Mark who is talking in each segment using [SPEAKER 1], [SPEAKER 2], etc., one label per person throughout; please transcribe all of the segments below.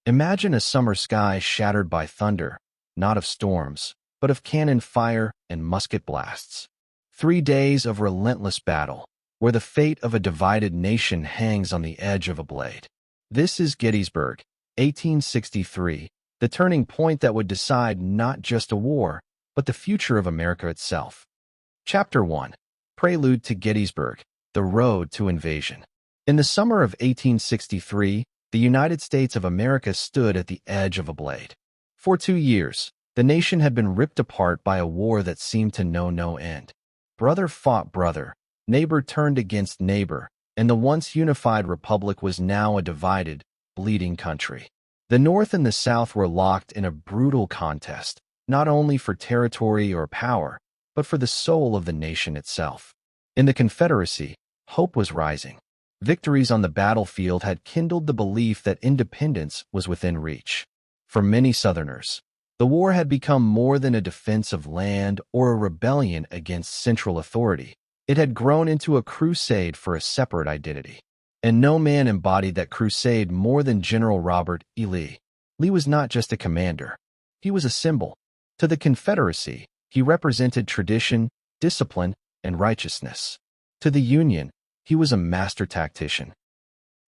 [SPEAKER 1] Imagine a summer sky shattered by thunder, not of storms, but of cannon fire and musket blasts. 3 days of relentless battle, where the fate of a divided nation hangs on the edge of a blade. This is Gettysburg, 1863, the turning point that would decide not just a war, but the future of America itself. Chapter 1. Prelude to Gettysburg, the Road to Invasion. In the summer of 1863, the United States of America stood at the edge of a blade. For 2 years, the nation had been ripped apart by a war that seemed to know no end. Brother fought brother, neighbor turned against neighbor, and the once unified republic was now a divided, bleeding country. The North and the South were locked in a brutal contest, not only for territory or power, but for the soul of the nation itself. In the Confederacy, hope was rising. Victories on the battlefield had kindled the belief that independence was within reach. For many Southerners, the war had become more than a defense of land or a rebellion against central authority. It had grown into a crusade for a separate identity. And no man embodied that crusade more than General Robert E. Lee. Lee was not just a commander. He was a symbol. To the Confederacy, he represented tradition, discipline, and righteousness. To the Union, he was a master tactician.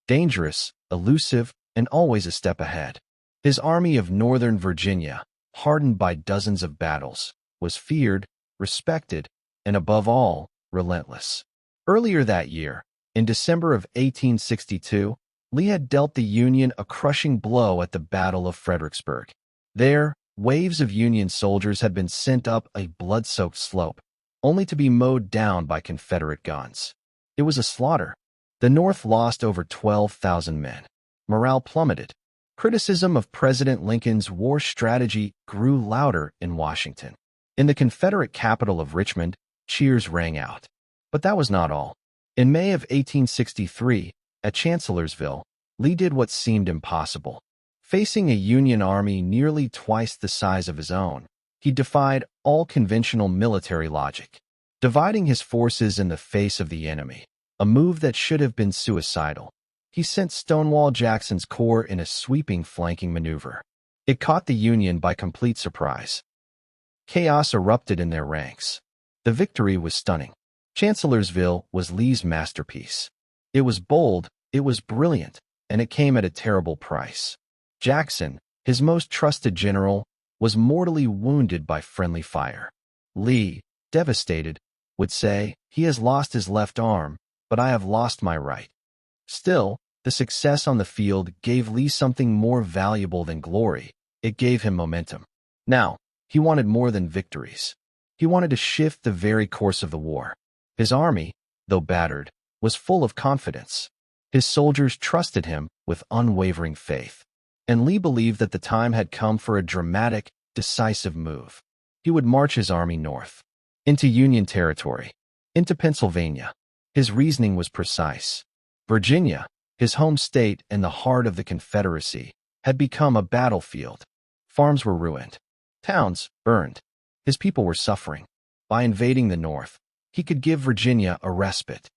[SPEAKER 1] Dangerous, elusive, and always a step ahead. His army of Northern Virginia, hardened by dozens of battles, was feared, respected, and above all, relentless. Earlier that year, in December of 1862, Lee had dealt the Union a crushing blow at the Battle of Fredericksburg. There, waves of Union soldiers had been sent up a blood-soaked slope, only to be mowed down by Confederate guns. It was a slaughter. The North lost over 12,000 men. Morale plummeted. Criticism of President Lincoln's war strategy grew louder in Washington. In the Confederate capital of Richmond, cheers rang out. But that was not all. In May of 1863, at Chancellorsville, Lee did what seemed impossible. Facing a Union army nearly twice the size of his own, he defied all conventional military logic, dividing his forces in the face of the enemy, a move that should have been suicidal. He sent Stonewall Jackson's corps in a sweeping flanking maneuver. It caught the Union by complete surprise. Chaos erupted in their ranks. The victory was stunning. Chancellorsville was Lee's masterpiece. It was bold, it was brilliant, and it came at a terrible price. Jackson, his most trusted general, was mortally wounded by friendly fire. Lee, devastated, would say, "He has lost his left arm, but I have lost my right." Still, the success on the field gave Lee something more valuable than glory. It gave him momentum. Now, he wanted more than victories. He wanted to shift the very course of the war. His army, though battered, was full of confidence. His soldiers trusted him with unwavering faith. And Lee believed that the time had come for a dramatic, decisive move. He would march his army north, into Union territory, into Pennsylvania. His reasoning was precise. Virginia, his home state and the heart of the Confederacy, had become a battlefield. Farms were ruined. Towns burned. His people were suffering. By invading the North, he could give Virginia a respite.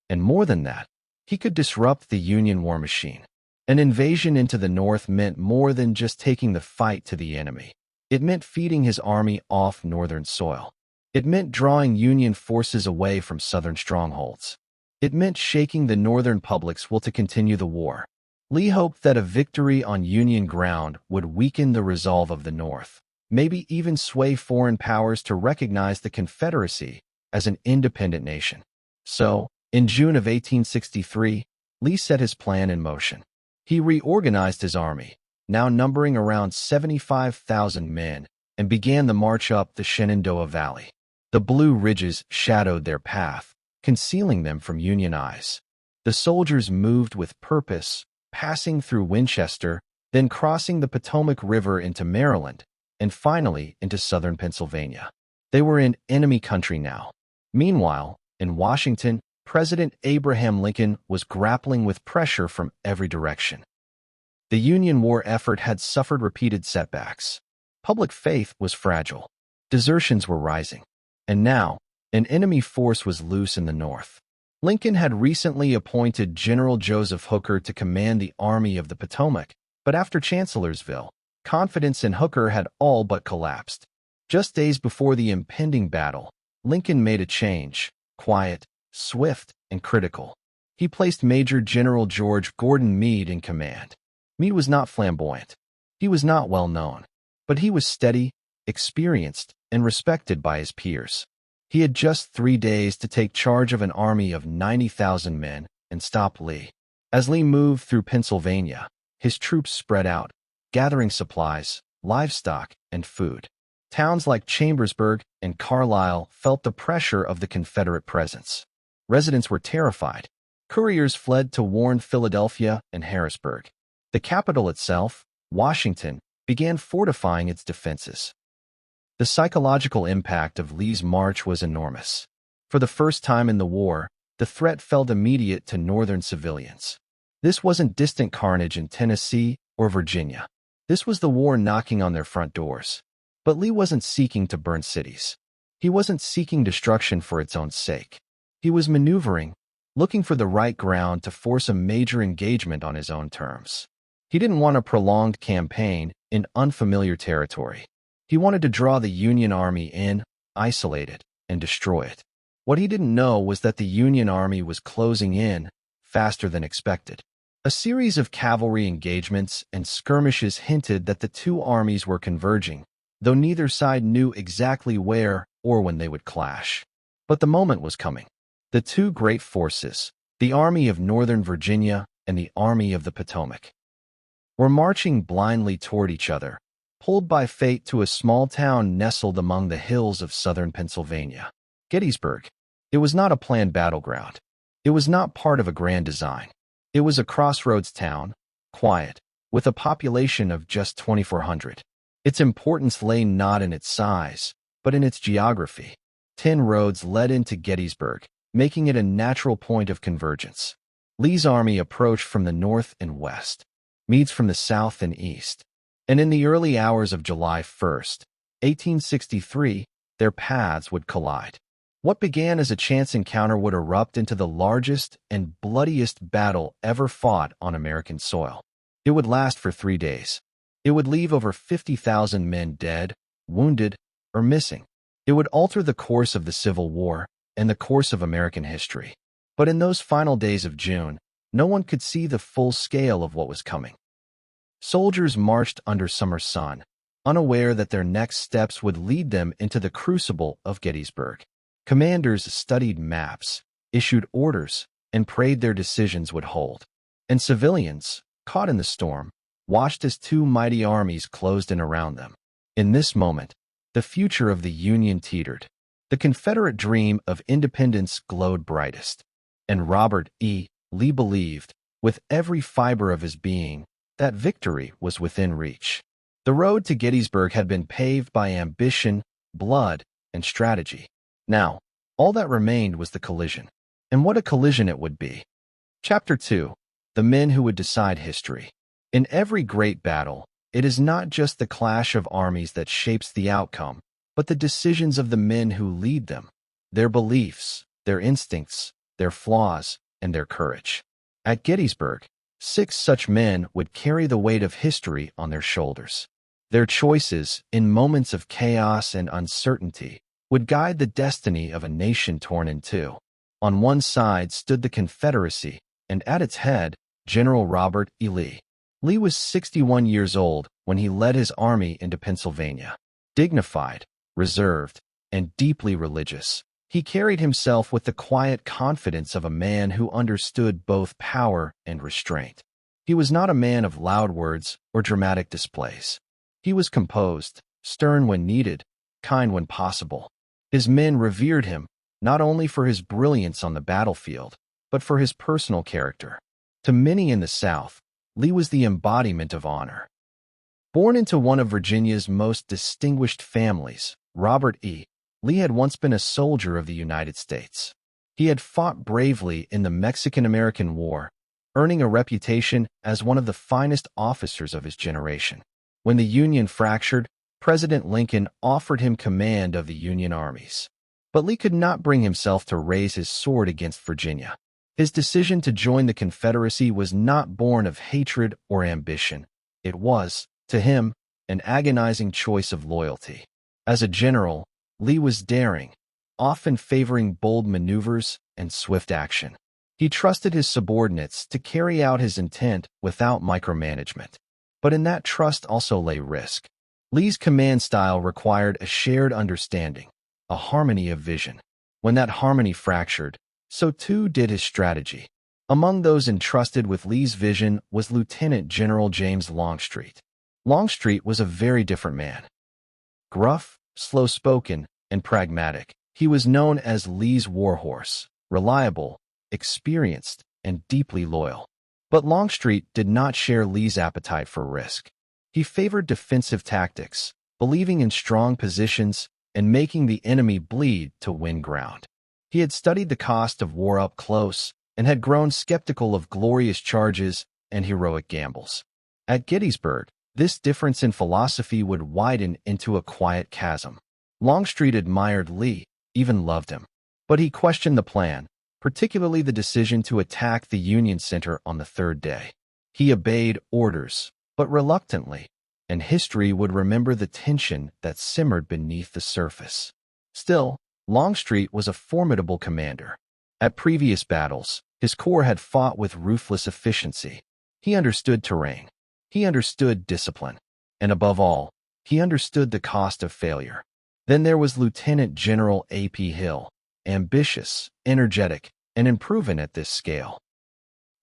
[SPEAKER 1] And more than that, he could disrupt the Union war machine. An invasion into the North meant more than just taking the fight to the enemy. It meant feeding his army off Northern soil. It meant drawing Union forces away from Southern strongholds. It meant shaking the Northern public's will to continue the war. Lee hoped that a victory on Union ground would weaken the resolve of the North, maybe even sway foreign powers to recognize the Confederacy as an independent nation. So, in June of 1863, Lee set his plan in motion. He reorganized his army, now numbering around 75,000 men, and began the march up the Shenandoah Valley. The Blue Ridges shadowed their path, concealing them from Union eyes. The soldiers moved with purpose, passing through Winchester, then crossing the Potomac River into Maryland, and finally into southern Pennsylvania. They were in enemy country now. Meanwhile, in Washington, President Abraham Lincoln was grappling with pressure from every direction. The Union war effort had suffered repeated setbacks. Public faith was fragile. Desertions were rising. And now, an enemy force was loose in the North. Lincoln had recently appointed General Joseph Hooker to command the Army of the Potomac, But after Chancellorsville, confidence in Hooker had all but collapsed. Just days before the impending battle, Lincoln made a change, quiet, swift, and critical. He placed Major General George Gordon Meade in command. Meade was not flamboyant. He was not well known, but he was steady, experienced, and respected by his peers. He had just 3 days to take charge of an army of 90,000 men and stop Lee. As Lee moved through Pennsylvania, his troops spread out, gathering supplies, livestock, and food. Towns like Chambersburg and Carlisle felt the pressure of the Confederate presence. Residents were terrified. Couriers fled to warn Philadelphia and Harrisburg. The capital itself, Washington, began fortifying its defenses. The psychological impact of Lee's march was enormous. For the first time in the war, the threat felt immediate to Northern civilians. This wasn't distant carnage in Tennessee or Virginia. This was the war knocking on their front doors. But Lee wasn't seeking to burn cities. He wasn't seeking destruction for its own sake. He was maneuvering, looking for the right ground to force a major engagement on his own terms. He didn't want a prolonged campaign in unfamiliar territory. He wanted to draw the Union Army in, isolate it, and destroy it. What he didn't know was that the Union Army was closing in faster than expected. A series of cavalry engagements and skirmishes hinted that the two armies were converging, though neither side knew exactly where or when they would clash. But the moment was coming. The two great forces, the Army of Northern Virginia and the Army of the Potomac, were marching blindly toward each other, pulled by fate to a small town nestled among the hills of southern Pennsylvania. Gettysburg. It was not a planned battleground. It was not part of a grand design. It was a crossroads town, quiet, with a population of just 2,400. Its importance lay not in its size, but in its geography. 10 roads led into Gettysburg, making it a natural point of convergence. Lee's army approached from the north and west, Meade's from the south and east. And in the early hours of July 1st, 1863, their paths would collide. What began as a chance encounter would erupt into the largest and bloodiest battle ever fought on American soil. It would last for 3 days. It would leave over 50,000 men dead, wounded, or missing. It would alter the course of the Civil War and the course of American history. But in those final days of June, no one could see the full scale of what was coming. Soldiers marched under summer sun, unaware that their next steps would lead them into the crucible of Gettysburg. Commanders studied maps, issued orders, and prayed their decisions would hold. And civilians, caught in the storm, watched as two mighty armies closed in around them. In this moment, the future of the Union teetered. The Confederate dream of independence glowed brightest. And Robert E. Lee believed, with every fiber of his being, that victory was within reach. The road to Gettysburg had been paved by ambition, blood, and strategy. Now, all that remained was the collision. And what a collision it would be. Chapter 2. The Men Who Would Decide History. In every great battle, it is not just the clash of armies that shapes the outcome, but the decisions of the men who lead them, their beliefs, their instincts, their flaws, and their courage. At Gettysburg, 6 such men would carry the weight of history on their shoulders. Their choices, in moments of chaos and uncertainty, would guide the destiny of a nation torn in two. On one side stood the Confederacy, and at its head, General Robert E. Lee. Lee was 61 years old when he led his army into Pennsylvania. Dignified, reserved, and deeply religious, he carried himself with the quiet confidence of a man who understood both power and restraint. He was not a man of loud words or dramatic displays. He was composed, stern when needed, kind when possible. His men revered him, not only for his brilliance on the battlefield, but for his personal character. To many in the South, Lee was the embodiment of honor. Born into one of Virginia's most distinguished families, Robert E. Lee had once been a soldier of the United States. He had fought bravely in the Mexican-American War, earning a reputation as one of the finest officers of his generation. When the Union fractured, President Lincoln offered him command of the Union armies. But Lee could not bring himself to raise his sword against Virginia. His decision to join the Confederacy was not born of hatred or ambition, It was, to him, an agonizing choice of loyalty. As a general, Lee was daring, often favoring bold maneuvers and swift action. He trusted his subordinates to carry out his intent without micromanagement. But in that trust also lay risk. Lee's command style required a shared understanding, a harmony of vision. When that harmony fractured, so too did his strategy. Among those entrusted with Lee's vision was Lieutenant General James Longstreet. Longstreet was a very different man. Gruff, slow-spoken, and pragmatic, he was known as Lee's warhorse, reliable, experienced, and deeply loyal. But Longstreet did not share Lee's appetite for risk. He favored defensive tactics, believing in strong positions and making the enemy bleed to win ground. He had studied the cost of war up close and had grown skeptical of glorious charges and heroic gambles. At Gettysburg, this difference in philosophy would widen into a quiet chasm. Longstreet admired Lee, even loved him. But he questioned the plan, particularly the decision to attack the Union Center on the third day. He obeyed orders, but reluctantly, and history would remember the tension that simmered beneath the surface. Still, Longstreet was a formidable commander. At previous battles, his corps had fought with ruthless efficiency. He understood terrain. He understood discipline. And above all, he understood the cost of failure. Then there was Lieutenant General A.P. Hill, ambitious, energetic, and unproven at this scale.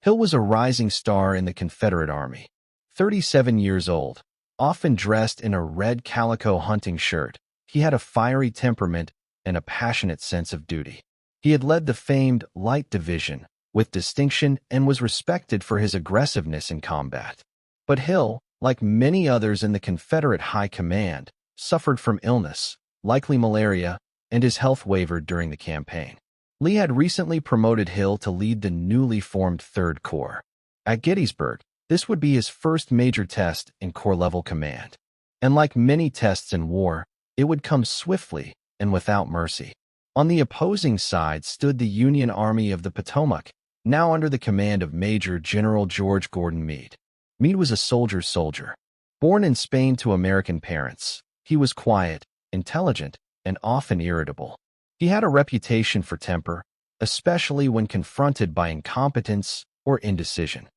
[SPEAKER 1] Hill was a rising star in the Confederate Army. 37 years old, often dressed in a red calico hunting shirt, he had a fiery temperament and a passionate sense of duty. He had led the famed Light Division with distinction and was respected for his aggressiveness in combat. But Hill, like many others in the Confederate High Command, suffered from illness, likely malaria, and his health wavered during the campaign. Lee had recently promoted Hill to lead the newly formed Third Corps. At Gettysburg, this would be his first major test in corps-level command. And like many tests in war, it would come swiftly and without mercy. On the opposing side stood the Union Army of the Potomac, now under the command of Major General George Gordon Meade. Meade was a soldier's soldier. Born in Spain to American parents, he was quiet, intelligent, and often irritable. He had a reputation for temper, especially when confronted by incompetence or indecision.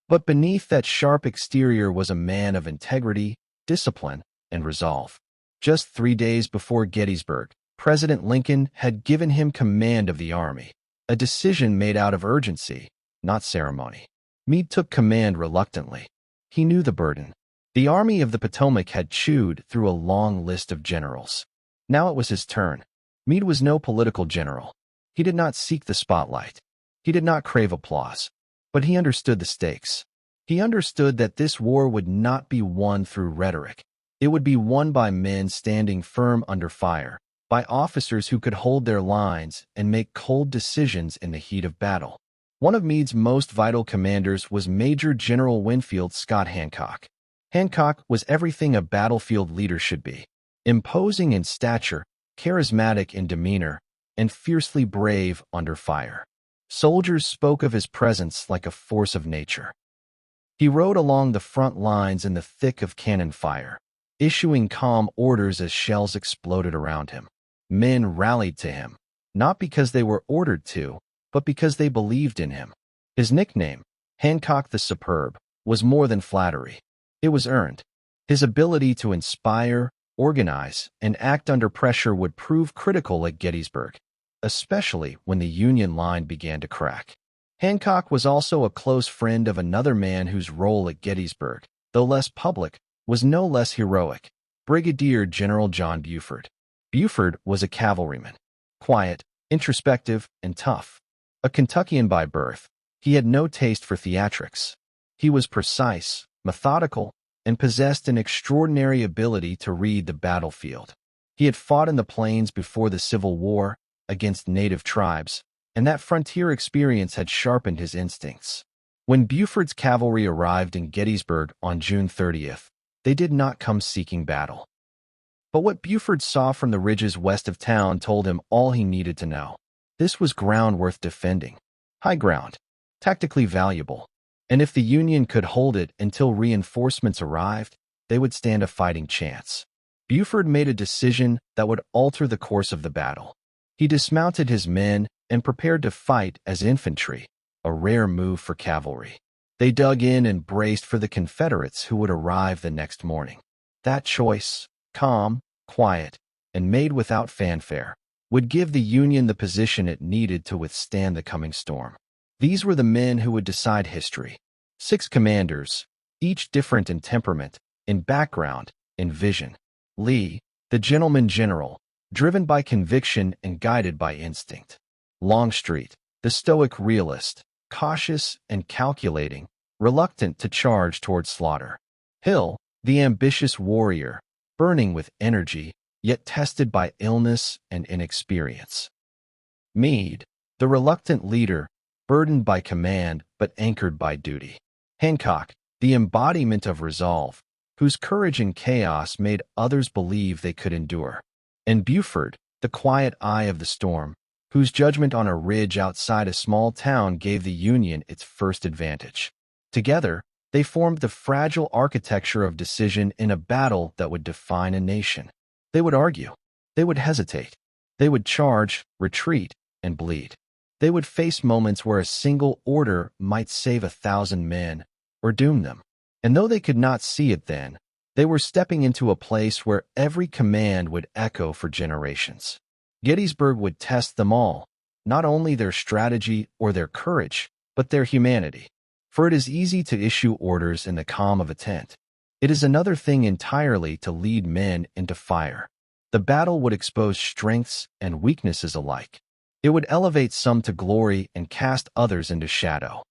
[SPEAKER 1] But beneath that sharp exterior was a man of integrity, discipline, and resolve. Just 3 days before Gettysburg, President Lincoln had given him command of the army, a decision made out of urgency, not ceremony. Meade took command reluctantly. He knew the burden. The Army of the Potomac had chewed through a long list of generals. Now it was his turn. Meade was no political general. He did not seek the spotlight. He did not crave applause. But he understood the stakes. He understood that this war would not be won through rhetoric. It would be won by men standing firm under fire, by officers who could hold their lines and make cold decisions in the heat of battle. One of Meade's most vital commanders was Major General Winfield Scott Hancock. Hancock was everything a battlefield leader should be: imposing in stature, charismatic in demeanor, and fiercely brave under fire. Soldiers spoke of his presence like a force of nature. He rode along the front lines in the thick of cannon fire, issuing calm orders as shells exploded around him. Men rallied to him, not because they were ordered to, but because they believed in him. His nickname, Hancock the Superb, was more than flattery. It was earned. His ability to inspire, organize, and act under pressure would prove critical at Gettysburg, especially when the Union line began to crack. Hancock was also a close friend of another man whose role at Gettysburg, though less public, was no less heroic: Brigadier General John Buford. Buford was a cavalryman, quiet, introspective, and tough. A Kentuckian by birth, he had no taste for theatrics. He was precise, methodical, and possessed an extraordinary ability to read the battlefield. He had fought in the plains before the Civil War, against native tribes, and that frontier experience had sharpened his instincts. When Buford's cavalry arrived in Gettysburg on June 30th, they did not come seeking battle. But what Buford saw from the ridges west of town told him all he needed to know. This was ground worth defending. High ground. Tactically valuable. And if the Union could hold it until reinforcements arrived, they would stand a fighting chance. Buford made a decision that would alter the course of the battle. He dismounted his men and prepared to fight as infantry, a rare move for cavalry. They dug in and braced for the Confederates who would arrive the next morning. That choice, calm, quiet, and made without fanfare, would give the Union the position it needed to withstand the coming storm. These were the men who would decide history. 6 commanders, each different in temperament, in background, in vision. Lee, the gentleman general, driven by conviction and guided by instinct. Longstreet, the stoic realist, cautious and calculating, reluctant to charge toward slaughter. Hill, the ambitious warrior, burning with energy, yet tested by illness and inexperience. Meade, the reluctant leader, burdened by command but anchored by duty. Hancock, the embodiment of resolve, whose courage in chaos made others believe they could endure. And Buford, the quiet eye of the storm, whose judgment on a ridge outside a small town gave the Union its first advantage. Together, they formed the fragile architecture of decision in a battle that would define a nation. They would argue. They would hesitate. They would charge, retreat, and bleed. They would face moments where a single order might save 1,000 men or doom them. And though they could not see it then, they were stepping into a place where every command would echo for generations. Gettysburg would test them all, not only their strategy or their courage, but their humanity. For it is easy to issue orders in the calm of a tent. It is another thing entirely to lead men into fire. The battle would expose strengths and weaknesses alike. It would elevate some to glory and cast others into shadow.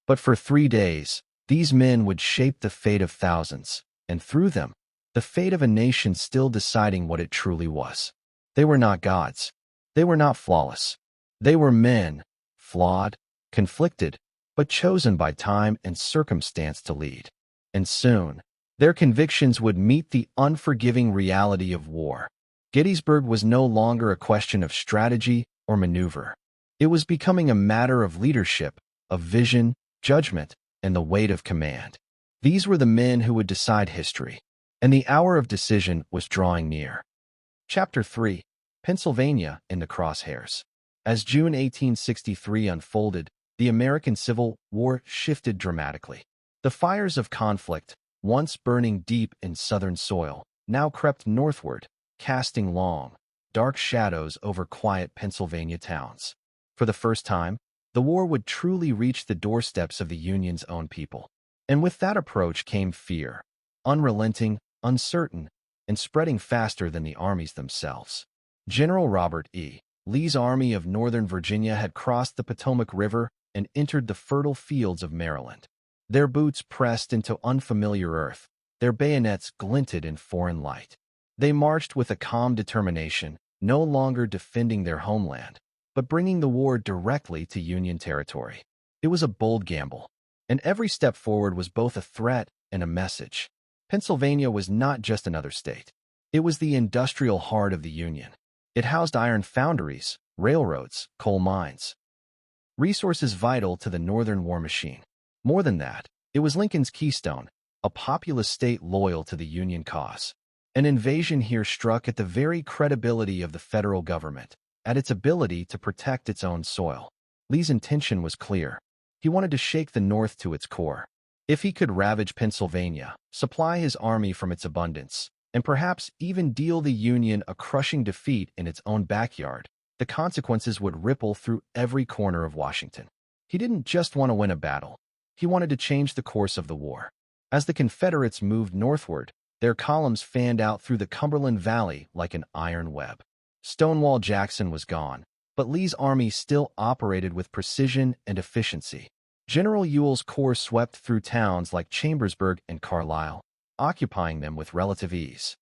[SPEAKER 1] But for 3 days, these men would shape the fate of thousands, and through them, the fate of a nation still deciding what it truly was. They were not gods. They were not flawless. They were men, flawed, conflicted, but chosen by time and circumstance to lead. And soon, their convictions would meet the unforgiving reality of war. Gettysburg was no longer a question of strategy or maneuver. It was becoming a matter of leadership, of vision, judgment, and the weight of command. These were the men who would decide history, and the hour of decision was drawing near. Chapter 3. Pennsylvania in the Crosshairs. As June 1863 unfolded, the American Civil War shifted dramatically. The fires of conflict, once burning deep in southern soil, now crept northward, casting long, dark shadows over quiet Pennsylvania towns. For the first time, the war would truly reach the doorsteps of the Union's own people. And with that approach came fear, unrelenting, uncertain, and spreading faster than the armies themselves. General Robert E. Lee's Army of Northern Virginia had crossed the Potomac River and entered the fertile fields of Maryland. Their boots pressed into unfamiliar earth, their bayonets glinted in foreign light. They marched with a calm determination, no longer defending their homeland, but bringing the war directly to Union territory. It was a bold gamble, and every step forward was both a threat and a message. Pennsylvania was not just another state. It was the industrial heart of the Union. It housed iron foundries, railroads, coal mines, resources vital to the Northern war machine. More than that, it was Lincoln's keystone, a populous state loyal to the Union cause. An invasion here struck at the very credibility of the federal government, at its ability to protect its own soil. Lee's intention was clear. He wanted to shake the North to its core. If he could ravage Pennsylvania, supply his army from its abundance, and perhaps even deal the Union a crushing defeat in its own backyard, the consequences would ripple through every corner of Washington. He didn't just want to win a battle. He wanted to change the course of the war. As the Confederates moved northward, their columns fanned out through the Cumberland Valley like an iron web. Stonewall Jackson was gone, but Lee's army still operated with precision and efficiency. General Ewell's corps swept through towns like Chambersburg and Carlisle, occupying them with relative ease.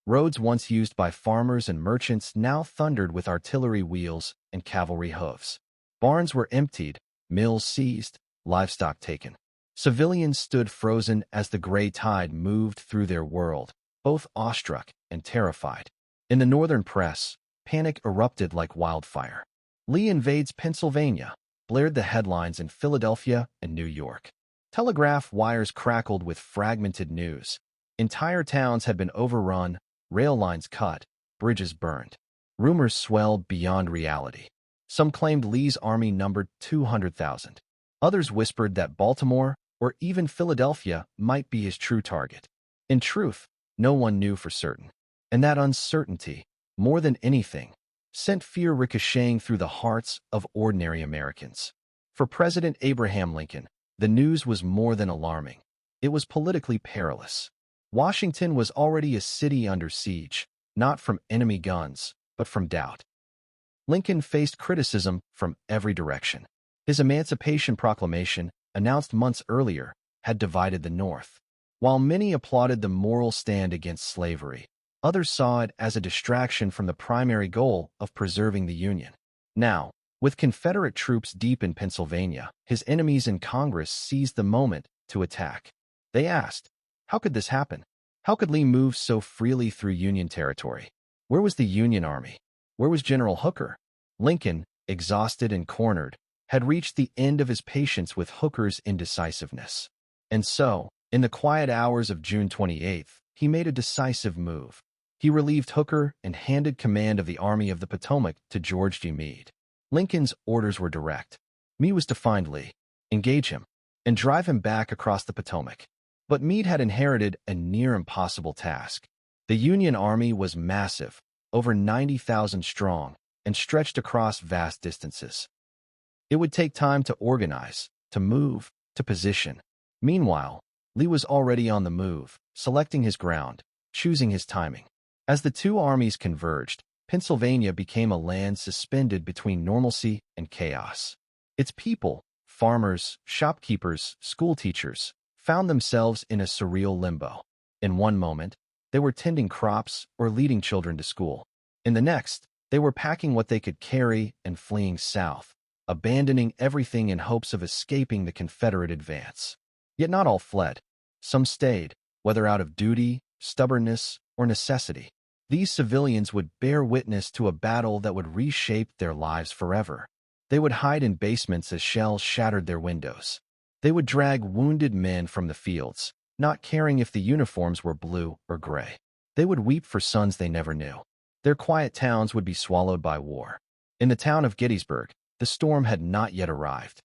[SPEAKER 1] Roads once used by farmers and merchants now thundered with artillery wheels and cavalry hooves. Barns were emptied, mills seized, livestock taken. Civilians stood frozen as the gray tide moved through their world, both awestruck and terrified. In the northern press, panic erupted like wildfire. Lee invades Pennsylvania. blared the headlines in Philadelphia and New York. Telegraph wires crackled with fragmented news. Entire towns had been overrun, rail lines cut, bridges burned. Rumors swelled beyond reality. Some claimed Lee's army numbered 200,000. Others whispered that Baltimore or even Philadelphia might be his true target. In truth, no one knew for certain. And that uncertainty, more than anything, sent fear ricocheting through the hearts of ordinary Americans. For President Abraham Lincoln, the news was more than alarming. It was politically perilous. Washington was already a city under siege, not from enemy guns, but from doubt. Lincoln faced criticism from every direction. His Emancipation Proclamation, announced months earlier, had divided the North. While many applauded the moral stand against slavery, others saw it as a distraction from the primary goal of preserving the Union. Now, with Confederate troops deep in Pennsylvania, his enemies in Congress seized the moment to attack. They asked, how could this happen? How could Lee move so freely through Union territory? Where was the Union Army? Where was General Hooker? Lincoln, exhausted and cornered, had reached the end of his patience with Hooker's indecisiveness. And so, in the quiet hours of June 28th, he made a decisive move. He relieved Hooker and handed command of the Army of the Potomac to George G. Meade. Lincoln's orders were direct. Meade was to find Lee, engage him, and drive him back across the Potomac. But Meade had inherited a near-impossible task. The Union Army was massive, over 90,000 strong, and stretched across vast distances. It would take time to organize, to move, to position. Meanwhile, Lee was already on the move, selecting his ground, choosing his timing. As the two armies converged, Pennsylvania became a land suspended between normalcy and chaos. Its people, farmers, shopkeepers, schoolteachers, found themselves in a surreal limbo. In one moment, they were tending crops or leading children to school. In the next, they were packing what they could carry and fleeing south, abandoning everything in hopes of escaping the Confederate advance. Yet not all fled. Some stayed, whether out of duty, stubbornness, or necessity. These civilians would bear witness to a battle that would reshape their lives forever. They would hide in basements as shells shattered their windows. They would drag wounded men from the fields, not caring if the uniforms were blue or gray. They would weep for sons they never knew. Their quiet towns would be swallowed by war. In the town of Gettysburg, the storm had not yet arrived.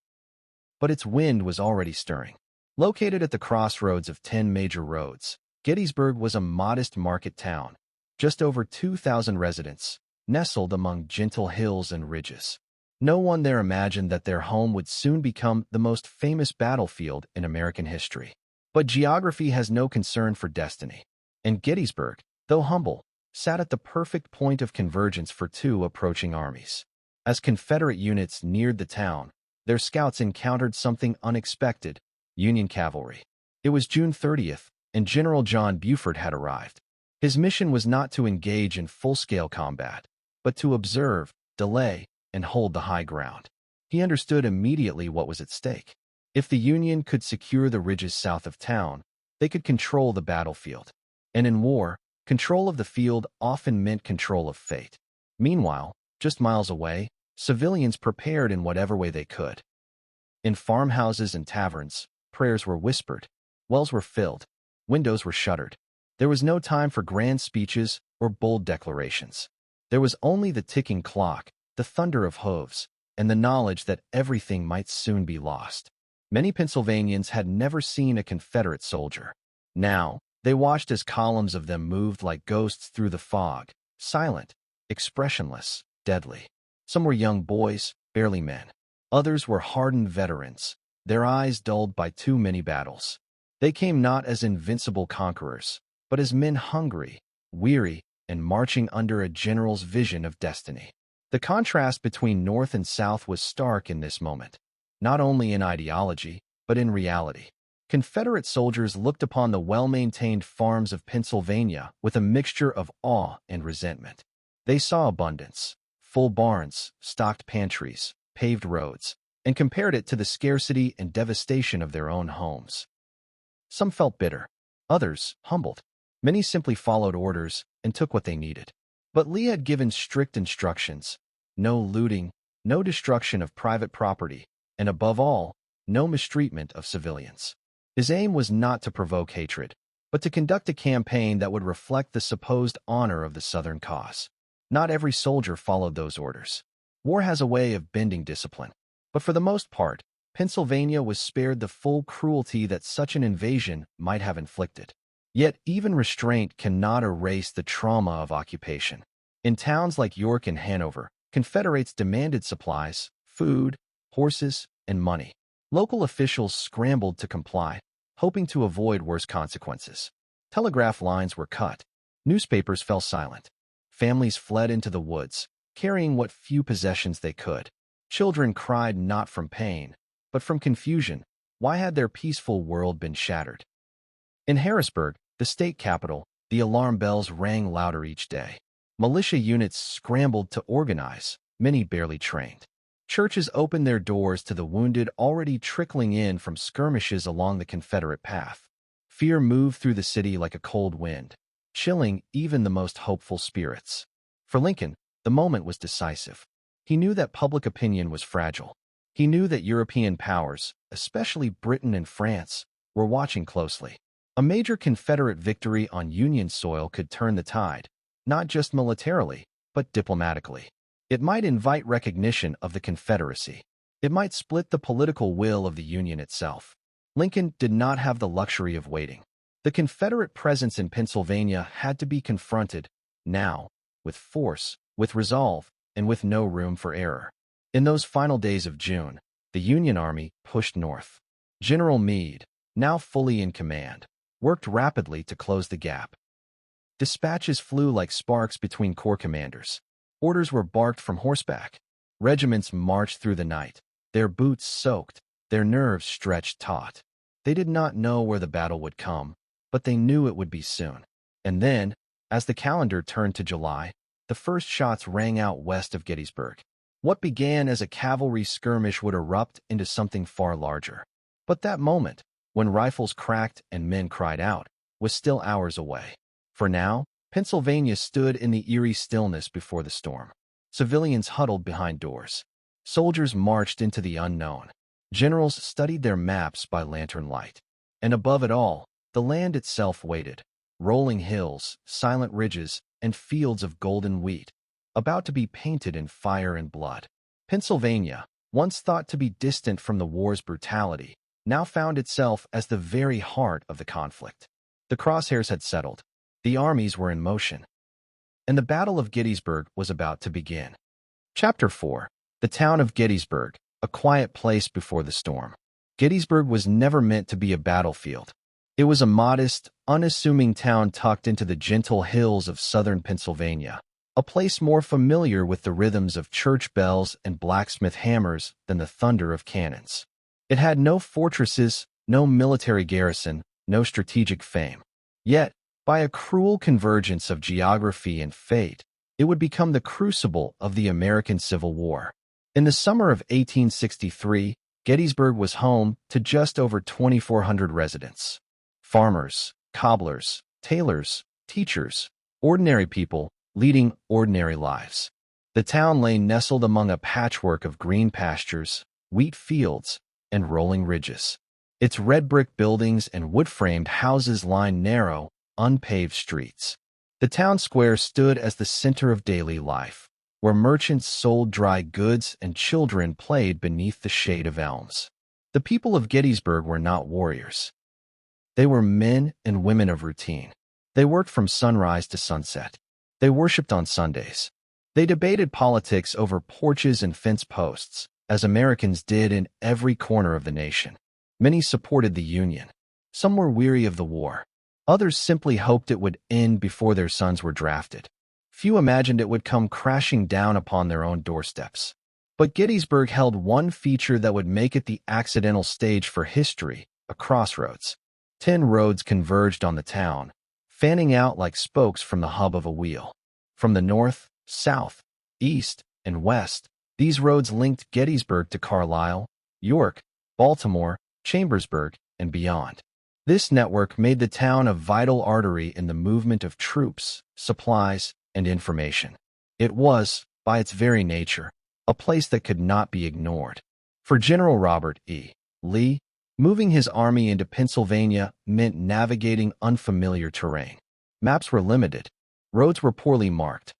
[SPEAKER 1] But its wind was already stirring. Located at the crossroads of 10 major roads, Gettysburg was a modest market town, just over 2,000 residents, nestled among gentle hills and ridges. No one there imagined that their home would soon become the most famous battlefield in American history. But geography has no concern for destiny. And Gettysburg, though humble, sat at the perfect point of convergence for two approaching armies. As Confederate units neared the town, their scouts encountered something unexpected: Union cavalry. It was June 30th, and General John Buford had arrived. His mission was not to engage in full-scale combat, but to observe, delay, and hold the high ground. He understood immediately what was at stake. If the Union could secure the ridges south of town, they could control the battlefield. And in war, control of the field often meant control of fate. Meanwhile, just miles away, civilians prepared in whatever way they could. In farmhouses and taverns, prayers were whispered, wells were filled, windows were shuttered. There was no time for grand speeches or bold declarations. There was only the ticking clock, the thunder of hooves, and the knowledge that everything might soon be lost. Many Pennsylvanians had never seen a Confederate soldier. Now, they watched as columns of them moved like ghosts through the fog, silent, expressionless, deadly. Some were young boys, barely men. Others were hardened veterans, their eyes dulled by too many battles. They came not as invincible conquerors, but as men hungry, weary, and marching under a general's vision of destiny. The contrast between North and South was stark in this moment, not only in ideology, but in reality. Confederate soldiers looked upon the well-maintained farms of Pennsylvania with a mixture of awe and resentment. They saw abundance, full barns, stocked pantries, paved roads, and compared it to the scarcity and devastation of their own homes. Some felt bitter, others humbled. Many simply followed orders and took what they needed. But Lee had given strict instructions: no looting, no destruction of private property, and above all, no mistreatment of civilians. His aim was not to provoke hatred, but to conduct a campaign that would reflect the supposed honor of the Southern cause. Not every soldier followed those orders. War has a way of bending discipline, but for the most part, Pennsylvania was spared the full cruelty that such an invasion might have inflicted. Yet even restraint cannot erase the trauma of occupation. In towns like York and Hanover, Confederates demanded supplies, food, horses, and money. Local officials scrambled to comply, hoping to avoid worse consequences. Telegraph lines were cut. Newspapers fell silent. Families fled into the woods, carrying what few possessions they could. Children cried not from pain, but from confusion. Why had their peaceful world been shattered? In Harrisburg, the state capital, the alarm bells rang louder each day. Militia units scrambled to organize, many barely trained. Churches opened their doors to the wounded already trickling in from skirmishes along the Confederate path. Fear moved through the city like a cold wind, chilling even the most hopeful spirits. For Lincoln, the moment was decisive. He knew that public opinion was fragile. He knew that European powers, especially Britain and France, were watching closely. A major Confederate victory on Union soil could turn the tide, not just militarily, but diplomatically. It might invite recognition of the Confederacy. It might split the political will of the Union itself. Lincoln did not have the luxury of waiting. The Confederate presence in Pennsylvania had to be confronted, now, with force, with resolve, and with no room for error. In those final days of June, the Union Army pushed north. General Meade, now fully in command, worked rapidly to close the gap. Dispatches flew like sparks between corps commanders. Orders were barked from horseback. Regiments marched through the night, their boots soaked, their nerves stretched taut. They did not know where the battle would come, but they knew it would be soon. And then, as the calendar turned to July, the first shots rang out west of Gettysburg. What began as a cavalry skirmish would erupt into something far larger. But that moment, when rifles cracked and men cried out, was still hours away. For now, Pennsylvania stood in the eerie stillness before the storm. Civilians huddled behind doors. Soldiers marched into the unknown. Generals studied their maps by lantern light. And above it all, the land itself waited. Rolling hills, silent ridges, and fields of golden wheat, about to be painted in fire and blood. Pennsylvania, once thought to be distant from the war's brutality, now found itself as the very heart of the conflict. The crosshairs had settled. The armies were in motion, and the Battle of Gettysburg was about to begin. Chapter 4. The town of Gettysburg, a quiet place before the storm. Gettysburg was never meant to be a battlefield. It was a modest, unassuming town tucked into the gentle hills of southern Pennsylvania, a place more familiar with the rhythms of church bells and blacksmith hammers than the thunder of cannons. It had no fortresses, no military garrison, no strategic fame. Yet, by a cruel convergence of geography and fate, it would become the crucible of the American Civil War. In the summer of 1863, Gettysburg was home to just over 2,400 residents. Farmers, cobblers, tailors, teachers, ordinary people leading ordinary lives. The town lay nestled among a patchwork of green pastures, wheat fields, and rolling ridges. Its red brick buildings and wood-framed houses lined narrow, unpaved streets. The town square stood as the center of daily life, where merchants sold dry goods and children played beneath the shade of elms. The people of Gettysburg were not warriors. They were men and women of routine. They worked from sunrise to sunset. They worshipped on Sundays. They debated politics over porches and fence posts, as Americans did in every corner of the nation. Many supported the Union. Some were weary of the war. Others simply hoped it would end before their sons were drafted. Few imagined it would come crashing down upon their own doorsteps. But Gettysburg held one feature that would make it the accidental stage for history, a crossroads. 10 roads converged on the town, fanning out like spokes from the hub of a wheel. From the north, south, east, and west, these roads linked Gettysburg to Carlisle, York, Baltimore, Chambersburg, and beyond. This network made the town a vital artery in the movement of troops, supplies, and information. It was, by its very nature, a place that could not be ignored. For General Robert E. Lee, moving his army into Pennsylvania meant navigating unfamiliar terrain. Maps were limited, roads were poorly marked.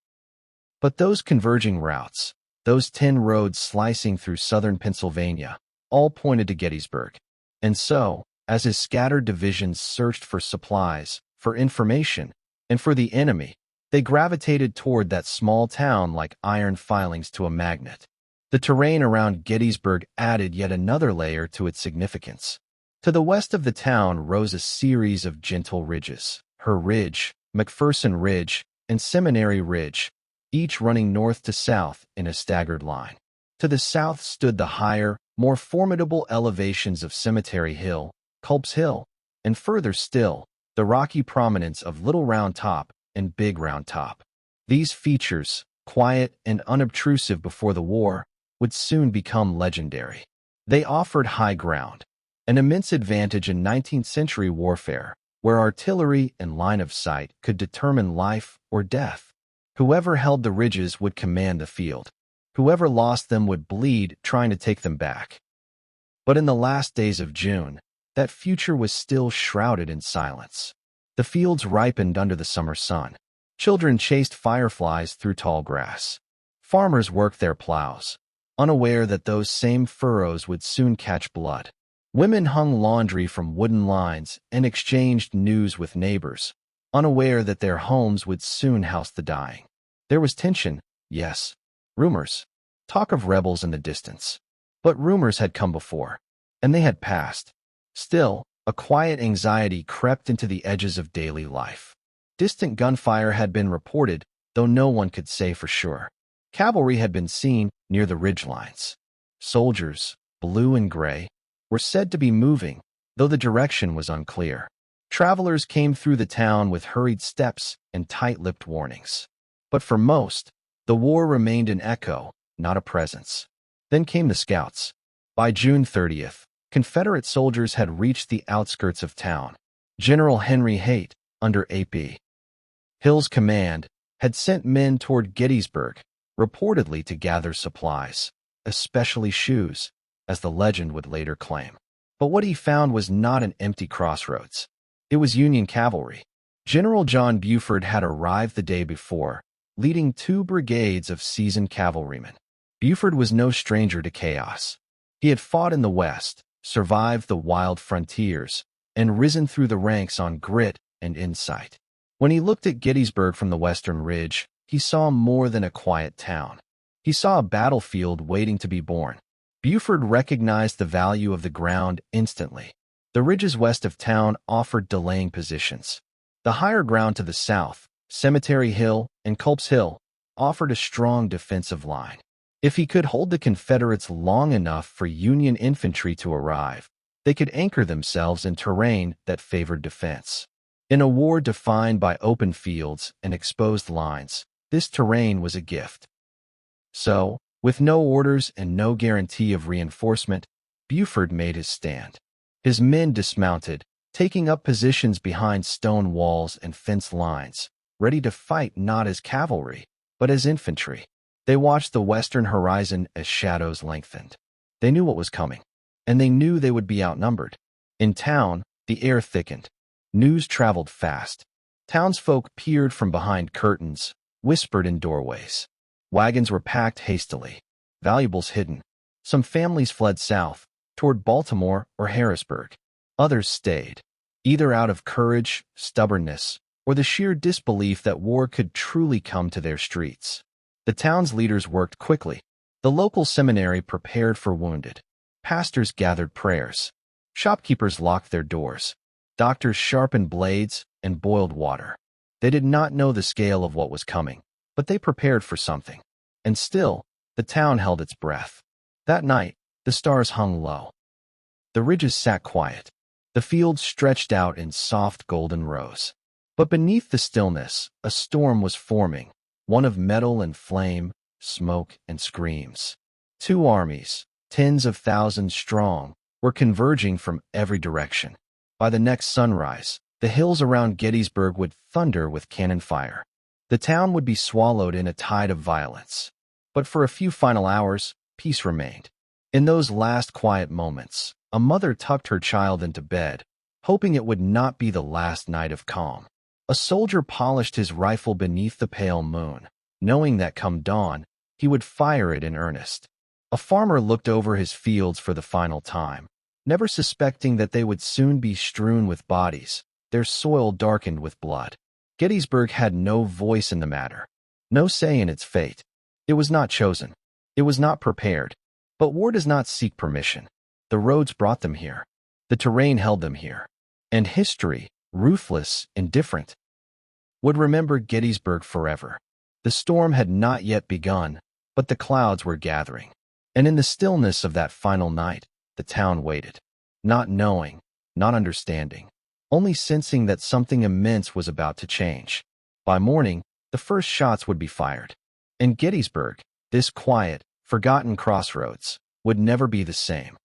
[SPEAKER 1] But those converging routes, those 10 roads slicing through southern Pennsylvania, all pointed to Gettysburg. And so, as his scattered divisions searched for supplies, for information, and for the enemy, they gravitated toward that small town like iron filings to a magnet. The terrain around Gettysburg added yet another layer to its significance. To the west of the town rose a series of gentle ridges, Her Ridge, McPherson Ridge, and Seminary Ridge, each running north to south in a staggered line. To the south stood the higher, more formidable elevations of Cemetery Hill, Culps Hill, and further still, the rocky prominence of Little Round Top and Big Round Top. These features, quiet and unobtrusive before the war, would soon become legendary. They offered high ground, an immense advantage in 19th-century warfare, where artillery and line of sight could determine life or death. Whoever held the ridges would command the field. Whoever lost them would bleed trying to take them back. But in the last days of June, that future was still shrouded in silence. The fields ripened under the summer sun. Children chased fireflies through tall grass. Farmers worked their plows, unaware that those same furrows would soon catch blood. Women hung laundry from wooden lines and exchanged news with neighbors, unaware that their homes would soon house the dying. There was tension, yes, rumors, talk of rebels in the distance. But rumors had come before, and they had passed. Still, a quiet anxiety crept into the edges of daily life. Distant gunfire had been reported, though no one could say for sure. Cavalry had been seen near the ridgelines. Soldiers, blue and gray, were said to be moving, though the direction was unclear. Travelers came through the town with hurried steps and tight-lipped warnings. But for most, the war remained an echo, not a presence. Then came the scouts. By June 30th, Confederate soldiers had reached the outskirts of town. General Henry Haight, under A.P. Hill's command, had sent men toward Gettysburg, reportedly to gather supplies, especially shoes, as the legend would later claim. But what he found was not an empty crossroads. It was Union cavalry. General John Buford had arrived the day before, leading 2 brigades of seasoned cavalrymen. Buford was no stranger to chaos. He had fought in the West, survived the wild frontiers, and risen through the ranks on grit and insight. When he looked at Gettysburg from the western ridge, he saw more than a quiet town. He saw a battlefield waiting to be born. Buford recognized the value of the ground instantly. The ridges west of town offered delaying positions. The higher ground to the south, Cemetery Hill and Culps Hill, offered a strong defensive line. If he could hold the Confederates long enough for Union infantry to arrive, they could anchor themselves in terrain that favored defense. In a war defined by open fields and exposed lines, this terrain was a gift. So, with no orders and no guarantee of reinforcement, Buford made his stand. His men dismounted, taking up positions behind stone walls and fence lines, ready to fight not as cavalry, but as infantry. They watched the western horizon as shadows lengthened. They knew what was coming, and they knew they would be outnumbered. In town, the air thickened. News traveled fast. Townsfolk peered from behind curtains, whispered in doorways. Wagons were packed hastily, valuables hidden. Some families fled south, toward Baltimore or Harrisburg. Others stayed, either out of courage, stubbornness, or the sheer disbelief that war could truly come to their streets. The town's leaders worked quickly. The local seminary prepared for wounded. Pastors gathered prayers. Shopkeepers locked their doors. Doctors sharpened blades and boiled water. They did not know the scale of what was coming, but they prepared for something. And still, the town held its breath. That night, the stars hung low. The ridges sat quiet. The fields stretched out in soft golden rows. But beneath the stillness, a storm was forming, one of metal and flame, smoke and screams. 2 armies, tens of thousands strong, were converging from every direction. By the next sunrise, the hills around Gettysburg would thunder with cannon fire. The town would be swallowed in a tide of violence. But for a few final hours, peace remained. In those last quiet moments, a mother tucked her child into bed, hoping it would not be the last night of calm. A soldier polished his rifle beneath the pale moon, knowing that come dawn, he would fire it in earnest. A farmer looked over his fields for the final time, never suspecting that they would soon be strewn with bodies, their soil darkened with blood. Gettysburg had no voice in the matter, no say in its fate. It was not chosen. It was not prepared. But war does not seek permission. The roads brought them here. The terrain held them here. And history, ruthless, indifferent, would remember Gettysburg forever. The storm had not yet begun, but the clouds were gathering. And in the stillness of that final night, the town waited, not knowing, not understanding, only sensing that something immense was about to change. By morning, the first shots would be fired. And Gettysburg, this quiet, forgotten crossroads, would never be the same.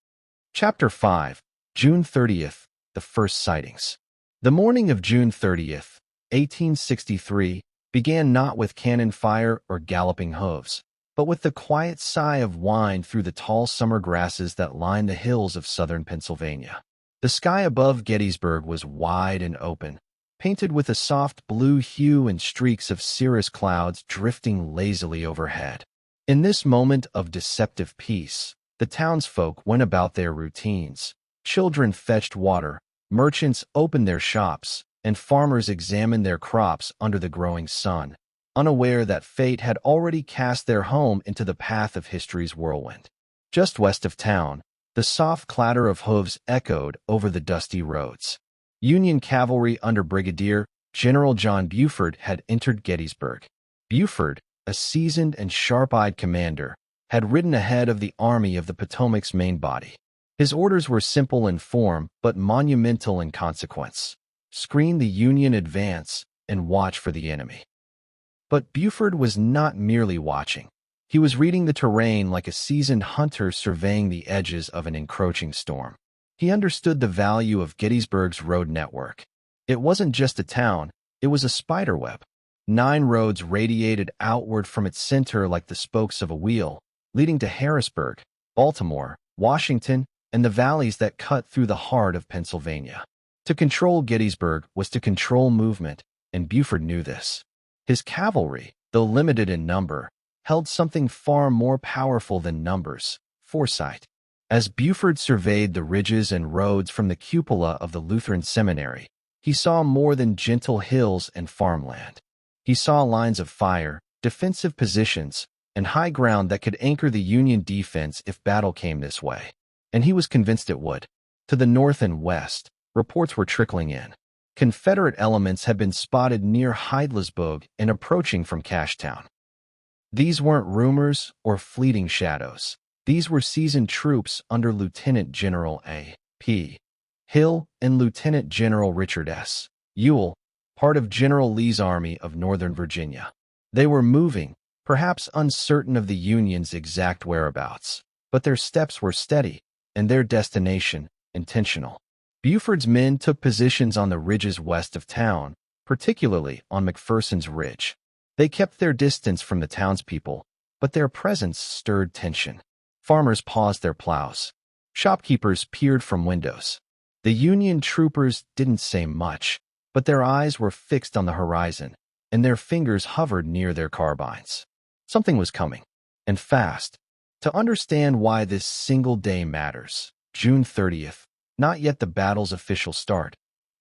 [SPEAKER 1] Chapter 5, June 30th, the first sightings. The morning of June 30th, 1863, began not with cannon fire or galloping hooves, but with the quiet sigh of wind through the tall summer grasses that lined the hills of southern Pennsylvania. The sky above Gettysburg was wide and open, painted with a soft blue hue and streaks of cirrus clouds drifting lazily overhead. In this moment of deceptive peace, the townsfolk went about their routines. Children fetched water, merchants opened their shops, and farmers examined their crops under the growing sun, unaware that fate had already cast their home into the path of history's whirlwind. Just west of town, the soft clatter of hooves echoed over the dusty roads. Union cavalry under Brigadier General John Buford had entered Gettysburg. Buford, a seasoned and sharp-eyed commander, had ridden ahead of the Army of the Potomac's main body. His orders were simple in form but monumental in consequence: screen the Union advance and watch for the enemy. But Buford was not merely watching. He was reading the terrain like a seasoned hunter surveying the edges of an encroaching storm. He understood the value of Gettysburg's road network. It wasn't just a town, it was a spiderweb. 9 roads radiated outward from its center like the spokes of a wheel, leading to Harrisburg, Baltimore, Washington, and the valleys that cut through the heart of Pennsylvania. To control Gettysburg was to control movement, and Buford knew this. His cavalry, though limited in number, held something far more powerful than numbers: foresight. As Buford surveyed the ridges and roads from the cupola of the Lutheran seminary, he saw more than gentle hills and farmland. He saw lines of fire, defensive positions, and high ground that could anchor the Union defense if battle came this way. And he was convinced it would. To the north and west, reports were trickling in. Confederate elements had been spotted near Heidelsburg and approaching from Cashtown. These weren't rumors or fleeting shadows. These were seasoned troops under Lieutenant General A.P. Hill and Lieutenant General Richard S. Ewell, part of General Lee's Army of Northern Virginia. They were moving, perhaps uncertain of the Union's exact whereabouts, but their steps were steady, and their destination intentional. Buford's men took positions on the ridges west of town, particularly on McPherson's Ridge. They kept their distance from the townspeople, but their presence stirred tension. Farmers paused their plows. Shopkeepers peered from windows. The Union troopers didn't say much, but their eyes were fixed on the horizon, and their fingers hovered near their carbines. Something was coming, and fast. To understand why this single day matters, June 30th, not yet the battle's official start,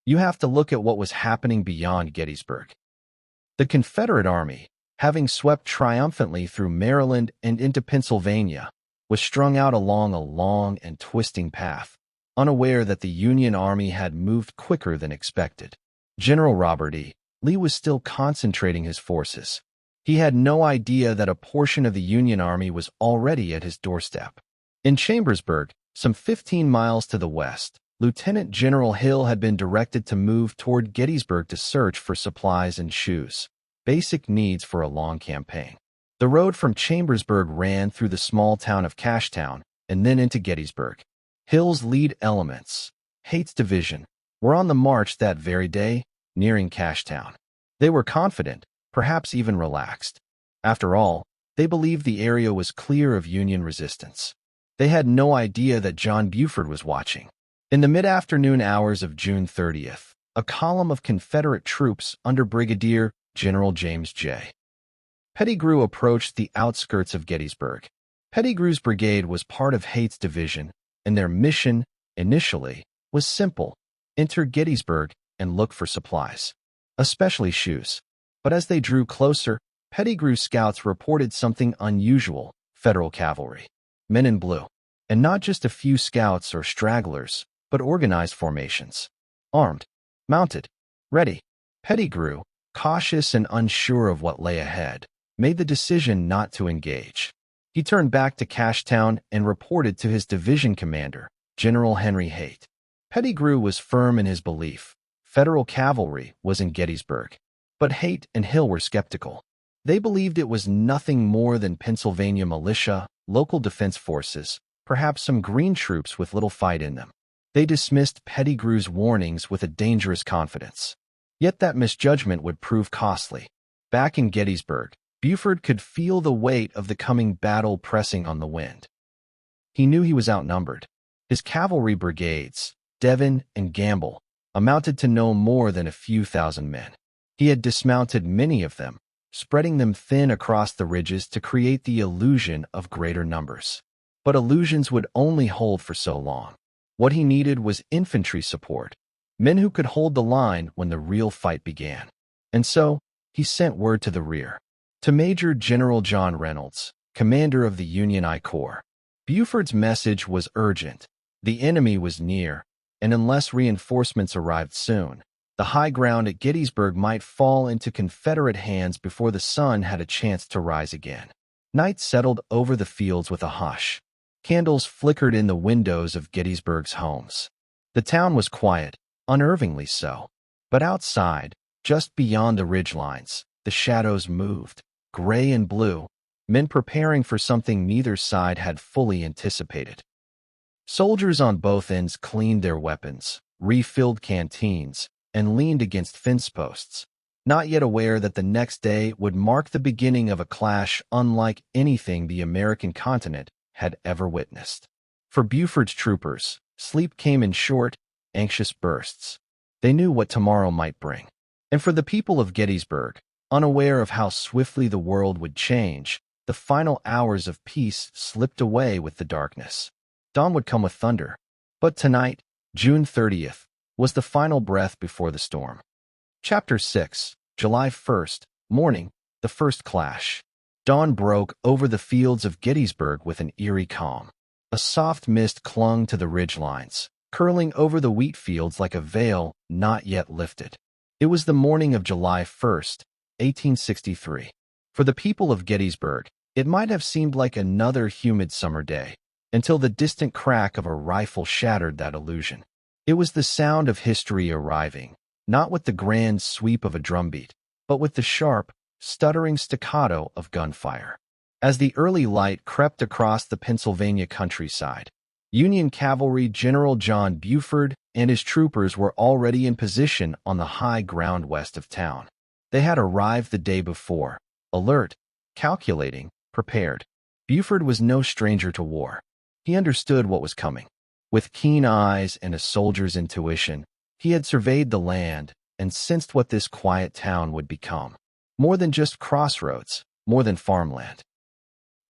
[SPEAKER 1] you have to look at what was happening beyond Gettysburg. The Confederate Army, having swept triumphantly through Maryland and into Pennsylvania, was strung out along a long and twisting path, unaware that the Union Army had moved quicker than expected. General Robert E. Lee was still concentrating his forces. He had no idea that a portion of the Union Army was already at his doorstep. In Chambersburg, some 15 miles to the west, Lieutenant General Hill had been directed to move toward Gettysburg to search for supplies and shoes, basic needs for a long campaign. The road from Chambersburg ran through the small town of Cashtown and then into Gettysburg. Hill's lead elements, Haight's division, were on the march that very day, nearing Cashtown. They were confident, perhaps even relaxed. After all, they believed the area was clear of Union resistance. They had no idea that John Buford was watching. In the mid-afternoon hours of June 30th, a column of Confederate troops under Brigadier General James J. Pettigrew approached the outskirts of Gettysburg. Pettigrew's brigade was part of Haight's division, and their mission, initially, was simple: enter Gettysburg and look for supplies, especially shoes. But as they drew closer, Pettigrew's scouts reported something unusual: Federal cavalry, men in blue. And not just a few scouts or stragglers, but organized formations. Armed, mounted, ready. Pettigrew, cautious and unsure of what lay ahead, made the decision not to engage. He turned back to Cashtown and reported to his division commander, General Henry Haight. Pettigrew was firm in his belief: Federal cavalry was in Gettysburg. But Haight and Hill were skeptical. They believed it was nothing more than Pennsylvania militia, local defense forces, perhaps some green troops with little fight in them. They dismissed Pettigrew's warnings with a dangerous confidence. Yet that misjudgment would prove costly. Back in Gettysburg, Buford could feel the weight of the coming battle pressing on the wind. He knew he was outnumbered. His cavalry brigades, Devon and Gamble, amounted to no more than a few thousand men. He had dismounted many of them, spreading them thin across the ridges to create the illusion of greater numbers. But illusions would only hold for so long. What he needed was infantry support, men who could hold the line when the real fight began. And so, he sent word to the rear. To Major General John Reynolds, commander of the Union I Corps. Buford's message was urgent. The enemy was near, and unless reinforcements arrived soon, the high ground at Gettysburg might fall into Confederate hands before the sun had a chance to rise again. Night settled over the fields with a hush. Candles flickered in the windows of Gettysburg's homes. The town was quiet, unnervingly so. But outside, just beyond the ridgelines, the shadows moved, gray and blue, men preparing for something neither side had fully anticipated. Soldiers on both ends cleaned their weapons, refilled canteens, and leaned against fence posts, not yet aware that the next day would mark the beginning of a clash unlike anything the American continent had ever witnessed. For Buford's troopers, sleep came in short, anxious bursts. They knew what tomorrow might bring. And for the people of Gettysburg, unaware of how swiftly the world would change, the final hours of peace slipped away with the darkness. Dawn would come with thunder. But tonight, June 30th, was the final breath before the storm. Chapter 6, July 1st, morning, the first clash. Dawn broke over the fields of Gettysburg with an eerie calm. A soft mist clung to the ridgelines, curling over the wheat fields like a veil not yet lifted. It was the morning of July 1st, 1863. For the people of Gettysburg, it might have seemed like another humid summer day, until the distant crack of a rifle shattered that illusion. It was the sound of history arriving, not with the grand sweep of a drumbeat, but with the sharp, stuttering staccato of gunfire. As the early light crept across the Pennsylvania countryside, Union Cavalry General John Buford and his troopers were already in position on the high ground west of town. They had arrived the day before, alert, calculating, prepared. Buford was no stranger to war. He understood what was coming. With keen eyes and a soldier's intuition, he had surveyed the land and sensed what this quiet town would become. More than just crossroads, more than farmland.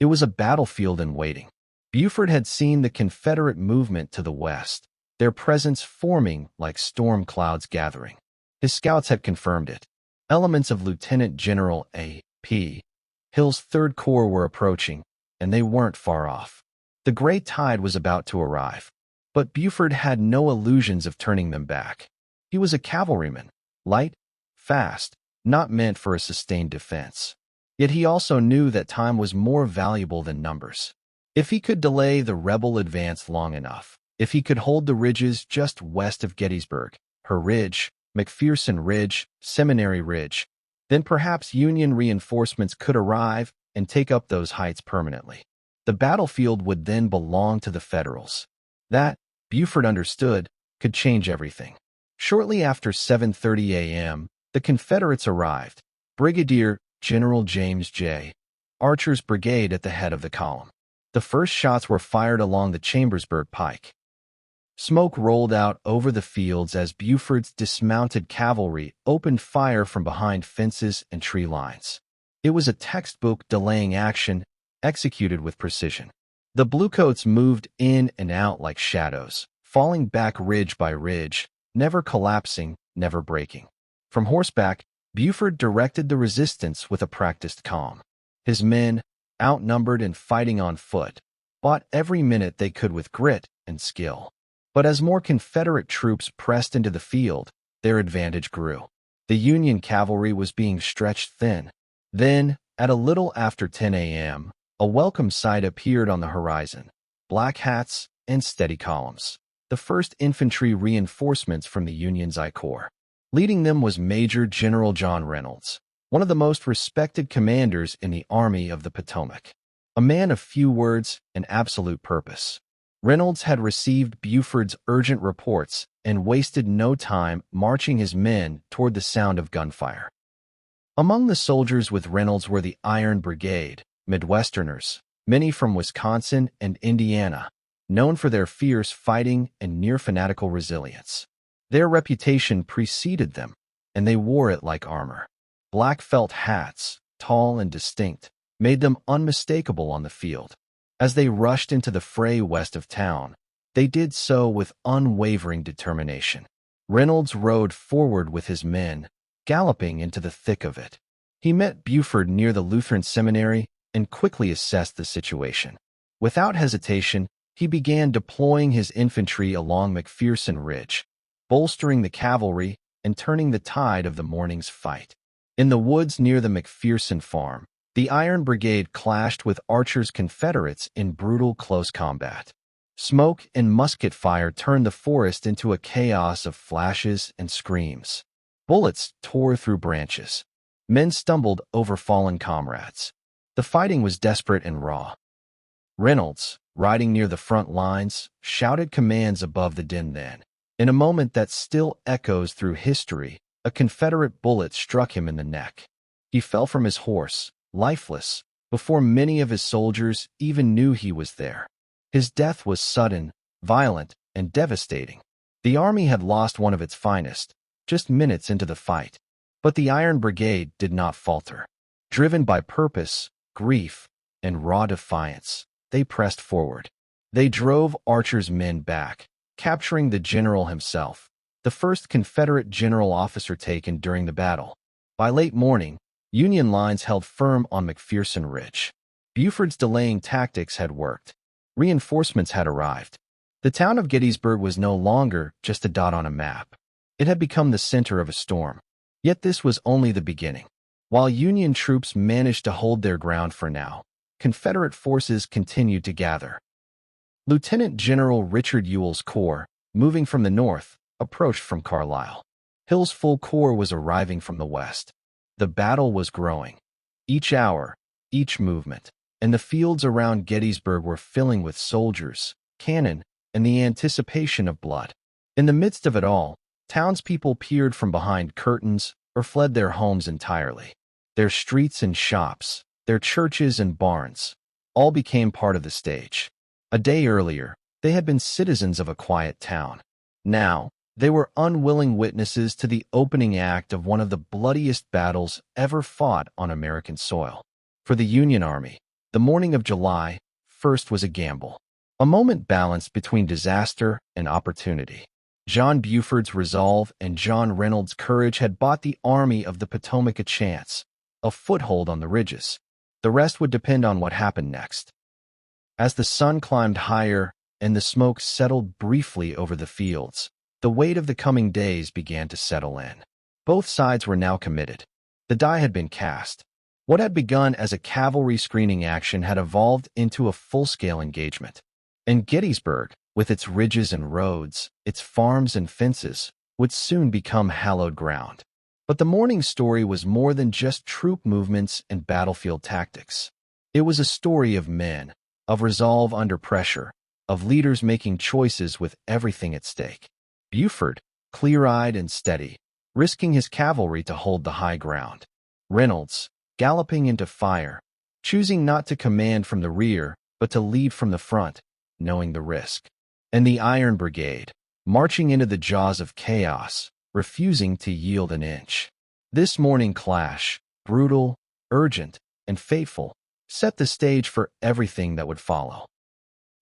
[SPEAKER 1] It was a battlefield in waiting. Buford had seen the Confederate movement to the west, their presence forming like storm clouds gathering. His scouts had confirmed it. Elements of Lieutenant General A.P. Hill's Third Corps were approaching, and they weren't far off. The gray tide was about to arrive, but Buford had no illusions of turning them back. He was a cavalryman, light, fast, not meant for a sustained defense. Yet he also knew that time was more valuable than numbers. If he could delay the rebel advance long enough, if he could hold the ridges just west of Gettysburg, Her Ridge, McPherson Ridge, Seminary Ridge, then perhaps Union reinforcements could arrive and take up those heights permanently. The battlefield would then belong to the Federals. That, Buford understood, could change everything. Shortly after 7:30 a.m., the Confederates arrived, Brigadier General James J. Archer's brigade at the head of the column. The first shots were fired along the Chambersburg pike. Smoke rolled out over the fields as Buford's dismounted cavalry opened fire from behind fences and tree lines. It was a textbook delaying action, executed with precision. The bluecoats moved in and out like shadows, falling back ridge by ridge, never collapsing, never breaking. From horseback, Buford directed the resistance with a practiced calm. His men, outnumbered and fighting on foot, fought every minute they could with grit and skill. But as more Confederate troops pressed into the field, their advantage grew. The Union cavalry was being stretched thin. Then, at a little after 10 a.m., a welcome sight appeared on the horizon: black hats and steady columns. The first infantry reinforcements from the Union's I Corps. Leading them was Major General John Reynolds, one of the most respected commanders in the Army of the Potomac. A man of few words and absolute purpose. Reynolds had received Buford's urgent reports and wasted no time marching his men toward the sound of gunfire. Among the soldiers with Reynolds were the Iron Brigade, Midwesterners, many from Wisconsin and Indiana, known for their fierce fighting and near-fanatical resilience. Their reputation preceded them, and they wore it like armor. Black felt hats, tall and distinct, made them unmistakable on the field. As they rushed into the fray west of town, they did so with unwavering determination. Reynolds rode forward with his men, galloping into the thick of it. He met Buford near the Lutheran Seminary and quickly assessed the situation. Without hesitation, he began deploying his infantry along McPherson Ridge, bolstering the cavalry and turning the tide of the morning's fight. In the woods near the McPherson farm, the Iron Brigade clashed with Archer's Confederates in brutal close combat. Smoke and musket fire turned the forest into a chaos of flashes and screams. Bullets tore through branches. Men stumbled over fallen comrades. The fighting was desperate and raw. Reynolds, riding near the front lines, shouted commands above the din then. In a moment that still echoes through history, a Confederate bullet struck him in the neck. He fell from his horse, lifeless, before many of his soldiers even knew he was there. His death was sudden, violent, and devastating. The army had lost one of its finest, just minutes into the fight. But the Iron Brigade did not falter. Driven by purpose, grief, and raw defiance, they pressed forward. They drove Archer's men back, capturing the general himself, the first Confederate general officer taken during the battle. By late morning, Union lines held firm on McPherson Ridge. Buford's delaying tactics had worked. Reinforcements had arrived. The town of Gettysburg was no longer just a dot on a map. It had become the center of a storm. Yet this was only the beginning. While Union troops managed to hold their ground for now, Confederate forces continued to gather. Lieutenant General Richard Ewell's corps, moving from the north, approached from Carlisle. Hill's full corps was arriving from the west. The battle was growing. Each hour, each movement, and the fields around Gettysburg were filling with soldiers, cannon, and the anticipation of blood. In the midst of it all, townspeople peered from behind curtains or fled their homes entirely. Their streets and shops, their churches and barns, all became part of the stage. A day earlier, they had been citizens of a quiet town. Now, they were unwilling witnesses to the opening act of one of the bloodiest battles ever fought on American soil. For the Union Army, the morning of July 1st was a gamble, a moment balanced between disaster and opportunity. John Buford's resolve and John Reynolds' courage had bought the Army of the Potomac a chance, a foothold on the ridges. The rest would depend on what happened next. As the sun climbed higher and the smoke settled briefly over the fields, the weight of the coming days began to settle in. Both sides were now committed. The die had been cast. What had begun as a cavalry screening action had evolved into a full-scale engagement. And Gettysburg, with its ridges and roads, its farms and fences, would soon become hallowed ground. But the morning story was more than just troop movements and battlefield tactics. It was a story of men, of resolve under pressure, of leaders making choices with everything at stake. Buford, clear-eyed and steady, risking his cavalry to hold the high ground. Reynolds, galloping into fire, choosing not to command from the rear, but to lead from the front, knowing the risk. And the Iron Brigade, marching into the jaws of chaos, refusing to yield an inch. This morning clash, brutal, urgent, and fateful, set the stage for everything that would follow.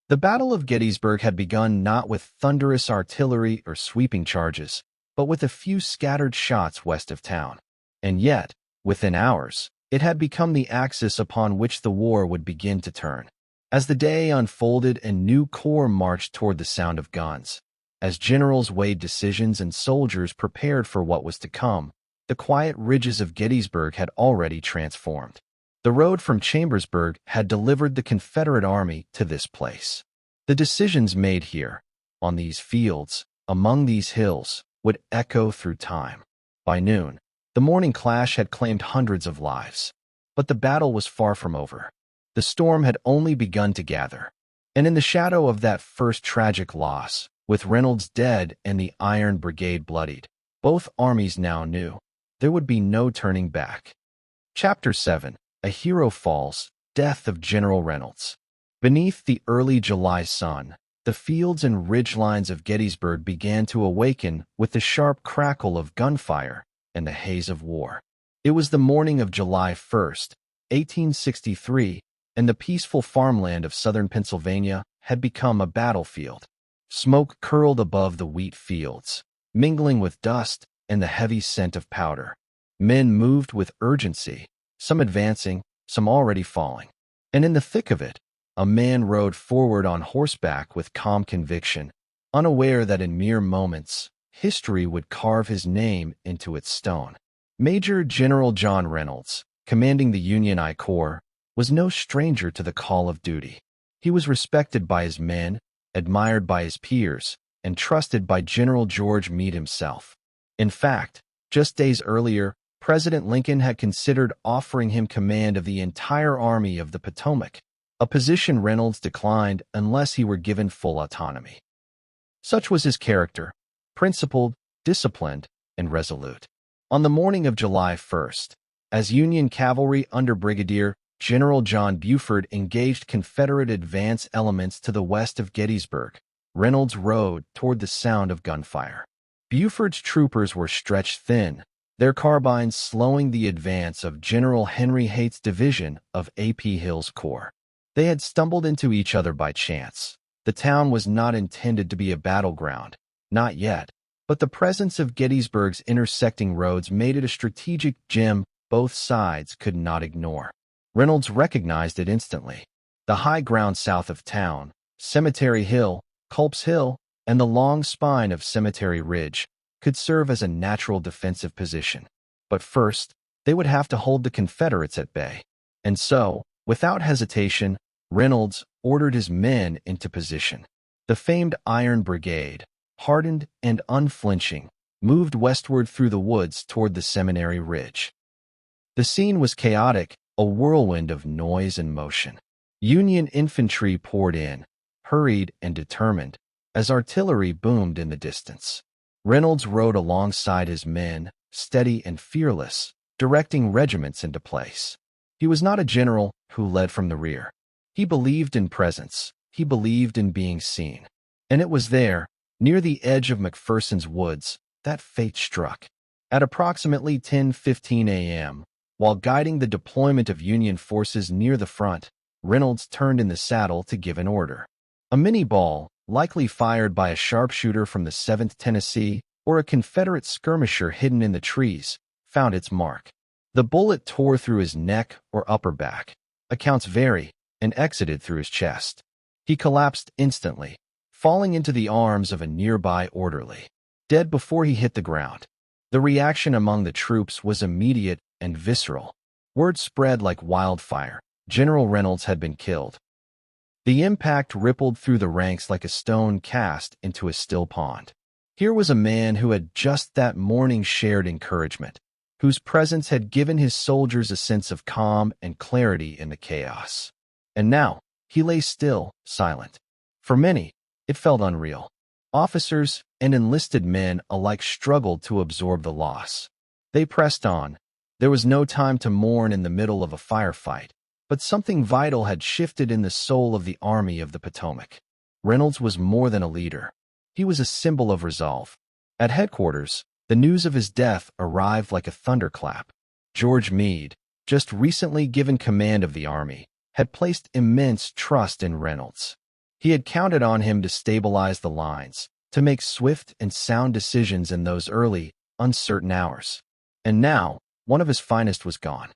[SPEAKER 1] The Battle of Gettysburg had begun not with thunderous artillery or sweeping charges, but with a few scattered shots west of town. And yet, within hours, it had become the axis upon which the war would begin to turn. As the day unfolded and new corps marched toward the sound of guns, as generals weighed decisions and soldiers prepared for what was to come, the quiet ridges of Gettysburg had already transformed. The road from Chambersburg had delivered the Confederate army to this place. The decisions made here, on these fields, among these hills, would echo through time. By noon, the morning clash had claimed hundreds of lives. But the battle was far from over. The storm had only begun to gather. And in the shadow of that first tragic loss, with Reynolds dead and the Iron Brigade bloodied, both armies now knew there would be no turning back. Chapter 7. A Hero Falls, Death of General Reynolds. Beneath the early July sun, the fields and ridgelines of Gettysburg began to awaken with the sharp crackle of gunfire and the haze of war. It was the morning of July 1st, 1863, and the peaceful farmland of southern Pennsylvania had become a battlefield. Smoke curled above the wheat fields, mingling with dust and the heavy scent of powder. Men moved with urgency, some advancing, some already falling. And in the thick of it, a man rode forward on horseback with calm conviction, unaware that in mere moments, history would carve his name into its stone. Major General John Reynolds, commanding the Union I Corps, was no stranger to the call of duty. He was respected by his men, admired by his peers, and trusted by General George Meade himself. In fact, just days earlier, President Lincoln had considered offering him command of the entire Army of the Potomac, a position Reynolds declined unless he were given full autonomy. Such was his character, principled, disciplined, and resolute. On the morning of July 1st, as Union cavalry under Brigadier General John Buford engaged Confederate advance elements to the west of Gettysburg, Reynolds rode toward the sound of gunfire. Buford's troopers were stretched thin, their carbines slowing the advance of General Henry Haight's division of A.P. Hill's corps. They had stumbled into each other by chance. The town was not intended to be a battleground, not yet, but the presence of Gettysburg's intersecting roads made it a strategic gem both sides could not ignore. Reynolds recognized it instantly. The high ground south of town, Cemetery Hill, Culps Hill, and the long spine of Cemetery Ridge could serve as a natural defensive position. But first, they would have to hold the Confederates at bay. And so, without hesitation, Reynolds ordered his men into position. The famed Iron Brigade, hardened and unflinching, moved westward through the woods toward the Seminary Ridge. The scene was chaotic, a whirlwind of noise and motion. Union infantry poured in, hurried and determined, as artillery boomed in the distance. Reynolds rode alongside his men, steady and fearless, directing regiments into place. He was not a general who led from the rear. He believed in presence. He believed in being seen. And it was there, near the edge of McPherson's woods, that fate struck. At approximately 10:15 a.m., while guiding the deployment of Union forces near the front, Reynolds turned in the saddle to give an order. A mini-ball, likely fired by a sharpshooter from the 7th Tennessee or a Confederate skirmisher hidden in the trees, found its mark. The bullet tore through his neck or upper back, accounts vary, and exited through his chest. He collapsed instantly, falling into the arms of a nearby orderly, dead before he hit the ground. The reaction among the troops was immediate and visceral. Word spread like wildfire. General Reynolds had been killed. The impact rippled through the ranks like a stone cast into a still pond. Here was a man who had just that morning shared encouragement, whose presence had given his soldiers a sense of calm and clarity in the chaos. And now, he lay still, silent. For many, it felt unreal. Officers and enlisted men alike struggled to absorb the loss. They pressed on. There was no time to mourn in the middle of a firefight. But something vital had shifted in the soul of the Army of the Potomac. Reynolds was more than a leader. He was a symbol of resolve. At headquarters, the news of his death arrived like a thunderclap. George Meade, just recently given command of the army, had placed immense trust in Reynolds. He had counted on him to stabilize the lines, to make swift and sound decisions in those early, uncertain hours. And now, one of his finest was gone.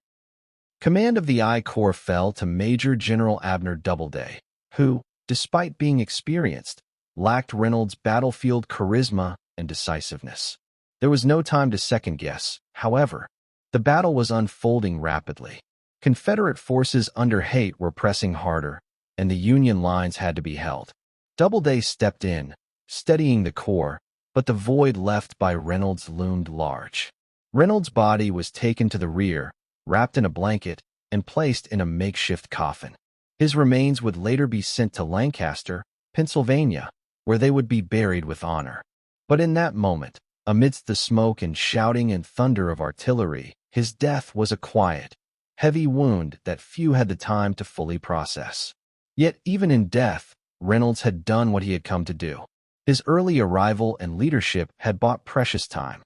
[SPEAKER 1] Command of the I Corps fell to Major General Abner Doubleday, who, despite being experienced, lacked Reynolds' battlefield charisma and decisiveness. There was no time to second-guess, however. The battle was unfolding rapidly. Confederate forces under Haight were pressing harder, and the Union lines had to be held. Doubleday stepped in, steadying the corps, but the void left by Reynolds loomed large. Reynolds' body was taken to the rear, wrapped in a blanket, and placed in a makeshift coffin. His remains would later be sent to Lancaster, Pennsylvania, where they would be buried with honor. But in that moment, amidst the smoke and shouting and thunder of artillery, his death was a quiet, heavy wound that few had the time to fully process. Yet even in death, Reynolds had done what he had come to do. His early arrival and leadership had bought precious time.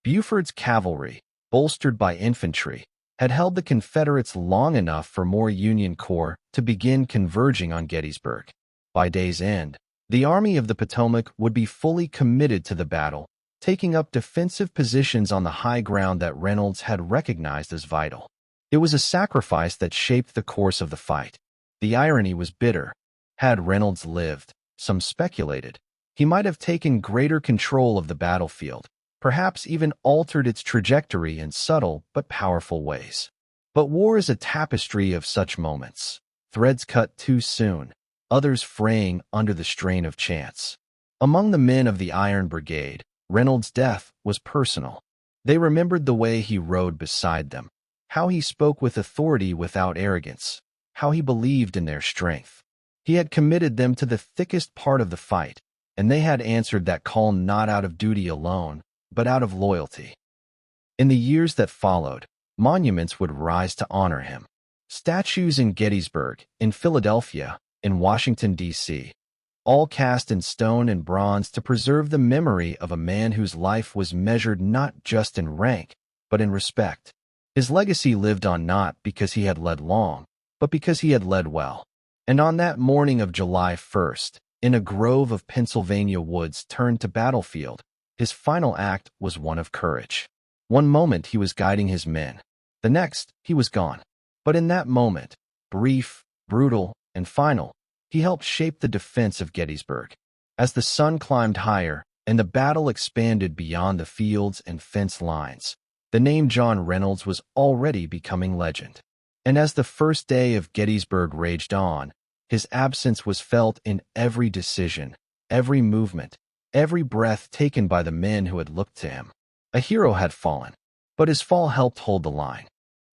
[SPEAKER 1] Buford's cavalry, bolstered by infantry, had held the Confederates long enough for more Union corps to begin converging on Gettysburg. By day's end, the Army of the Potomac would be fully committed to the battle, taking up defensive positions on the high ground that Reynolds had recognized as vital. It was a sacrifice that shaped the course of the fight. The irony was bitter. Had Reynolds lived, some speculated, he might have taken greater control of the battlefield, perhaps even altered its trajectory in subtle but powerful ways. But war is a tapestry of such moments, threads cut too soon, others fraying under the strain of chance. Among the men of the Iron Brigade, Reynolds' death was personal. They remembered the way he rode beside them, how he spoke with authority without arrogance, how he believed in their strength. He had committed them to the thickest part of the fight, and they had answered that call not out of duty alone, but out of loyalty. In the years that followed, monuments would rise to honor him. Statues in Gettysburg, in Philadelphia, in Washington, D.C., all cast in stone and bronze to preserve the memory of a man whose life was measured not just in rank, but in respect. His legacy lived on not because he had led long, but because he had led well. And on that morning of July 1st, in a grove of Pennsylvania woods turned to battlefield, his final act was one of courage. One moment he was guiding his men. The next, he was gone. But in that moment, brief, brutal, and final, he helped shape the defense of Gettysburg. As the sun climbed higher and the battle expanded beyond the fields and fence lines, the name John Reynolds was already becoming legend. And as the first day of Gettysburg raged on, his absence was felt in every decision, every movement, every breath taken by the men who had looked to him. A hero had fallen, but his fall helped hold the line.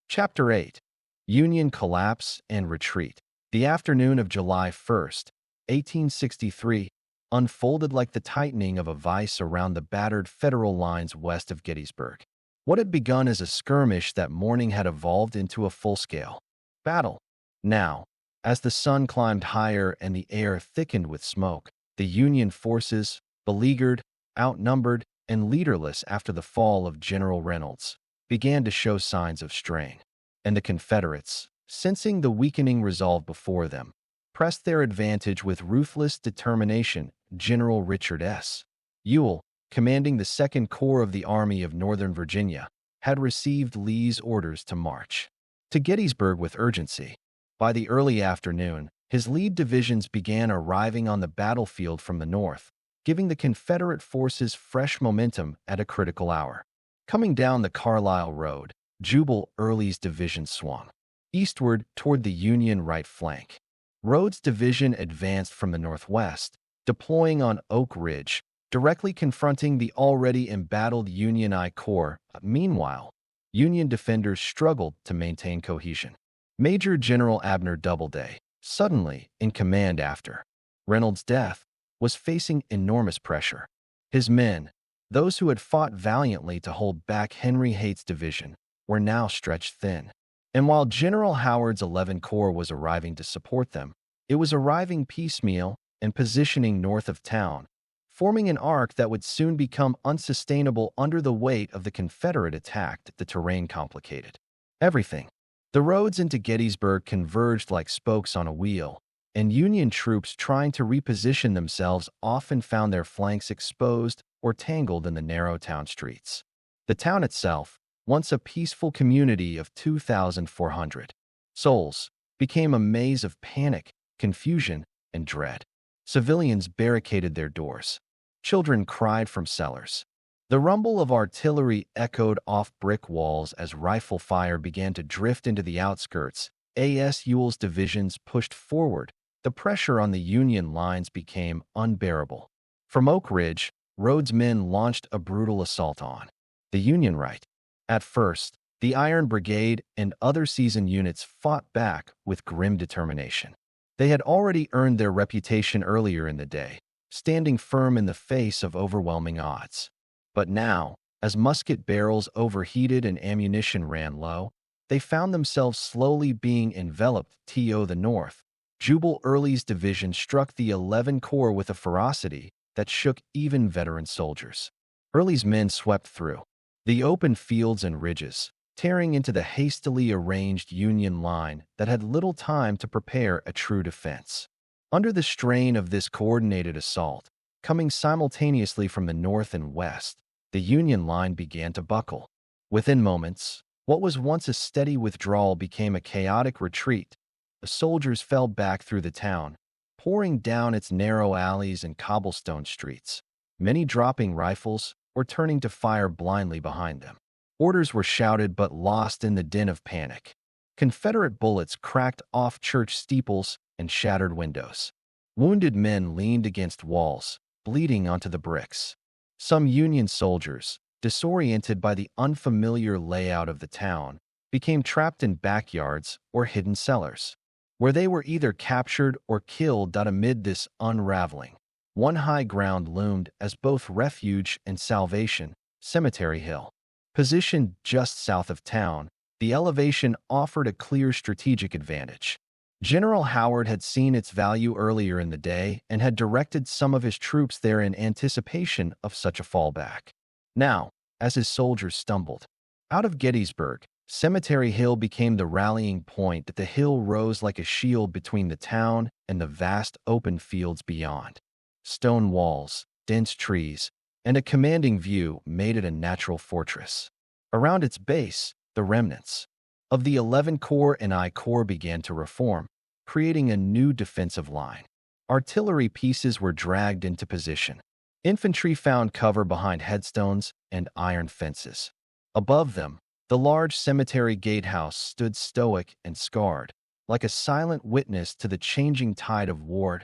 [SPEAKER 1] Chapter 8. Union Collapse and Retreat. The afternoon of July 1st, 1863, unfolded like the tightening of a vice around the battered Federal lines west of Gettysburg. What had begun as a skirmish that morning had evolved into a full-scale battle. Now, as the sun climbed higher and the air thickened with smoke, the Union forces, beleaguered, outnumbered, and leaderless after the fall of General Reynolds, began to show signs of strain. And the Confederates, sensing the weakening resolve before them, pressed their advantage with ruthless determination. General Richard S. Ewell, commanding the 2nd Corps of the Army of Northern Virginia, had received Lee's orders to march to Gettysburg with urgency. By the early afternoon, his lead divisions began arriving on the battlefield from the north, giving the Confederate forces fresh momentum at a critical hour. Coming down the Carlisle Road, Jubal Early's division swung eastward toward the Union right flank. Rhodes' division advanced from the northwest, deploying on Oak Ridge, directly confronting the already embattled Union I Corps. Meanwhile, Union defenders struggled to maintain cohesion. Major General Abner Doubleday, suddenly in command after Reynolds' death, was facing enormous pressure. His men, those who had fought valiantly to hold back Henry Haight's division, were now stretched thin. And while General Howard's 11th Corps was arriving to support them, it was arriving piecemeal and positioning north of town, forming an arc that would soon become unsustainable under the weight of the Confederate attack. The terrain complicated everything. The roads into Gettysburg converged like spokes on a wheel, and Union troops trying to reposition themselves often found their flanks exposed or tangled in the narrow town streets. The town itself, once a peaceful community of 2,400 souls, became a maze of panic, confusion, and dread. Civilians barricaded their doors. Children cried from cellars. The rumble of artillery echoed off brick walls as rifle fire began to drift into the outskirts. A.S. Ewell's divisions pushed forward. The pressure on the Union lines became unbearable. From Oak Ridge, Rhodes' men launched a brutal assault on the Union right. At first, the Iron Brigade and other seasoned units fought back with grim determination. They had already earned their reputation earlier in the day, standing firm in the face of overwhelming odds. But now, as musket barrels overheated and ammunition ran low, they found themselves slowly being enveloped. To the north, Jubal Early's division struck the 11th Corps with a ferocity that shook even veteran soldiers. Early's men swept through the open fields and ridges, tearing into the hastily arranged Union line that had little time to prepare a true defense. Under the strain of this coordinated assault, coming simultaneously from the north and west, the Union line began to buckle. Within moments, what was once a steady withdrawal became a chaotic retreat. The soldiers fell back through the town, pouring down its narrow alleys and cobblestone streets, many dropping rifles or turning to fire blindly behind them. Orders were shouted but lost in the din of panic. Confederate bullets cracked off church steeples and shattered windows. Wounded men leaned against walls, bleeding onto the bricks. Some Union soldiers, disoriented by the unfamiliar layout of the town, became trapped in backyards or hidden cellars, where they were either captured or killed. Amid this unraveling, one high ground loomed as both refuge and salvation: Cemetery Hill. Positioned just south of town, the elevation offered a clear strategic advantage. General Howard had seen its value earlier in the day and had directed some of his troops there in anticipation of such a fallback. Now, as his soldiers stumbled out of Gettysburg, Cemetery Hill became the rallying point. The hill rose like a shield between the town and the vast open fields beyond. Stone walls, dense trees, and a commanding view made it a natural fortress. Around its base, the remnants of the 11th Corps and I Corps began to reform, creating a new defensive line. Artillery pieces were dragged into position. Infantry found cover behind headstones and iron fences. Above them, the large cemetery gatehouse stood stoic and scarred, like a silent witness to the changing tide of war.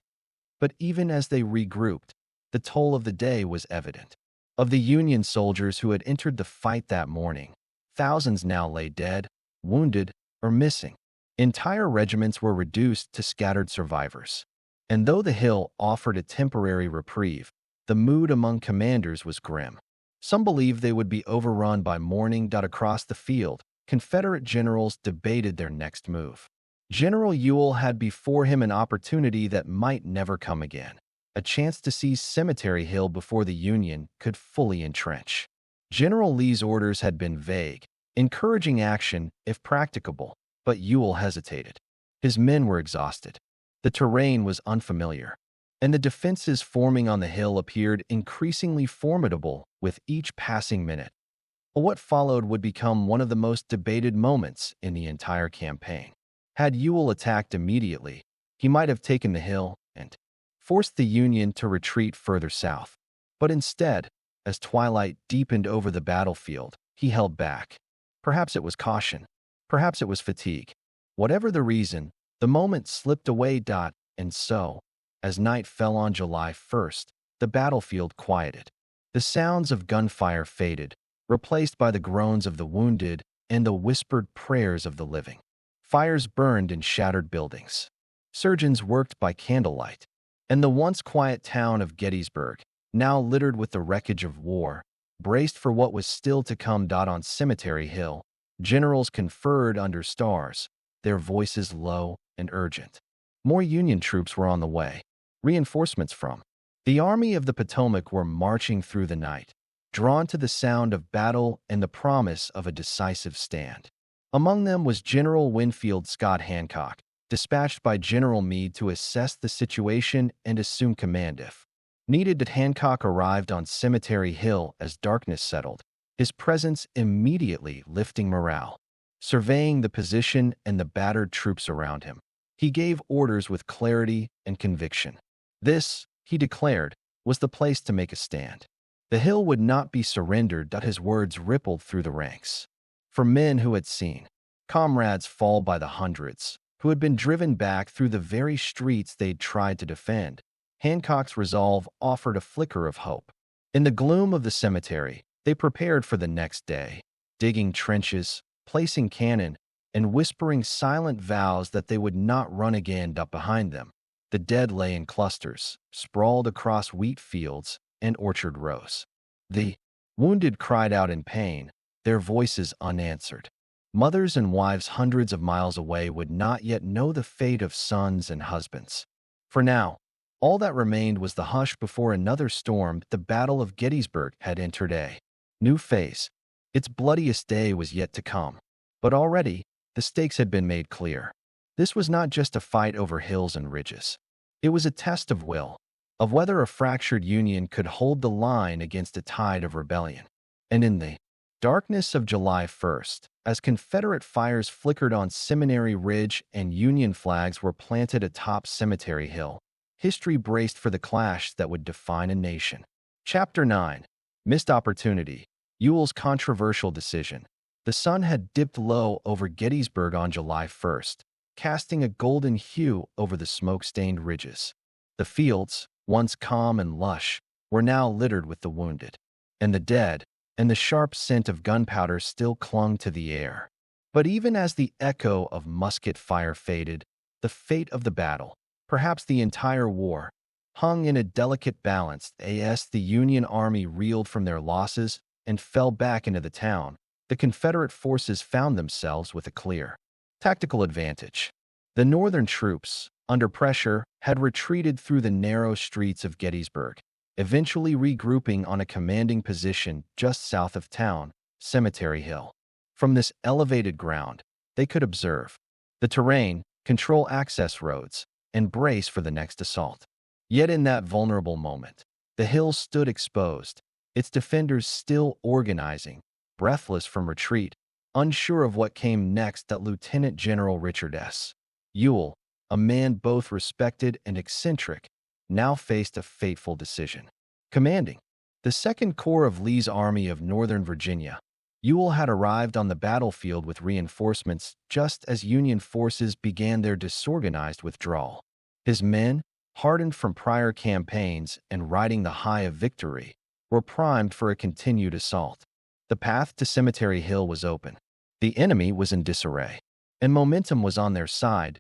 [SPEAKER 1] But even as they regrouped, the toll of the day was evident. Of the Union soldiers who had entered the fight that morning, thousands now lay dead, wounded, or missing. Entire regiments were reduced to scattered survivors. And though the hill offered a temporary reprieve, the mood among commanders was grim. Some believed they would be overrun by morning. Across the field, Confederate generals debated their next move. General Ewell had before him an opportunity that might never come again, a chance to seize Cemetery Hill before the Union could fully entrench. General Lee's orders had been vague, encouraging action if practicable, but Ewell hesitated. His men were exhausted. The terrain was unfamiliar, and the defenses forming on the hill appeared increasingly formidable with each passing minute. What followed would become one of the most debated moments in the entire campaign. Had Ewell attacked immediately, he might have taken the hill and forced the Union to retreat further south. But instead, as twilight deepened over the battlefield, he held back. Perhaps it was caution. Perhaps it was fatigue. Whatever the reason, the moment slipped away. And so, as night fell on July 1st, the battlefield quieted. The sounds of gunfire faded, replaced by the groans of the wounded and the whispered prayers of the living. Fires burned in shattered buildings. Surgeons worked by candlelight. And the once quiet town of Gettysburg, now littered with the wreckage of war, braced for what was still to come. On Cemetery Hill, Generals conferred under stars, their voices low and urgent. More Union troops were on the way. Reinforcements from the Army of the Potomac were marching through the night, drawn to the sound of battle and the promise of a decisive stand. Among them was General Winfield Scott Hancock, dispatched by General Meade to assess the situation and assume command if needed. That Hancock arrived on Cemetery Hill as darkness settled, his presence immediately lifting morale. Surveying the position and the battered troops around him, he gave orders with clarity and conviction. This, he declared, was the place to make a stand. The hill would not be surrendered. His words rippled through the ranks. For men who had seen comrades fall by the hundreds, who had been driven back through the very streets they'd tried to defend, Hancock's resolve offered a flicker of hope. In the gloom of the cemetery, they prepared for the next day, digging trenches, placing cannon, and whispering silent vows that they would not run again. Up behind them, the dead lay in clusters, sprawled across wheat fields and orchard rows. The wounded cried out in pain, their voices unanswered. Mothers and wives hundreds of miles away would not yet know the fate of sons and husbands. For now, all that remained was the hush before another storm. The Battle of Gettysburg had entered a new phase. Its bloodiest day was yet to come. But already, the stakes had been made clear. This was not just a fight over hills and ridges. It was a test of will, of whether a fractured Union could hold the line against a tide of rebellion. And in the darkness of July 1st, as Confederate fires flickered on Seminary Ridge and Union flags were planted atop Cemetery Hill, history braced for the clash that would define a nation. Chapter 9. Missed Opportunity. Ewell's controversial decision. The sun had dipped low over Gettysburg on July 1st, casting a golden hue over the smoke-stained ridges. The fields, once calm and lush, were now littered with the wounded and the dead, and the sharp scent of gunpowder still clung to the air. But even as the echo of musket fire faded, the fate of the battle, perhaps the entire war, hung in a delicate balance. As the Union Army reeled from their losses and fell back into the town, the Confederate forces found themselves with a clear tactical advantage. The Northern troops, under pressure, had retreated through the narrow streets of Gettysburg, eventually regrouping on a commanding position just south of town, Cemetery Hill. From this elevated ground, they could observe the terrain, control access roads, and brace for the next assault. Yet in that vulnerable moment, the hill stood exposed, its defenders still organizing, breathless from retreat, unsure of what came next. That Lieutenant General Richard S. Ewell, a man both respected and eccentric, now faced a fateful decision. Commanding the 2nd Corps of Lee's Army of Northern Virginia, Ewell had arrived on the battlefield with reinforcements just as Union forces began their disorganized withdrawal. His men, hardened from prior campaigns and riding the high of victory, were primed for a continued assault. The path to Cemetery Hill was open. The enemy was in disarray, and momentum was on their side,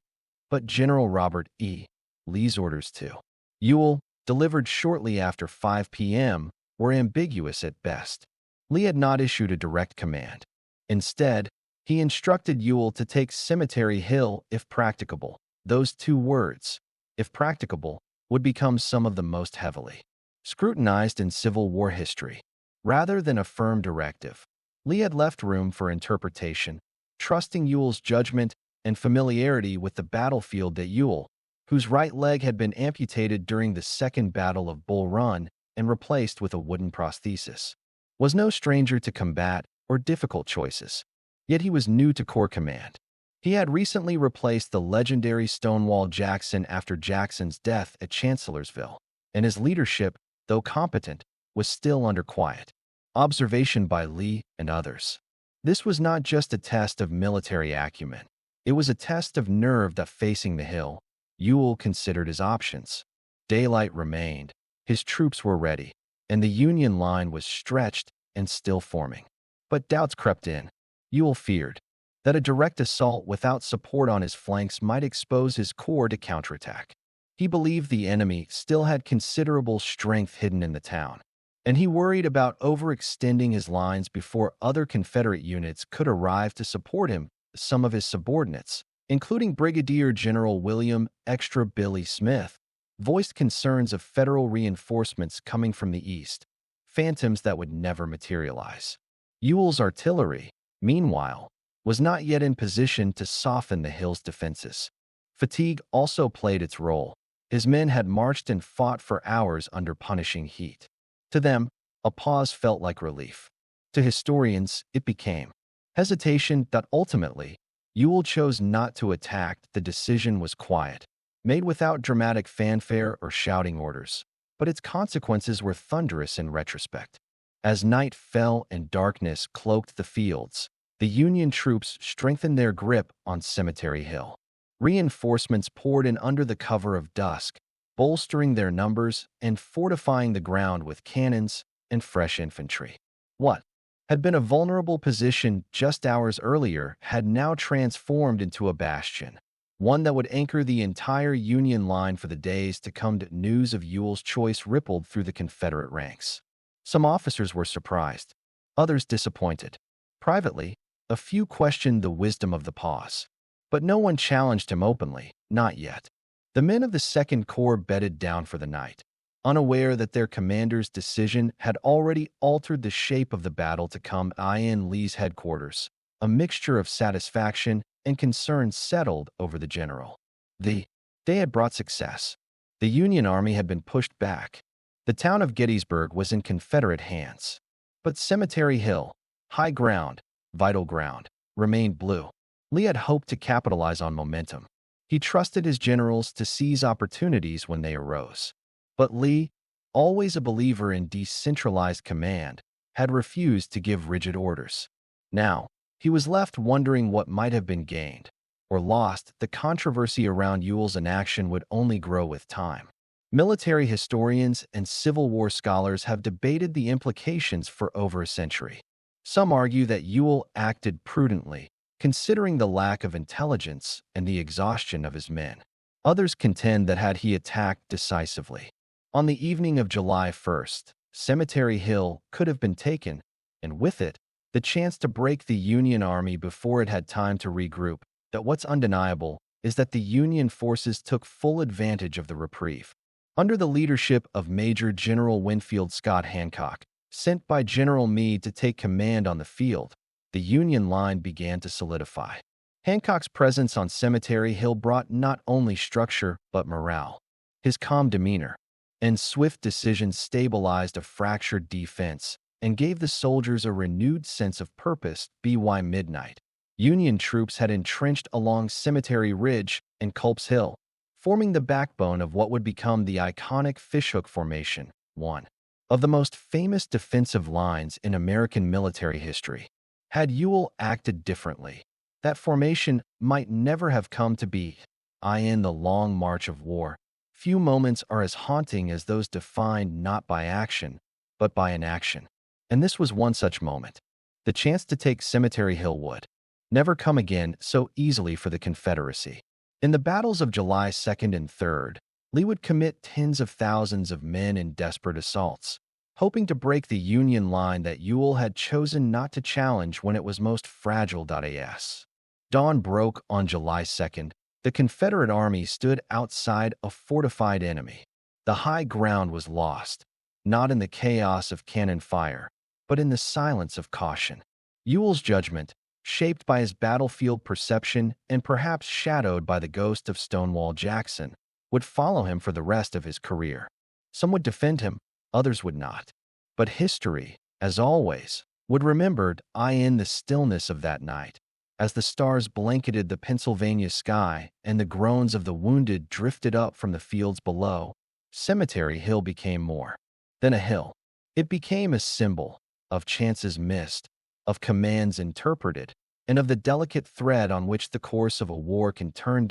[SPEAKER 1] but General Robert E. Lee's orders to Ewell, delivered shortly after 5 p.m., were ambiguous at best. Lee had not issued a direct command. Instead, he instructed Ewell to take Cemetery Hill if practicable. Those two words, if practicable, would become some of the most heavily scrutinized in Civil War history. Rather than a firm directive, Lee had left room for interpretation, trusting Ewell's judgment and familiarity with the battlefield. That Ewell, whose right leg had been amputated during the Second Battle of Bull Run and replaced with a wooden prosthesis, was no stranger to combat or difficult choices. Yet he was new to Corps command. He had recently replaced the legendary Stonewall Jackson after Jackson's death at Chancellorsville, and his leadership, though competent, was still under quiet observation by Lee and others. This was not just a test of military acumen. It was a test of nerve. That facing the hill, Ewell considered his options. Daylight remained, his troops were ready, and the Union line was stretched and still forming. But doubts crept in. Ewell feared that a direct assault without support on his flanks might expose his corps to counterattack. He believed the enemy still had considerable strength hidden in the town. and he worried about overextending his lines before other Confederate units could arrive to support him. Some of his subordinates, including Brigadier General William Extra Billy Smith, voiced concerns of Federal reinforcements coming from the east, phantoms that would never materialize. Ewell's artillery, meanwhile, was not yet in position to soften the hill's defenses. Fatigue also played its role. His men had marched and fought for hours under punishing heat. To them, a pause felt like relief. To historians, it became hesitation that ultimately, Ewell chose not to attack. The decision was quiet, made without dramatic fanfare or shouting orders, but its consequences were thunderous in retrospect. As night fell and darkness cloaked the fields, the Union troops strengthened their grip on Cemetery Hill. Reinforcements poured in under the cover of dusk, bolstering their numbers and fortifying the ground with cannons and fresh infantry. What had been a vulnerable position just hours earlier had now transformed into a bastion, one that would anchor the entire Union line for the days to come. News of Ewell's choice rippled through the Confederate ranks. Some officers were surprised, others disappointed. Privately, a few questioned the wisdom of the pause. But no one challenged him openly, not yet. The men of the Second Corps bedded down for the night, unaware that their commander's decision had already altered the shape of the battle to come. In Lee's headquarters, a mixture of satisfaction and concern settled over the general. They had brought success. The Union Army had been pushed back. The town of Gettysburg was in Confederate hands. But Cemetery Hill, high ground, vital ground, remained blue. Lee had hoped to capitalize on momentum. He trusted his generals to seize opportunities when they arose. But Lee, always a believer in decentralized command, had refused to give rigid orders. Now, he was left wondering what might have been gained or lost. The controversy around Ewell's inaction would only grow with time. Military historians and Civil War scholars have debated the implications for over a century. Some argue that Ewell acted prudently, considering the lack of intelligence and the exhaustion of his men. Others contend that had he attacked decisively, on the evening of July 1st, Cemetery Hill could have been taken, and with it, the chance to break the Union Army before it had time to regroup. That what's undeniable is that the Union forces took full advantage of the reprieve. Under the leadership of Major General Winfield Scott Hancock, sent by General Meade to take command on the field, the Union line began to solidify. Hancock's presence on Cemetery Hill brought not only structure but morale. His calm demeanor and swift decisions stabilized a fractured defense and gave the soldiers a renewed sense of purpose. By midnight, Union troops had entrenched along Cemetery Ridge and Culps Hill, forming the backbone of what would become the iconic fishhook formation, one of the most famous defensive lines in American military history. Had Ewell acted differently, that formation might never have come to be. In the long march of war, few moments are as haunting as those defined not by action, but by inaction. And this was one such moment. The chance to take Cemetery Hill would never come again so easily for the Confederacy. In the battles of July 2nd and 3rd, Lee would commit tens of thousands of men in desperate assaults, hoping to break the Union line that Ewell had chosen not to challenge when it was most fragile. As dawn broke on July 2nd, the Confederate Army stood outside a fortified enemy. The high ground was lost, not in the chaos of cannon fire, but in the silence of caution. Ewell's judgment, shaped by his battlefield perception and perhaps shadowed by the ghost of Stonewall Jackson, would follow him for the rest of his career. Some would defend him, others would not. But history, as always, would remember in the stillness of that night, as the stars blanketed the Pennsylvania sky and the groans of the wounded drifted up from the fields below, Cemetery Hill became more than a hill. It became a symbol of chances missed, of commands interpreted, and of the delicate thread on which the course of a war can turn.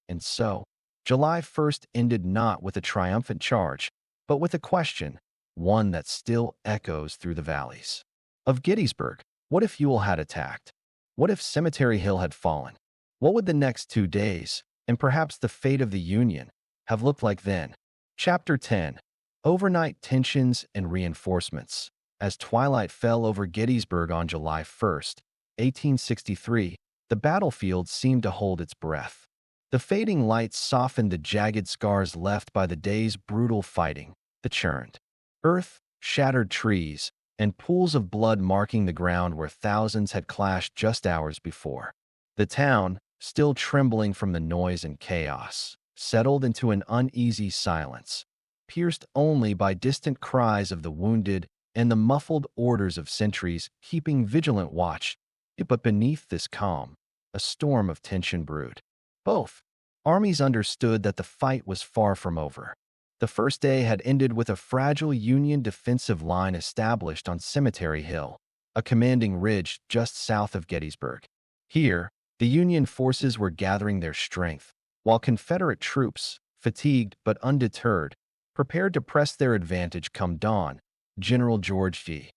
[SPEAKER 1] And so, July 1st ended not with a triumphant charge, but with a question, one that still echoes through the valleys of Gettysburg. What if Ewell had attacked? What if Cemetery Hill had fallen? What would the next 2 days, and perhaps the fate of the Union, have looked like then? Chapter 10. Overnight tensions and reinforcements. As twilight fell over Gettysburg on July 1st, 1863, the battlefield seemed to hold its breath. The fading lights softened the jagged scars left by the day's brutal fighting, the churned earth, shattered trees, and pools of blood marking the ground where thousands had clashed just hours before. The town, still trembling from the noise and chaos, settled into an uneasy silence, pierced only by distant cries of the wounded and the muffled orders of sentries keeping vigilant watch. But beneath this calm, a storm of tension brewed. Both armies understood that the fight was far from over. The first day had ended with a fragile Union defensive line established on Cemetery Hill, a commanding ridge just south of Gettysburg. Here, the Union forces were gathering their strength, while Confederate troops, fatigued but undeterred, prepared to press their advantage come dawn. General George G.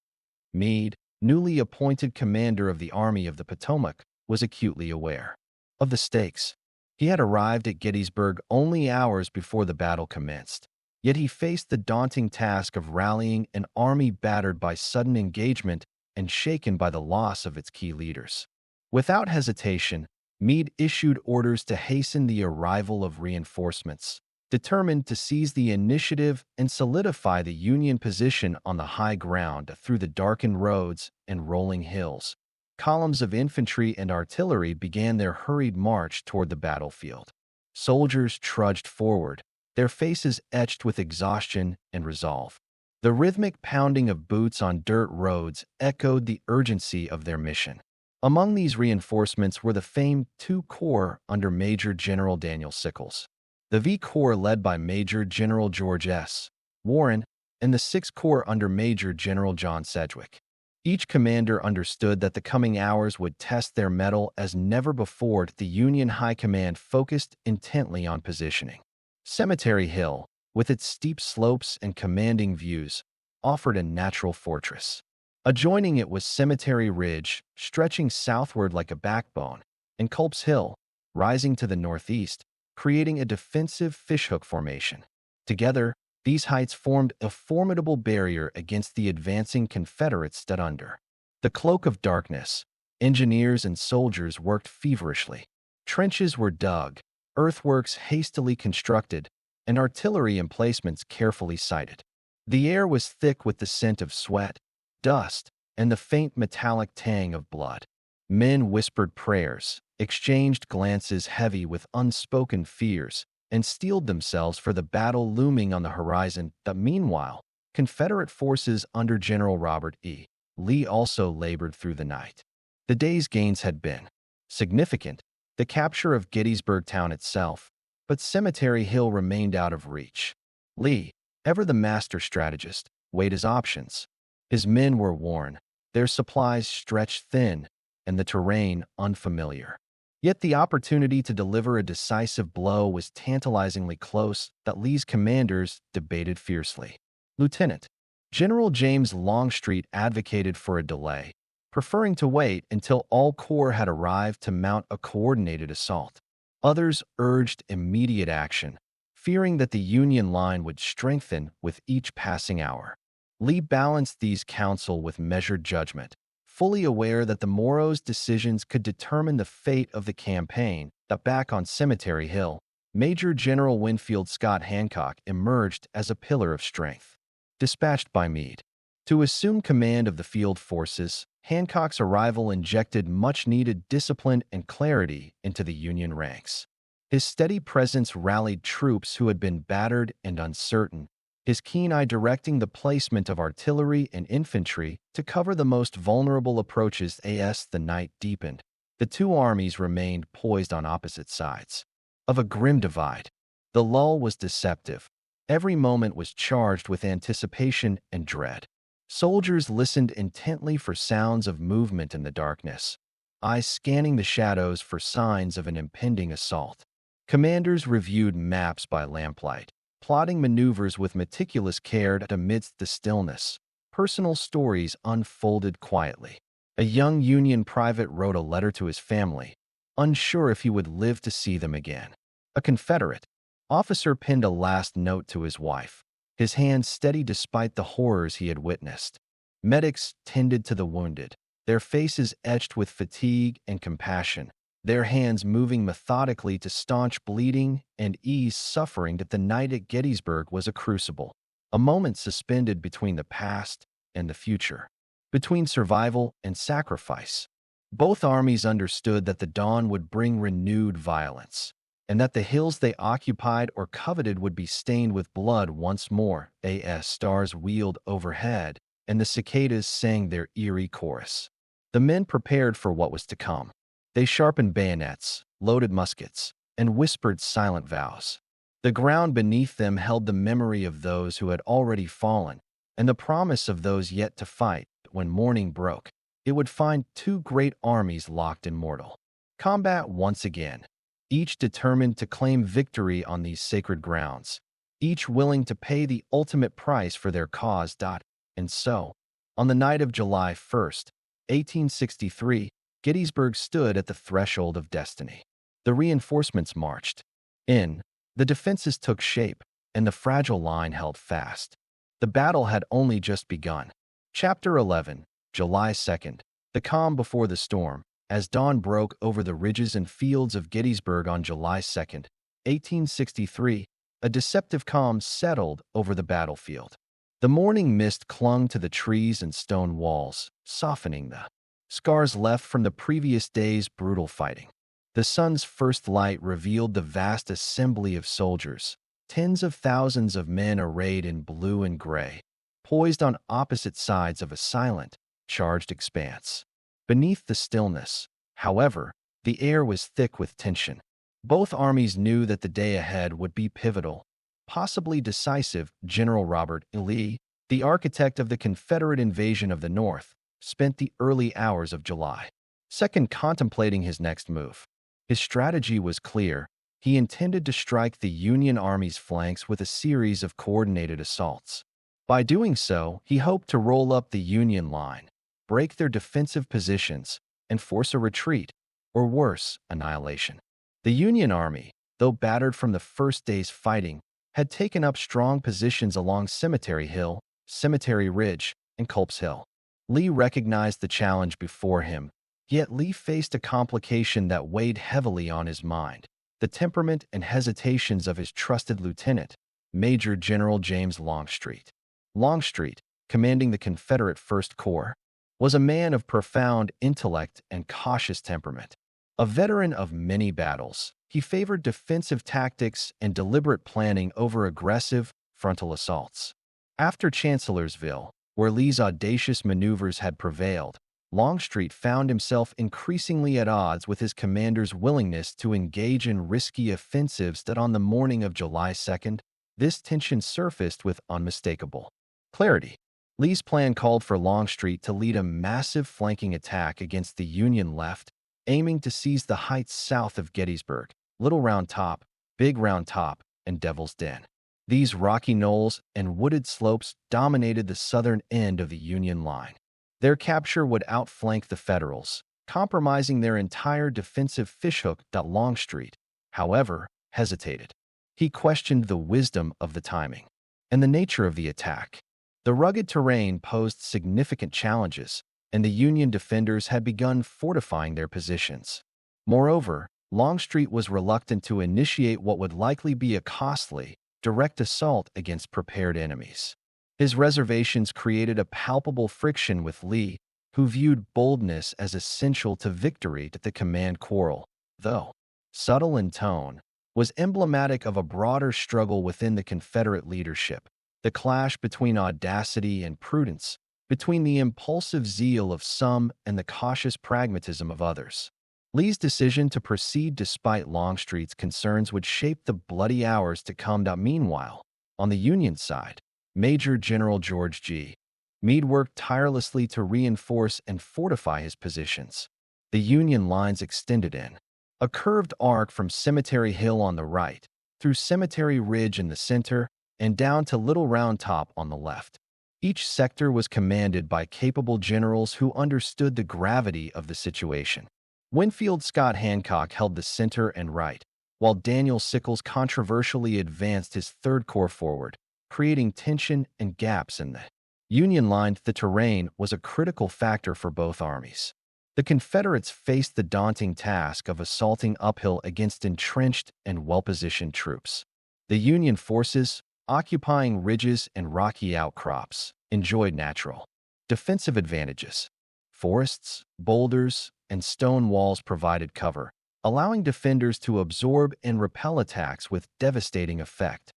[SPEAKER 1] Meade, newly appointed commander of the Army of the Potomac, was acutely aware of the stakes. He had arrived at Gettysburg only hours before the battle commenced, yet he faced the daunting task of rallying an army battered by sudden engagement and shaken by the loss of its key leaders. Without hesitation, Meade issued orders to hasten the arrival of reinforcements, determined to seize the initiative and solidify the Union position on the high ground through the darkened roads and rolling hills. Columns of infantry and artillery began their hurried march toward the battlefield. Soldiers trudged forward, their faces etched with exhaustion and resolve. The rhythmic pounding of boots on dirt roads echoed the urgency of their mission. Among these reinforcements were the famed 2 Corps under Major General Daniel Sickles, the V Corps led by Major General George S. Warren, and the 6 Corps under Major General John Sedgwick. Each commander understood that the coming hours would test their mettle as never before. The Union High Command focused intently on positioning. Cemetery Hill, with its steep slopes and commanding views, offered a natural fortress. Adjoining it was Cemetery Ridge, stretching southward like a backbone, and Culps Hill, rising to the northeast, creating a defensive fishhook formation. Together, these heights formed a formidable barrier against the advancing Confederates stood under. The cloak of darkness, engineers and soldiers worked feverishly. Trenches were dug, earthworks hastily constructed, and artillery emplacements carefully sited. The air was thick with the scent of sweat, dust, and the faint metallic tang of blood. Men whispered prayers, exchanged glances heavy with unspoken fears, and steeled themselves for the battle looming on the horizon. But meanwhile, Confederate forces under General Robert E. Lee also labored through the night. The day's gains had been significant, the capture of Gettysburg town itself, but Cemetery Hill remained out of reach. Lee, ever the master strategist, weighed his options. His men were worn, their supplies stretched thin, and the terrain unfamiliar. Yet the opportunity to deliver a decisive blow was tantalizingly close. That Lee's commanders debated fiercely. Lieutenant General James Longstreet advocated for a delay, preferring to wait until all corps had arrived to mount a coordinated assault. Others urged immediate action, fearing that the Union line would strengthen with each passing hour. Lee balanced these counsel with measured judgment, fully aware that the morrow's decisions could determine the fate of the campaign. That back on Cemetery Hill, Major General Winfield Scott Hancock emerged as a pillar of strength. Dispatched by Meade to assume command of the field forces, Hancock's arrival injected much-needed discipline and clarity into the Union ranks. His steady presence rallied troops who had been battered and uncertain, his keen eye directing the placement of artillery and infantry to cover the most vulnerable approaches. As the night deepened, the two armies remained poised on opposite sides of a grim divide. The lull was deceptive. Every moment was charged with anticipation and dread. Soldiers listened intently for sounds of movement in the darkness, eyes scanning the shadows for signs of an impending assault. Commanders reviewed maps by lamplight, plotting maneuvers with meticulous care. Amidst the stillness, personal stories unfolded quietly. A young Union private wrote a letter to his family, unsure if he would live to see them again. A Confederate officer penned a last note to his wife, his hands steady despite the horrors he had witnessed. Medics tended to the wounded, their faces etched with fatigue and compassion, their hands moving methodically to staunch bleeding and ease suffering. That the night at Gettysburg was a crucible, a moment suspended between the past and the future, between survival and sacrifice. Both armies understood that the dawn would bring renewed violence, and that the hills they occupied or coveted would be stained with blood once more. As stars wheeled overhead, and the cicadas sang their eerie chorus. The men prepared for what was to come. They sharpened bayonets, loaded muskets, and whispered silent vows. The ground beneath them held the memory of those who had already fallen, and the promise of those yet to fight. When morning broke, it would find two great armies locked in mortal combat once again, each determined to claim victory on these sacred grounds, each willing to pay the ultimate price for their cause. And so, on the night of July 1st, 1863, Gettysburg stood at the threshold of destiny. The reinforcements marched in, the defenses took shape, and the fragile line held fast. The battle had only just begun. Chapter 11, July 2nd, the calm before the storm. As dawn broke over the ridges and fields of Gettysburg on July 2nd, 1863, a deceptive calm settled over the battlefield. The morning mist clung to the trees and stone walls, softening the scars left from the previous day's brutal fighting. The sun's first light revealed the vast assembly of soldiers, tens of thousands of men arrayed in blue and gray, poised on opposite sides of a silent, charged expanse. Beneath the stillness, however, the air was thick with tension. Both armies knew that the day ahead would be pivotal, possibly decisive. General Robert E. Lee, the architect of the Confederate invasion of the North, spent the early hours of July 2nd contemplating his next move. His strategy was clear. He intended to strike the Union Army's flanks with a series of coordinated assaults. By doing so, he hoped to roll up the Union line, break their defensive positions, and force a retreat, or worse, annihilation. The Union Army, though battered from the first day's fighting, had taken up strong positions along Cemetery Hill, Cemetery Ridge, and Culps Hill. Lee recognized the challenge before him, yet Lee faced a complication that weighed heavily on his mind: the temperament and hesitations of his trusted lieutenant, Major General James Longstreet. Longstreet, commanding the Confederate First Corps, was a man of profound intellect and cautious temperament. A veteran of many battles, he favored defensive tactics and deliberate planning over aggressive, frontal assaults. After Chancellorsville, where Lee's audacious maneuvers had prevailed, Longstreet found himself increasingly at odds with his commander's willingness to engage in risky offensives. That on the morning of July 2nd, this tension surfaced with unmistakable clarity. Lee's plan called for Longstreet to lead a massive flanking attack against the Union left, aiming to seize the heights south of Gettysburg, Little Round Top, Big Round Top, and Devil's Den. These rocky knolls and wooded slopes dominated the southern end of the Union line. Their capture would outflank the Federals, compromising their entire defensive fishhook. Longstreet, however, hesitated. He questioned the wisdom of the timing and the nature of the attack. The rugged terrain posed significant challenges, and the Union defenders had begun fortifying their positions. Moreover, Longstreet was reluctant to initiate what would likely be a costly, direct assault against prepared enemies. His reservations created a palpable friction with Lee, who viewed boldness as essential to victory. The command quarrel, though subtle in tone, was emblematic of a broader struggle within the Confederate leadership. The clash between audacity and prudence, between the impulsive zeal of some and the cautious pragmatism of others. Lee's decision to proceed despite Longstreet's concerns would shape the bloody hours to come. Meanwhile, on the Union side, Major General George G. Meade worked tirelessly to reinforce and fortify his positions. The Union lines extended in a curved arc from Cemetery Hill on the right, through Cemetery Ridge in the center, and down to Little Round Top on the left. Each sector was commanded by capable generals who understood the gravity of the situation. Winfield Scott Hancock held the center and right, while Daniel Sickles controversially advanced his Third Corps forward. creating tension and gaps in the Union line. The terrain was a critical factor for both armies. The Confederates faced the daunting task of assaulting uphill against entrenched and well-positioned troops. The Union forces, occupying ridges and rocky outcrops, enjoyed natural defensive advantages. Forests, boulders, and stone walls provided cover, allowing defenders to absorb and repel attacks with devastating effect.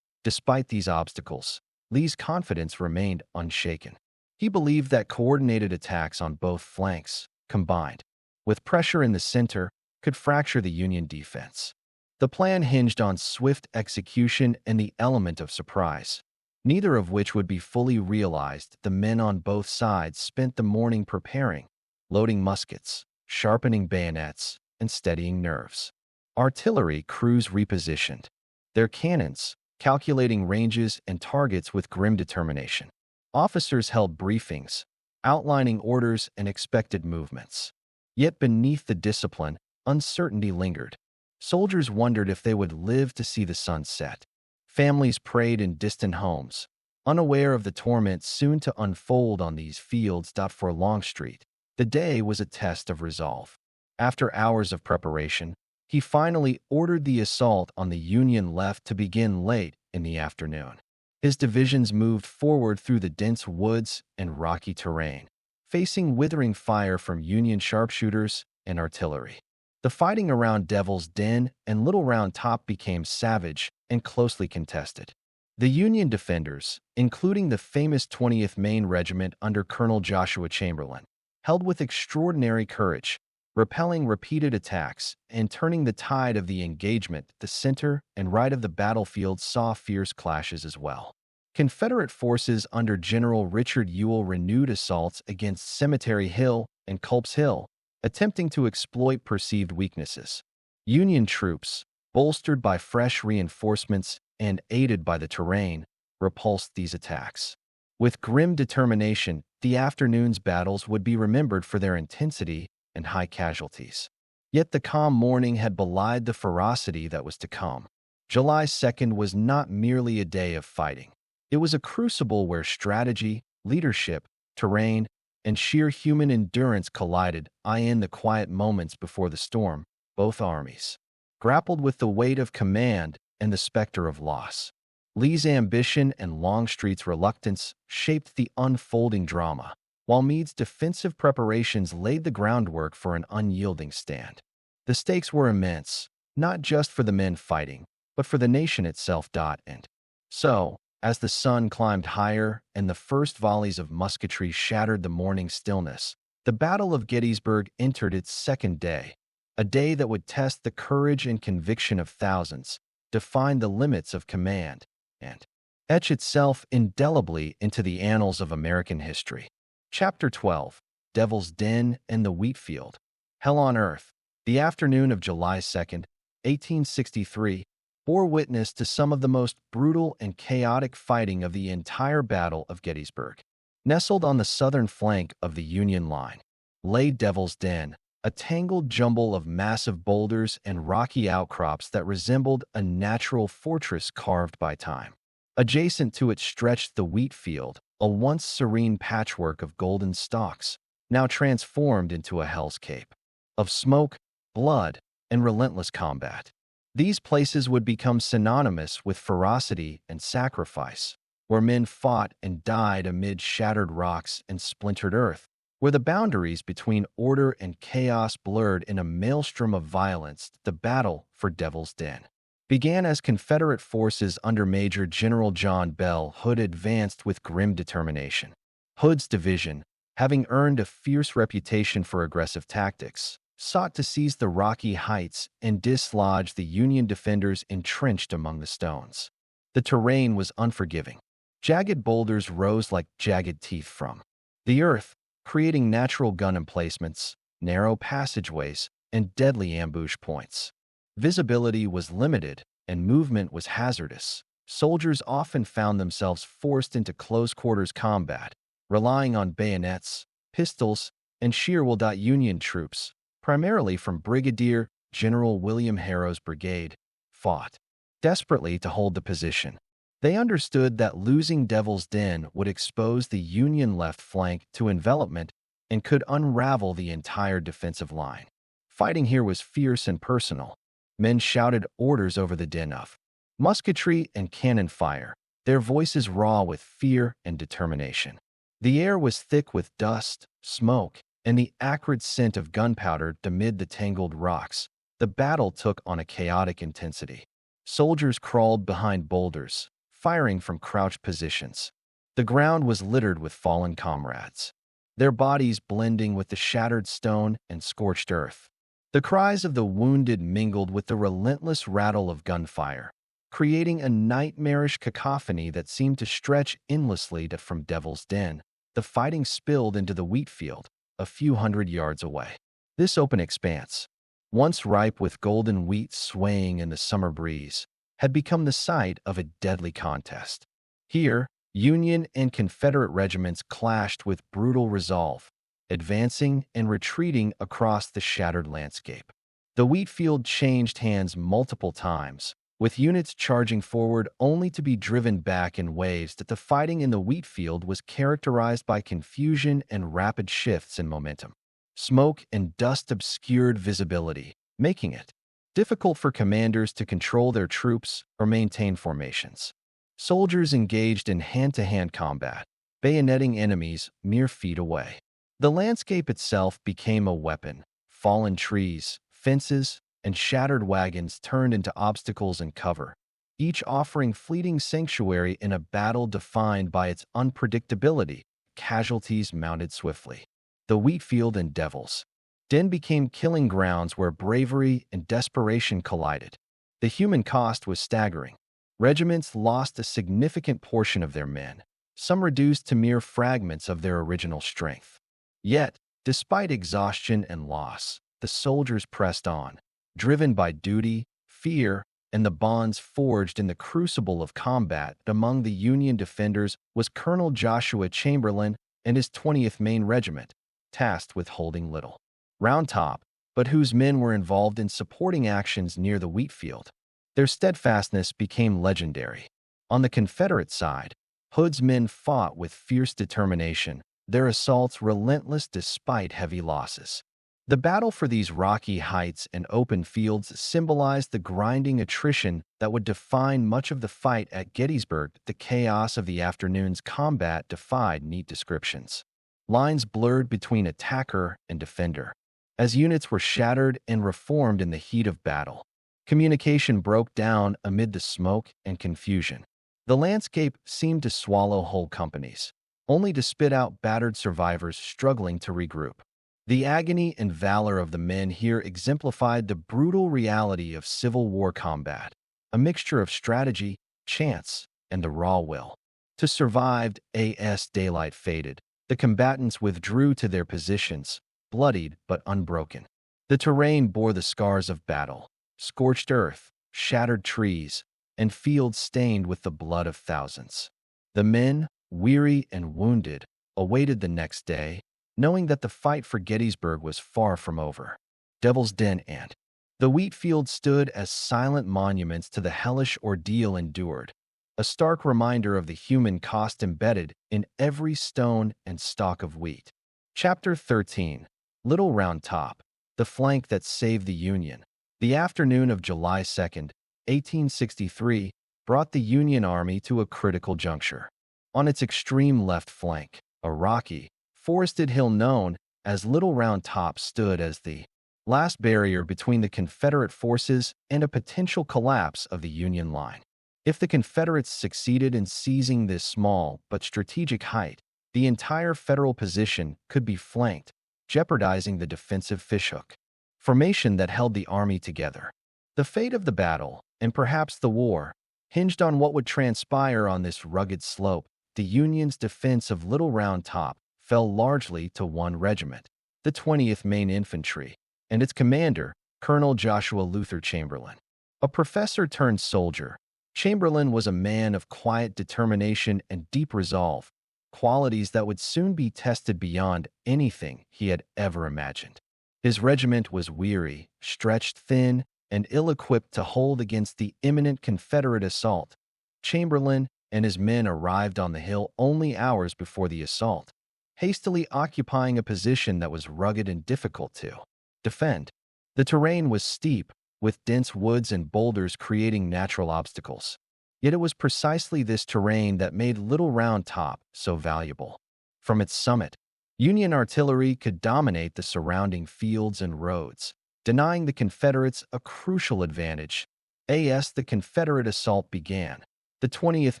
[SPEAKER 1] Despite these obstacles, Lee's confidence remained unshaken. He believed that coordinated attacks on both flanks, combined with pressure in the center, could fracture the Union defense. The plan hinged on swift execution and the element of surprise, neither of which would be fully realized. The men on both sides spent the morning preparing, loading muskets, sharpening bayonets, and steadying nerves. Artillery crews repositioned their cannons, calculating ranges and targets with grim determination. Officers held briefings, outlining orders and expected movements. Yet beneath the discipline, uncertainty lingered. Soldiers wondered if they would live to see the sun set. Families prayed in distant homes, unaware of the torment soon to unfold on these fields. For Longstreet, the day was a test of resolve. After hours of preparation, he finally ordered the assault on the Union left to begin late in the afternoon. His divisions moved forward through the dense woods and rocky terrain, facing withering fire from Union sharpshooters and artillery. The fighting around Devil's Den and Little Round Top became savage and closely contested. The Union defenders, including the famous 20th Maine Regiment under Colonel Joshua Chamberlain, held with extraordinary courage, repelling repeated attacks and turning the tide of the engagement. The center and right of the battlefield saw fierce clashes as well. Confederate forces under General Richard Ewell renewed assaults against Cemetery Hill and Culps Hill, attempting to exploit perceived weaknesses. Union troops, bolstered by fresh reinforcements and aided by the terrain, repulsed these attacks. With grim determination, the afternoon's battles would be remembered for their intensity and high casualties. Yet the calm morning had belied the ferocity that was to come. July 2nd was not merely a day of fighting. It was a crucible where strategy, leadership, terrain, and sheer human endurance collided. In the quiet moments before the storm, both armies grappled with the weight of command and the specter of loss. Lee's ambition and Longstreet's reluctance shaped the unfolding drama, while Meade's defensive preparations laid the groundwork for an unyielding stand. The stakes were immense, not just for the men fighting, but for the nation itself. And so, as the sun climbed higher and the first volleys of musketry shattered the morning stillness, the Battle of Gettysburg entered its second day, a day that would test the courage and conviction of thousands, define the limits of command, and etch itself indelibly into the annals of American history. Chapter 12, Devil's Den and the Wheatfield. Hell on Earth. The afternoon of July 2nd, 1863, bore witness to some of the most brutal and chaotic fighting of the entire Battle of Gettysburg. Nestled on the southern flank of the Union line lay Devil's Den, a tangled jumble of massive boulders and rocky outcrops that resembled a natural fortress carved by time. Adjacent to it stretched the Wheatfield, a once serene patchwork of golden stalks, now transformed into a hellscape of smoke, blood, and relentless combat. These places would become synonymous with ferocity and sacrifice, where men fought and died amid shattered rocks and splintered earth, where the boundaries between order and chaos blurred in a maelstrom of violence. The battle for Devil's Den began as Confederate forces under Major General John Bell Hood advanced with grim determination. Hood's division, having earned a fierce reputation for aggressive tactics, sought to seize the rocky heights and dislodge the Union defenders entrenched among the stones. The terrain was unforgiving. Jagged boulders rose like jagged teeth from the earth, creating natural gun emplacements, narrow passageways, and deadly ambush points. Visibility was limited, and movement was hazardous. Soldiers often found themselves forced into close-quarters combat, relying on bayonets, pistols, and sheer will. Union troops, primarily from Brigadier General William Harrow's brigade, fought desperately to hold the position. They understood that losing Devil's Den would expose the Union left flank to envelopment and could unravel the entire defensive line. Fighting here was fierce and personal. Men shouted orders over the din of musketry and cannon fire, their voices raw with fear and determination. The air was thick with dust, smoke, and the acrid scent of gunpowder amid the tangled rocks. The battle took on a chaotic intensity. Soldiers crawled behind boulders, firing from crouched positions. The ground was littered with fallen comrades, their bodies blending with the shattered stone and scorched earth. The cries of the wounded mingled with the relentless rattle of gunfire, creating a nightmarish cacophony that seemed to stretch endlessly from Devil's Den. The fighting spilled into the wheatfield, a few hundred yards away. This open expanse, once ripe with golden wheat swaying in the summer breeze, had become the site of a deadly contest. Here, Union and Confederate regiments clashed with brutal resolve, advancing and retreating across the shattered landscape. The wheatfield changed hands multiple times, with units charging forward only to be driven back in waves. That the fighting in the wheatfield was characterized by confusion and rapid shifts in momentum. Smoke and dust obscured visibility, making it difficult for commanders to control their troops or maintain formations. Soldiers engaged in hand-to-hand combat, bayoneting enemies mere feet away. The landscape itself became a weapon. Fallen trees, fences, and shattered wagons turned into obstacles and cover, each offering fleeting sanctuary in a battle defined by its unpredictability. Casualties mounted swiftly. The wheatfield and Devil's Den became killing grounds where bravery and desperation collided. The human cost was staggering. Regiments lost a significant portion of their men, some reduced to mere fragments of their original strength. Yet, despite exhaustion and loss, the soldiers pressed on, driven by duty, fear, and the bonds forged in the crucible of combat. Among the Union defenders was Colonel Joshua Chamberlain and his 20th Maine Regiment, tasked with holding Little Round Top, but whose men were involved in supporting actions near the wheatfield. Their steadfastness became legendary. On the Confederate side, Hood's men fought with fierce determination, their assaults relentless despite heavy losses. The battle for these rocky heights and open fields symbolized the grinding attrition that would define much of the fight at Gettysburg. The chaos of the afternoon's combat defied neat descriptions. Lines blurred between attacker and defender, as units were shattered and reformed in the heat of battle. Communication broke down amid the smoke and confusion. The landscape seemed to swallow whole companies, only to spit out battered survivors struggling to regroup. The agony and valor of the men here exemplified the brutal reality of Civil War combat, a mixture of strategy, chance, and the raw will to survive. As daylight faded, the combatants withdrew to their positions, bloodied but unbroken. The terrain bore the scars of battle: scorched earth, shattered trees, and fields stained with the blood of thousands. The men, weary and wounded, awaited the next day, knowing that the fight for Gettysburg was far from over. Devil's Den and the wheatfield stood as silent monuments to the hellish ordeal endured, a stark reminder of the human cost embedded in every stone and stalk of wheat. Chapter 13. Little Round Top, the flank that saved the Union. The afternoon of July 2nd, 1863, brought the Union Army to a critical juncture. On its extreme left flank, a rocky, forested hill known as Little Round Top stood as the last barrier between the Confederate forces and a potential collapse of the Union line. If the Confederates succeeded in seizing this small but strategic height, the entire Federal position could be flanked, jeopardizing the defensive fishhook formation that held the army together. The fate of the battle, and perhaps the war, hinged on what would transpire on this rugged slope. The Union's defense of Little Round Top fell largely to one regiment, the 20th Maine Infantry, and its commander, Colonel Joshua Luther Chamberlain. A professor turned soldier, Chamberlain was a man of quiet determination and deep resolve, qualities that would soon be tested beyond anything he had ever imagined. His regiment was weary, stretched thin, and ill-equipped to hold against the imminent Confederate assault. Chamberlain, and his men arrived on the hill only hours before the assault, hastily occupying a position that was rugged and difficult to defend. The terrain was steep, with dense woods and boulders creating natural obstacles. Yet it was precisely this terrain that made Little Round Top so valuable. From its summit, Union artillery could dominate the surrounding fields and roads, denying the Confederates a crucial advantage. As the Confederate assault began, the 20th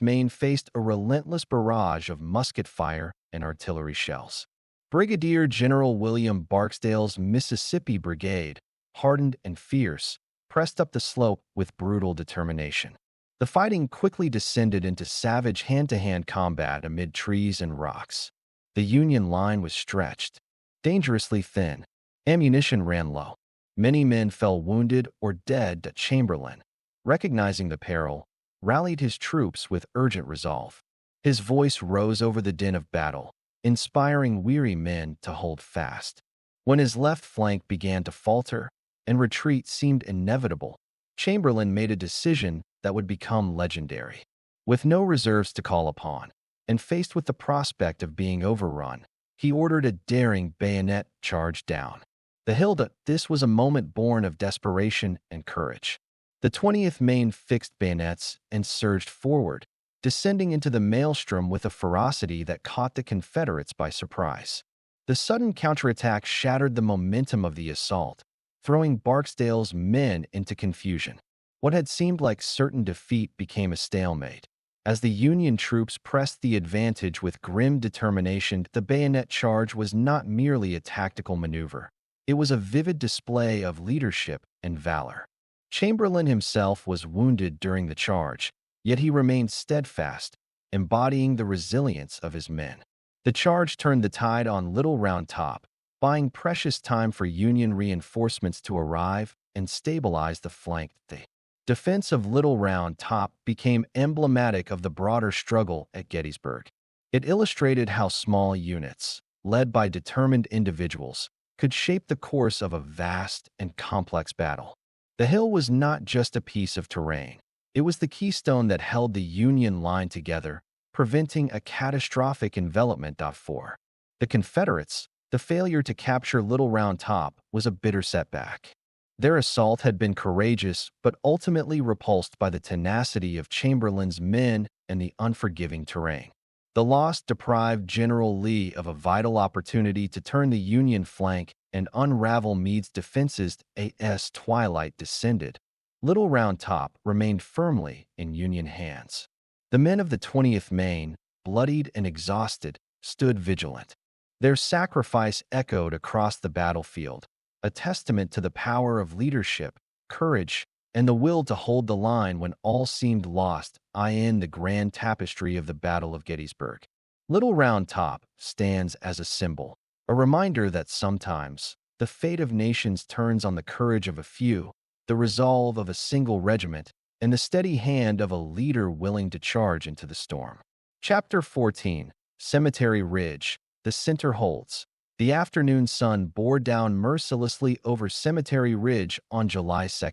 [SPEAKER 1] Maine faced a relentless barrage of musket fire and artillery shells. Brigadier General William Barksdale's Mississippi Brigade, hardened and fierce, pressed up the slope with brutal determination. The fighting quickly descended into savage hand-to-hand combat amid trees and rocks. The Union line was stretched, dangerously thin. Ammunition ran low. Many men fell wounded or dead. Chamberlain, recognizing the peril, rallied his troops with urgent resolve. His voice rose over the din of battle, inspiring weary men to hold fast. When his left flank began to falter and retreat seemed inevitable, Chamberlain made a decision that would become legendary. With no reserves to call upon, and faced with the prospect of being overrun, he ordered a daring bayonet charge down the hill. This was a moment born of desperation and courage. The 20th Maine fixed bayonets and surged forward, descending into the maelstrom with a ferocity that caught the Confederates by surprise. The sudden counterattack shattered the momentum of the assault, throwing Barksdale's men into confusion. What had seemed like certain defeat became a stalemate. As the Union troops pressed the advantage with grim determination, the bayonet charge was not merely a tactical maneuver. It was a vivid display of leadership and valor. Chamberlain himself was wounded during the charge, yet he remained steadfast, embodying the resilience of his men. The charge turned the tide on Little Round Top, buying precious time for Union reinforcements to arrive and stabilize the flank. The defense of Little Round Top became emblematic of the broader struggle at Gettysburg. It illustrated how small units, led by determined individuals, could shape the course of a vast and complex battle. The hill was not just a piece of terrain. It was the keystone that held the Union line together, preventing a catastrophic envelopment. For the Confederates, the failure to capture Little Round Top was a bitter setback. Their assault had been courageous, but ultimately repulsed by the tenacity of Chamberlain's men and the unforgiving terrain. The loss deprived General Lee of a vital opportunity to turn the Union flank and unravel Meade's defenses. As twilight descended, Little Round Top remained firmly in Union hands. The men of the 20th Maine, bloodied and exhausted, stood vigilant. Their sacrifice echoed across the battlefield, a testament to the power of leadership, courage, and the will to hold the line when all seemed lost. In the grand tapestry of the Battle of Gettysburg, Little Round Top stands as a symbol, a reminder that sometimes the fate of nations turns on the courage of a few, the resolve of a single regiment, and the steady hand of a leader willing to charge into the storm. Chapter 14, Cemetery Ridge. The center holds. The afternoon sun bore down mercilessly over Cemetery Ridge on July 2,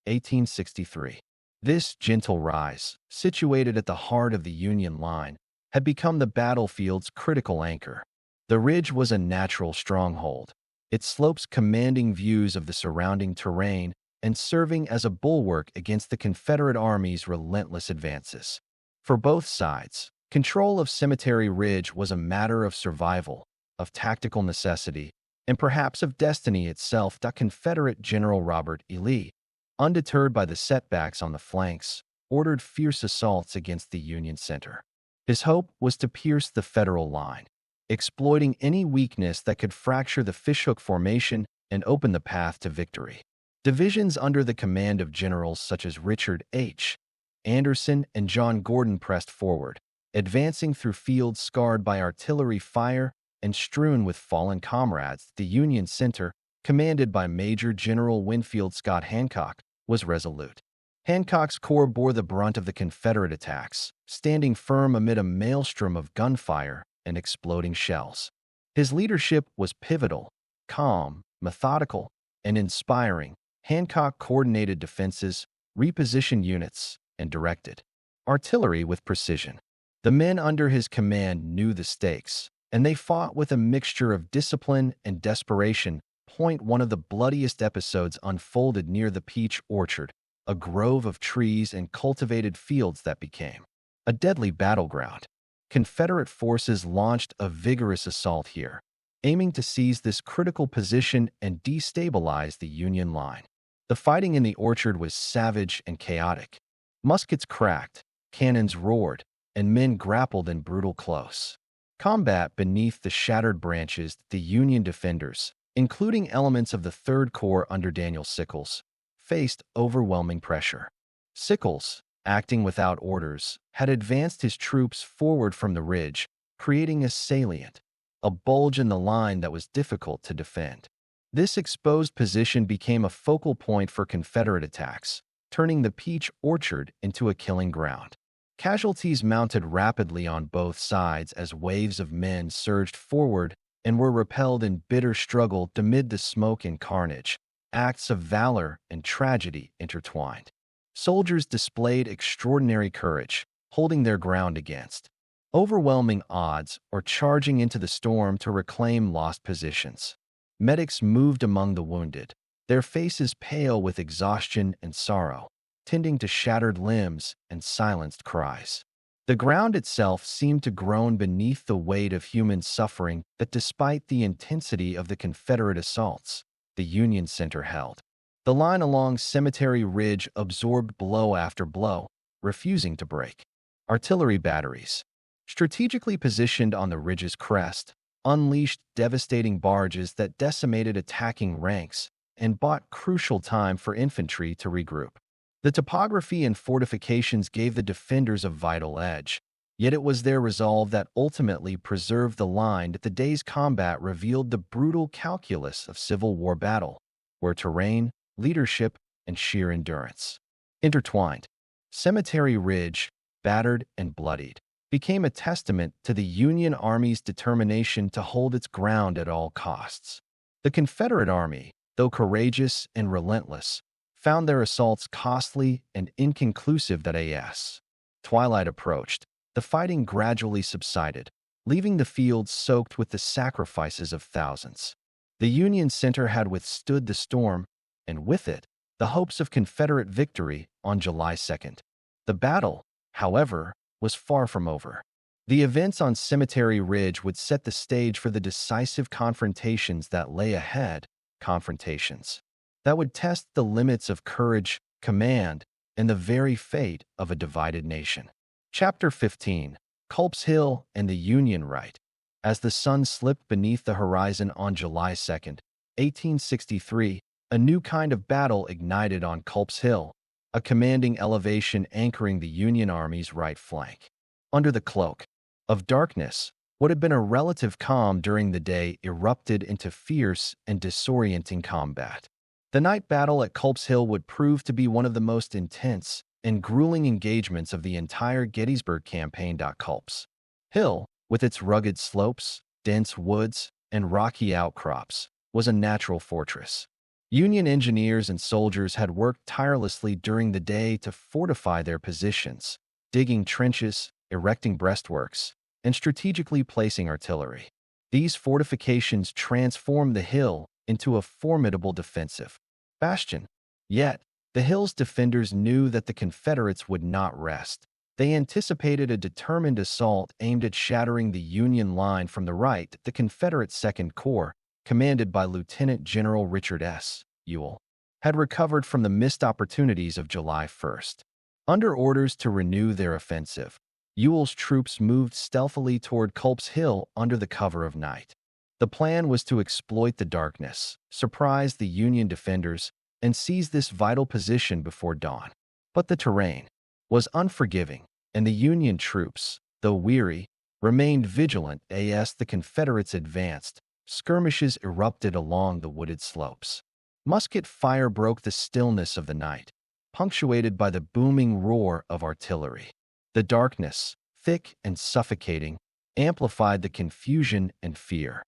[SPEAKER 1] 1863. This gentle rise, situated at the heart of the Union line, had become the battlefield's critical anchor. The ridge was a natural stronghold, its slopes commanding views of the surrounding terrain and serving as a bulwark against the Confederate Army's relentless advances. For both sides, control of Cemetery Ridge was a matter of survival, of tactical necessity, and perhaps of destiny itself. Confederate General Robert E. Lee, undeterred by the setbacks on the flanks, ordered fierce assaults against the Union center. His hope was to pierce the Federal line, exploiting any weakness that could fracture the fishhook formation and open the path to victory. Divisions under the command of generals such as Richard H. Anderson and John Gordon pressed forward, advancing through fields scarred by artillery fire and strewn with fallen comrades. The Union center, commanded by Major General Winfield Scott Hancock, was resolute. Hancock's corps bore the brunt of the Confederate attacks, standing firm amid a maelstrom of gunfire and exploding shells. His leadership was pivotal, calm, methodical, and inspiring. Hancock coordinated defenses, repositioned units, and directed artillery with precision. The men under his command knew the stakes, and they fought with a mixture of discipline and desperation. One of the bloodiest episodes unfolded near the peach orchard, a grove of trees and cultivated fields that became a deadly battleground. Confederate forces launched a vigorous assault here, aiming to seize this critical position and destabilize the Union line. The fighting in the orchard was savage and chaotic. Muskets cracked, cannons roared, and men grappled in brutal close combat beneath the shattered branches. The Union defenders, including elements of the 3rd Corps under Daniel Sickles, faced overwhelming pressure. Sickles, acting without orders, had advanced his troops forward from the ridge, creating a salient, a bulge in the line that was difficult to defend. This exposed position became a focal point for Confederate attacks, turning the peach orchard into a killing ground. Casualties mounted rapidly on both sides as waves of men surged forward and were repelled in bitter struggle amid the smoke and carnage. Acts of valor and tragedy intertwined. Soldiers displayed extraordinary courage, holding their ground against overwhelming odds or charging into the storm to reclaim lost positions. Medics moved among the wounded, their faces pale with exhaustion and sorrow, tending to shattered limbs and silenced cries. The ground itself seemed to groan beneath the weight of human suffering that despite the intensity of the Confederate assaults, the Union center held. The line along Cemetery Ridge absorbed blow after blow, refusing to break. Artillery batteries, strategically positioned on the ridge's crest, unleashed devastating barrages that decimated attacking ranks and bought crucial time for infantry to regroup. The topography and fortifications gave the defenders a vital edge, yet it was their resolve that ultimately preserved the line. The day's combat revealed the brutal calculus of Civil War battle, where terrain, leadership, and sheer endurance intertwined. Cemetery Ridge, battered and bloodied, became a testament to the Union Army's determination to hold its ground at all costs. The Confederate Army, though courageous and relentless, found their assaults costly and inconclusive. As twilight approached, the fighting gradually subsided, leaving the fields soaked with the sacrifices of thousands. The Union center had withstood the storm, and with it, the hopes of Confederate victory on July 2nd. The battle, however, was far from over. The events on Cemetery Ridge would set the stage for the decisive confrontations that lay ahead, confrontations that would test the limits of courage, command, and the very fate of a divided nation. Chapter 15, Culps Hill and the Union Right. As the sun slipped beneath the horizon on July 2nd, 1863, a new kind of battle ignited on Culps Hill, a commanding elevation anchoring the Union Army's right flank. Under the cloak of darkness, what had been a relative calm during the day erupted into fierce and disorienting combat. The night battle at Culps Hill would prove to be one of the most intense and grueling engagements of the entire Gettysburg campaign. Culps Hill, with its rugged slopes, dense woods, and rocky outcrops, was a natural fortress. Union engineers and soldiers had worked tirelessly during the day to fortify their positions, digging trenches, erecting breastworks, and strategically placing artillery. These fortifications transformed the hill into a formidable defensive bastion. Yet, the hill's defenders knew that the Confederates would not rest. They anticipated a determined assault aimed at shattering the Union line from the right. The Confederate 2nd Corps, commanded by Lieutenant General Richard S. Ewell, had recovered from the missed opportunities of July 1st. Under orders to renew their offensive, Ewell's troops moved stealthily toward Culps Hill under the cover of night. The plan was to exploit the darkness, surprise the Union defenders, and seize this vital position before dawn. But the terrain was unforgiving, and the Union troops, though weary, remained vigilant. As the Confederates advanced, skirmishes erupted along the wooded slopes. Musket fire broke the stillness of the night, punctuated by the booming roar of artillery. The darkness, thick and suffocating, amplified the confusion and fear.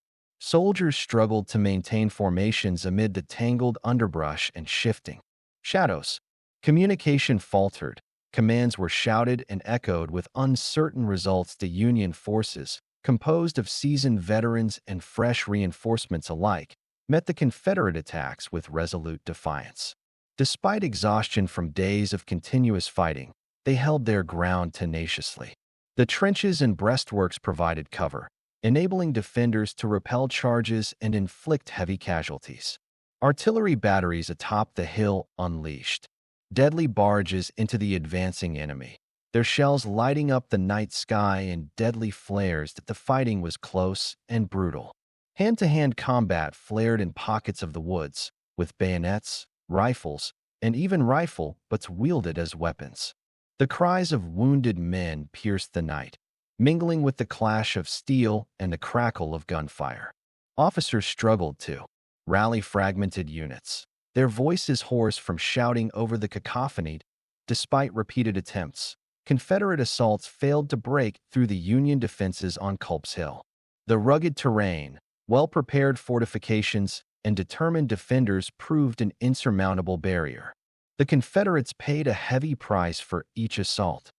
[SPEAKER 1] Soldiers struggled to maintain formations amid the tangled underbrush and shifting shadows. Communication faltered, Commands were shouted and echoed with uncertain results to Union forces, composed of seasoned veterans and fresh reinforcements alike, met the Confederate attacks with resolute defiance. Despite exhaustion from days of continuous fighting, they held their ground tenaciously. The trenches and breastworks provided cover, enabling defenders to repel charges and inflict heavy casualties. Artillery batteries atop the hill unleashed deadly barges into the advancing enemy, their shells lighting up the night sky in deadly flares that the fighting was close and brutal. Hand-to-hand combat flared in pockets of the woods, with bayonets, rifles, and even rifle butts wielded as weapons. The cries of wounded men pierced the night, mingling with the clash of steel and the crackle of gunfire. Officers struggled to rally fragmented units, their voices hoarse from shouting over the cacophony. Despite repeated attempts, Confederate assaults failed to break through the Union defenses on Culps Hill. The rugged terrain, well-prepared fortifications, and determined defenders proved an insurmountable barrier. The Confederates paid a heavy price for each assault.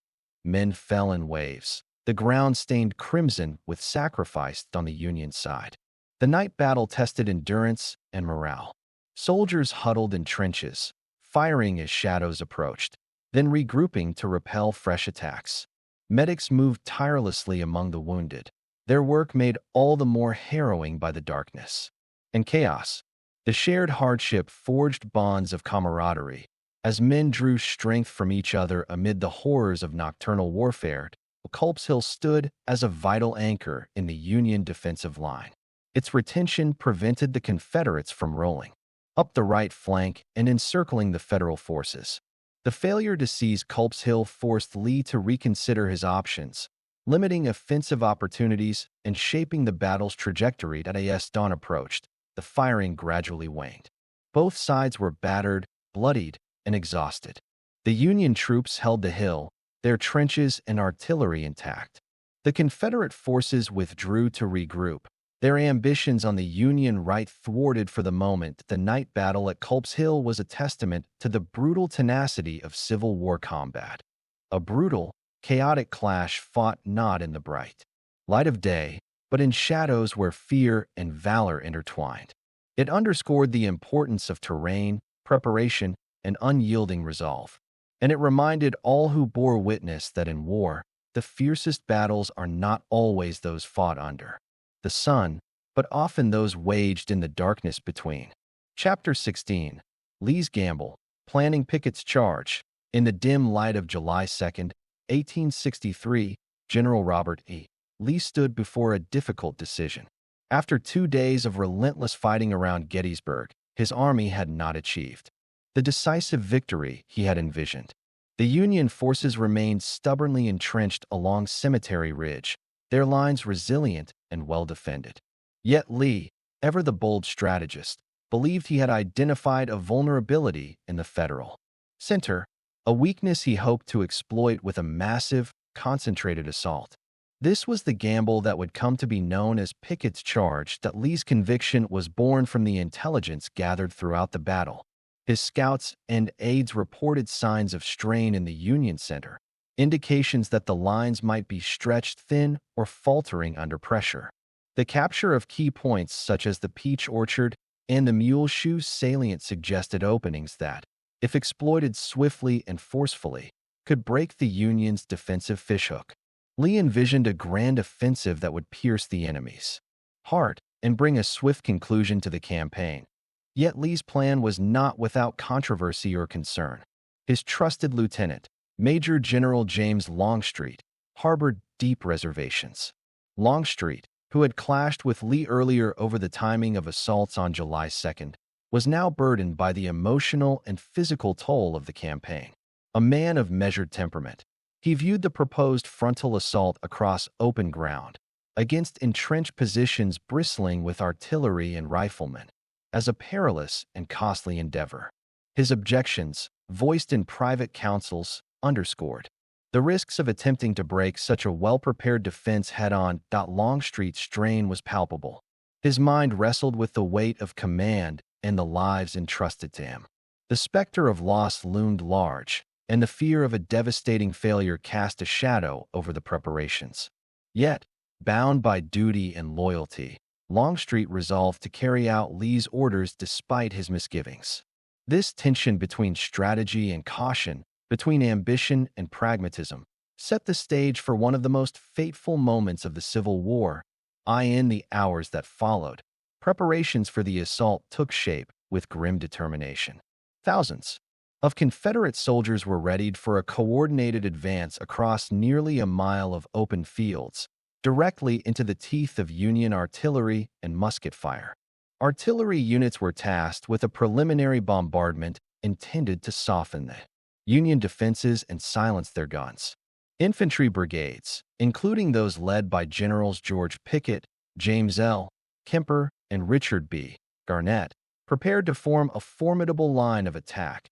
[SPEAKER 1] Men fell in waves, the ground stained crimson with sacrifice on the Union side. The night battle tested endurance and morale. Soldiers huddled in trenches, firing as shadows approached, then regrouping to repel fresh attacks. Medics moved tirelessly among the wounded, their work made all the more harrowing by the darkness and chaos. The shared hardship forged bonds of camaraderie. As men drew strength from each other amid the horrors of nocturnal warfare, Culps Hill stood as a vital anchor in the Union defensive line. Its retention prevented the Confederates from rolling up the right flank and encircling the Federal forces. The failure to seize Culps Hill forced Lee to reconsider his options, limiting offensive opportunities and shaping the battle's trajectory. As dawn approached, the firing gradually waned. Both sides were battered, bloodied, and exhausted. The Union troops held the hill, their trenches and artillery intact. The Confederate forces withdrew to regroup, their ambitions on the Union right thwarted for the moment. The night battle at Culps Hill was a testament to the brutal tenacity of Civil War combat. A brutal, chaotic clash fought not in the bright light of day, but in shadows where fear and valor intertwined. It underscored the importance of terrain, preparation, and unyielding resolve. And it reminded all who bore witness that in war, the fiercest battles are not always those fought under the sun, but often those waged in the darkness between. Chapter 16. Lee's Gamble, Planning Pickett's Charge. In the dim light of July 2, 1863, General Robert E. Lee stood before a difficult decision. After 2 days of relentless fighting around Gettysburg, his army had not achieved the decisive victory he had envisioned. The Union forces remained stubbornly entrenched along Cemetery Ridge, their lines resilient and well-defended. Yet Lee, ever the bold strategist, believed he had identified a vulnerability in the Federal center, a weakness he hoped to exploit with a massive, concentrated assault. This was the gamble that would come to be known as Pickett's Charge. That Lee's conviction was born from the intelligence gathered throughout the battle. His scouts and aides reported signs of strain in the Union center, indications that the lines might be stretched thin or faltering under pressure. The capture of key points such as the Peach Orchard and the Muleshoe salient suggested openings that, if exploited swiftly and forcefully, could break the Union's defensive fishhook. Lee envisioned a grand offensive that would pierce the enemy's heart and bring a swift conclusion to the campaign. Yet Lee's plan was not without controversy or concern. His trusted lieutenant, Major General James Longstreet, harbored deep reservations. Longstreet, who had clashed with Lee earlier over the timing of assaults on July 2nd, was now burdened by the emotional and physical toll of the campaign. A man of measured temperament, he viewed the proposed frontal assault across open ground, against entrenched positions bristling with artillery and riflemen, as a perilous and costly endeavor. His objections, voiced in private councils, underscored the risks of attempting to break such a well-prepared defense head-on. Longstreet's strain was palpable. His mind wrestled with the weight of command and the lives entrusted to him. The specter of loss loomed large, and the fear of a devastating failure cast a shadow over the preparations. Yet, bound by duty and loyalty, Longstreet resolved to carry out Lee's orders despite his misgivings. This tension between strategy and caution, between ambition and pragmatism, set the stage for one of the most fateful moments of the Civil War. In the hours that followed, preparations for the assault took shape with grim determination. Thousands of Confederate soldiers were readied for a coordinated advance across nearly a mile of open fields, directly into the teeth of Union artillery and musket fire. Artillery units were tasked with a preliminary bombardment intended to soften the Union defenses and silence their guns. Infantry brigades, including those led by Generals George Pickett, James L. Kemper, and Richard B. Garnett, prepared to form a formidable line of attack.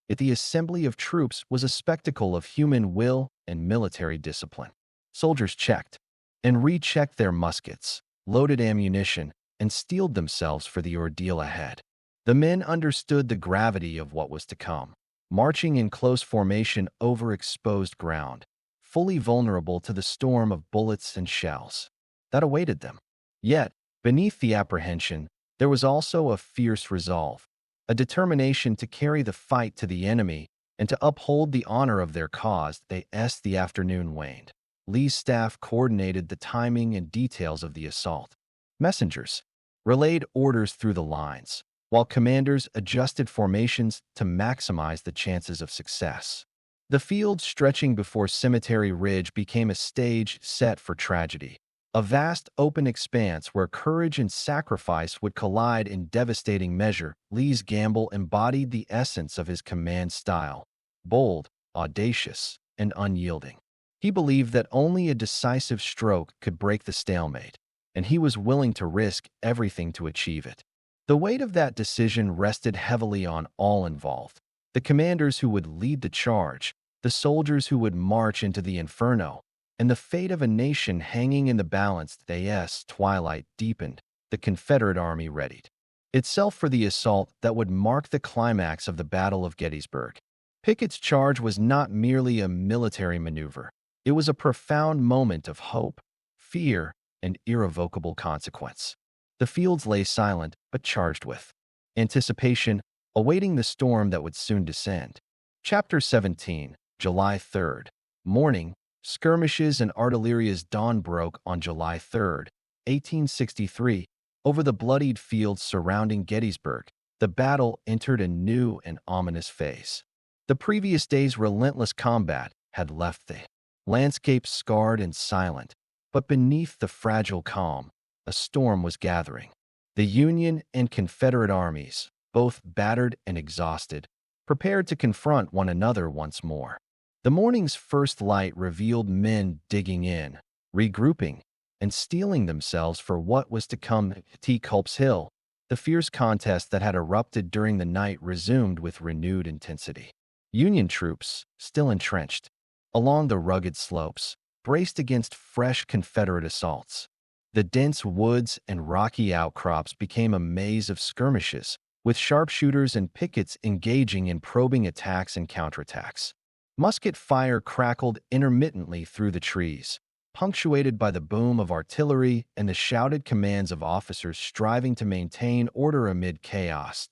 [SPEAKER 1] Yet the assembly of troops was a spectacle of human will and military discipline. Soldiers checked and rechecked their muskets, loaded ammunition, and steeled themselves for the ordeal ahead. The men understood the gravity of what was to come, marching in close formation over exposed ground, fully vulnerable to the storm of bullets and shells that awaited them. Yet, beneath the apprehension, there was also a fierce resolve, a determination to carry the fight to the enemy and to uphold the honor of their cause. As the afternoon waned, Lee's staff coordinated the timing and details of the assault. Messengers relayed orders through the lines, while commanders adjusted formations to maximize the chances of success. The field stretching before Cemetery Ridge became a stage set for tragedy, a vast open expanse where courage and sacrifice would collide in devastating measure. Lee's gamble embodied the essence of his command style: bold, audacious, and unyielding. He believed that only a decisive stroke could break the stalemate, and he was willing to risk everything to achieve it. The weight of that decision rested heavily on all involved: the commanders who would lead the charge, the soldiers who would march into the inferno, and the fate of a nation hanging in the balance. As twilight deepened, the Confederate Army readied itself for the assault that would mark the climax of the Battle of Gettysburg. Pickett's charge was not merely a military maneuver. It was a profound moment of hope, fear, and irrevocable consequence. The fields lay silent but charged with anticipation, awaiting the storm that would soon descend. Chapter 17, July 3rd. Morning, skirmishes and artillery. As dawn broke on July 3rd, 1863, over the bloodied fields surrounding Gettysburg, the battle entered a new and ominous phase. The previous day's relentless combat had left the landscape scarred and silent, but beneath the fragile calm, a storm was gathering. The Union and Confederate armies, both battered and exhausted, prepared to confront one another once more. The morning's first light revealed men digging in, regrouping, and steeling themselves for what was to come. Culps Hill, the fierce contest that had erupted during the night, resumed with renewed intensity. Union troops, still entrenched along the rugged slopes, braced against fresh Confederate assaults. The dense woods and rocky outcrops became a maze of skirmishes, with sharpshooters and pickets engaging in probing attacks and counterattacks. Musket fire crackled intermittently through the trees, punctuated by the boom of artillery and the shouted commands of officers striving to maintain order amid chaos.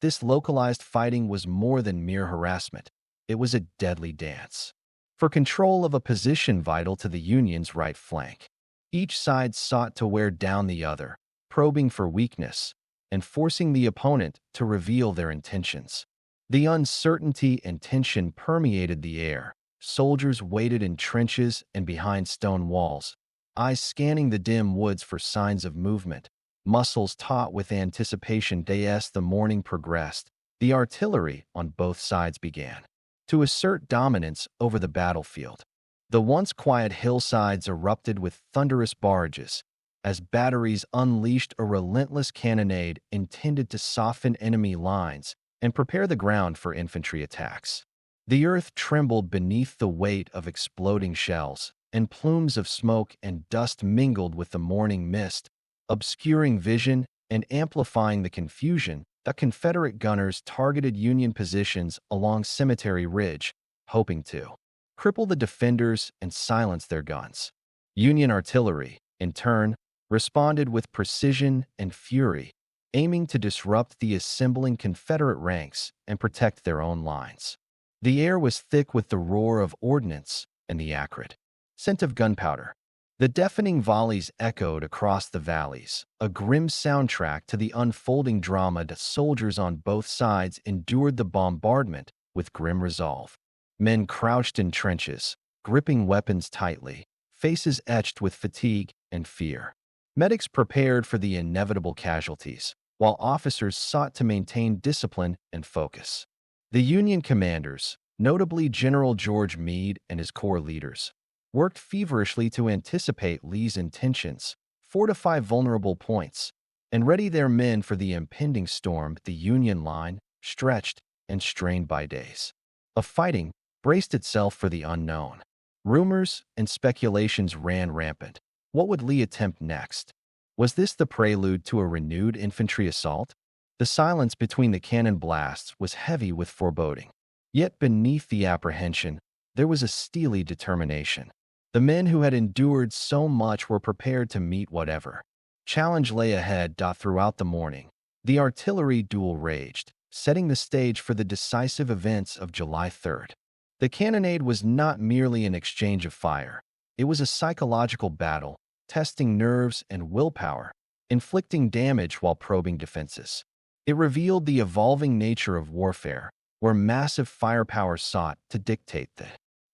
[SPEAKER 1] This localized fighting was more than mere harassment. It was a deadly dance for control of a position vital to the Union's right flank. Each side sought to wear down the other, probing for weakness and forcing the opponent to reveal their intentions. The uncertainty and tension permeated the air. Soldiers waited in trenches and behind stone walls, eyes scanning the dim woods for signs of movement, muscles taut with anticipation. As the morning progressed, the artillery on both sides began to assert dominance over the battlefield. The once quiet hillsides erupted with thunderous barrages, as batteries unleashed a relentless cannonade intended to soften enemy lines and prepare the ground for infantry attacks. The earth trembled beneath the weight of exploding shells, and plumes of smoke and dust mingled with the morning mist, obscuring vision and amplifying the confusion. The Confederate gunners targeted Union positions along Cemetery Ridge, hoping to cripple the defenders and silence their guns. Union artillery, in turn, responded with precision and fury, aiming to disrupt the assembling Confederate ranks and protect their own lines. The air was thick with the roar of ordnance and the acrid scent of gunpowder. The deafening volleys echoed across the valleys, a grim soundtrack to the unfolding drama that soldiers on both sides endured the bombardment with grim resolve. Men crouched in trenches, gripping weapons tightly, faces etched with fatigue and fear. Medics prepared for the inevitable casualties, while officers sought to maintain discipline and focus. The Union commanders, notably General George Meade and his corps leaders, worked feverishly to anticipate Lee's intentions, fortify vulnerable points, and ready their men for the impending storm. The Union line, stretched and strained by days of fighting, braced itself for the unknown. Rumors and speculations ran rampant. What would Lee attempt next? Was this the prelude to a renewed infantry assault? The silence between the cannon blasts was heavy with foreboding. Yet beneath the apprehension, there was a steely determination. The men who had endured so much were prepared to meet whatever challenge lay ahead. Throughout the morning, the artillery duel raged, setting the stage for the decisive events of July 3rd. The cannonade was not merely an exchange of fire. It was a psychological battle, testing nerves and willpower, inflicting damage while probing defenses. It revealed the evolving nature of warfare, where massive firepower sought to dictate the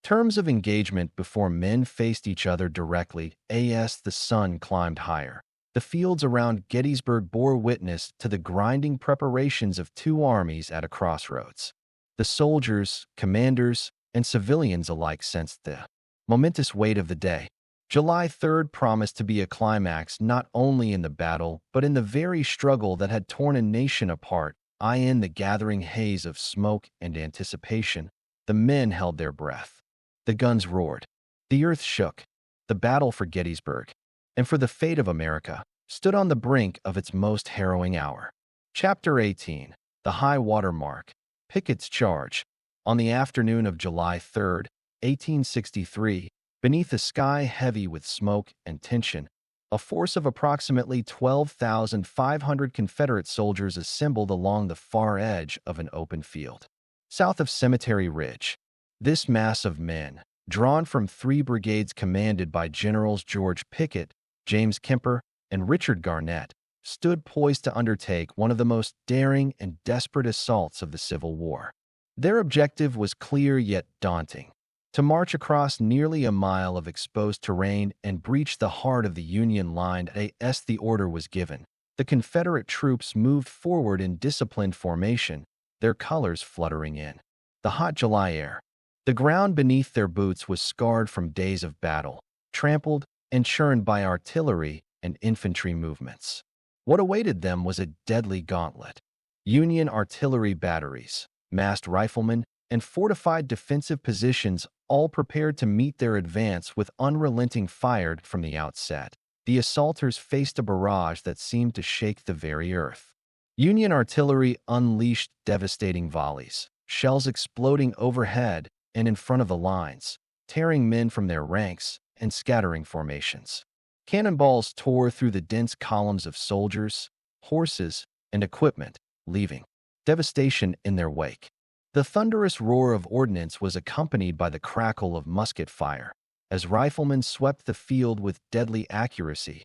[SPEAKER 1] terms of engagement before men faced each other directly. As the sun climbed higher, the fields around Gettysburg bore witness to the grinding preparations of two armies at a crossroads. The soldiers, commanders, and civilians alike sensed the momentous weight of the day. July 3rd promised to be a climax not only in the battle but in the very struggle that had torn a nation apart. In the gathering haze of smoke and anticipation, the men held their breath. The guns roared. The earth shook. The battle for Gettysburg, and for the fate of America, stood on the brink of its most harrowing hour. Chapter 18. The High Water Mark. Pickett's Charge. On the afternoon of July 3rd, 1863, beneath a sky heavy with smoke and tension, a force of approximately 12,500 Confederate soldiers assembled along the far edge of an open field, south of Cemetery Ridge. This mass of men, drawn from three brigades commanded by Generals George Pickett, James Kemper, and Richard Garnett, stood poised to undertake one of the most daring and desperate assaults of the Civil War. Their objective was clear yet daunting: to march across nearly a mile of exposed terrain and breach the heart of the Union line. As the order was given, the Confederate troops moved forward in disciplined formation, their colors fluttering in the hot July air. The ground beneath their boots was scarred from days of battle, trampled and churned by artillery and infantry movements. What awaited them was a deadly gauntlet. Union artillery batteries, massed riflemen, and fortified defensive positions all prepared to meet their advance with unrelenting fire from the outset. The assaulters faced a barrage that seemed to shake the very earth. Union artillery unleashed devastating volleys, shells exploding overhead and in front of the lines, tearing men from their ranks and scattering formations. Cannonballs tore through the dense columns of soldiers, horses, and equipment, leaving devastation in their wake. The thunderous roar of ordnance was accompanied by the crackle of musket fire, as riflemen swept the field with deadly accuracy.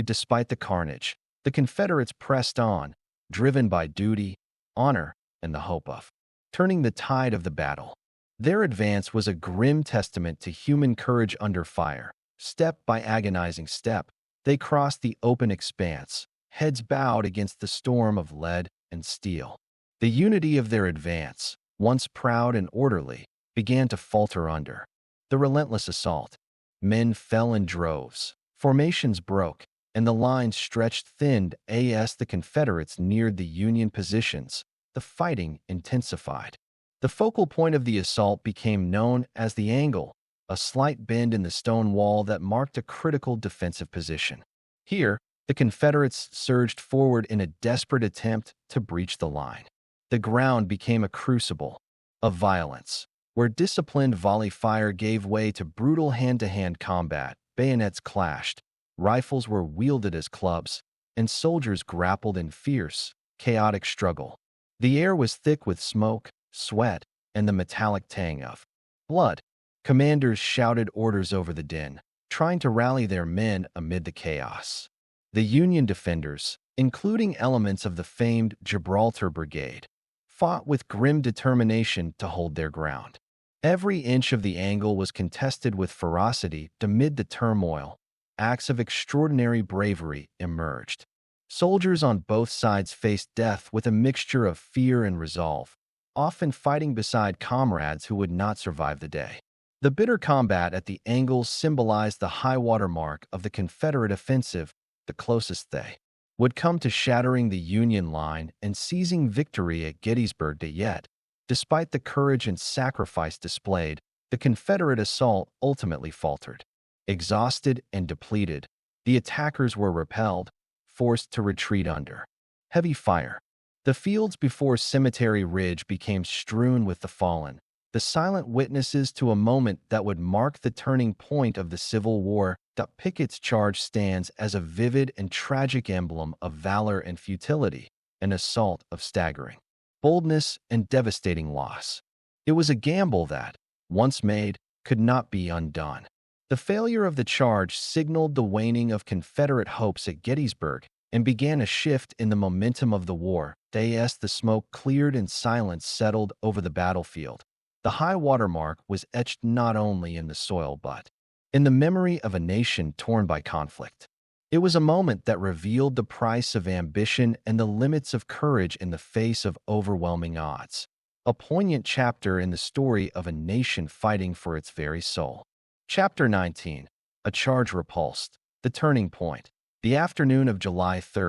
[SPEAKER 1] Despite the carnage, the Confederates pressed on, driven by duty, honor, and the hope of turning the tide of the battle. Their advance was a grim testament to human courage under fire. Step by agonizing step, they crossed the open expanse, heads bowed against the storm of lead and steel. The unity of their advance, once proud and orderly, began to falter under the relentless assault. Men fell in droves, formations broke, and the lines stretched thin. As the Confederates neared the Union positions, the fighting intensified. The focal point of the assault became known as the angle, a slight bend in the stone wall that marked a critical defensive position. Here, the Confederates surged forward in a desperate attempt to breach the line. The ground became a crucible of violence, where disciplined volley fire gave way to brutal hand-to-hand combat. Bayonets clashed, rifles were wielded as clubs, and soldiers grappled in fierce, chaotic struggle. The air was thick with smoke, sweat, and the metallic tang of blood. Commanders shouted orders over the din, trying to rally their men amid the chaos. The Union defenders, including elements of the famed Gibraltar Brigade, fought with grim determination to hold their ground. Every inch of the angle was contested with ferocity amid the turmoil. Acts of extraordinary bravery emerged. Soldiers on both sides faced death with a mixture of fear and resolve, often fighting beside comrades who would not survive the day. The bitter combat at the angles symbolized the high-water mark of the Confederate offensive, the closest they would come to shattering the Union line and seizing victory at Gettysburg. Yet, despite the courage and sacrifice displayed, the Confederate assault ultimately faltered. Exhausted and depleted, the attackers were repelled, forced to retreat under heavy fire. The fields before Cemetery Ridge became strewn with the fallen, the silent witnesses to a moment that would mark the turning point of the Civil War. Pickett's charge stands as a vivid and tragic emblem of valor and futility, an assault of staggering boldness and devastating loss. It was a gamble that, once made, could not be undone. The failure of the charge signaled the waning of Confederate hopes at Gettysburg and began a shift in the momentum of the war. As the smoke cleared and silence settled over the battlefield, the high water mark was etched not only in the soil but in the memory of a nation torn by conflict. It was a moment that revealed the price of ambition and the limits of courage in the face of overwhelming odds. A poignant chapter in the story of a nation fighting for its very soul. Chapter 19. A charge repulsed. The turning point. The afternoon of July 3,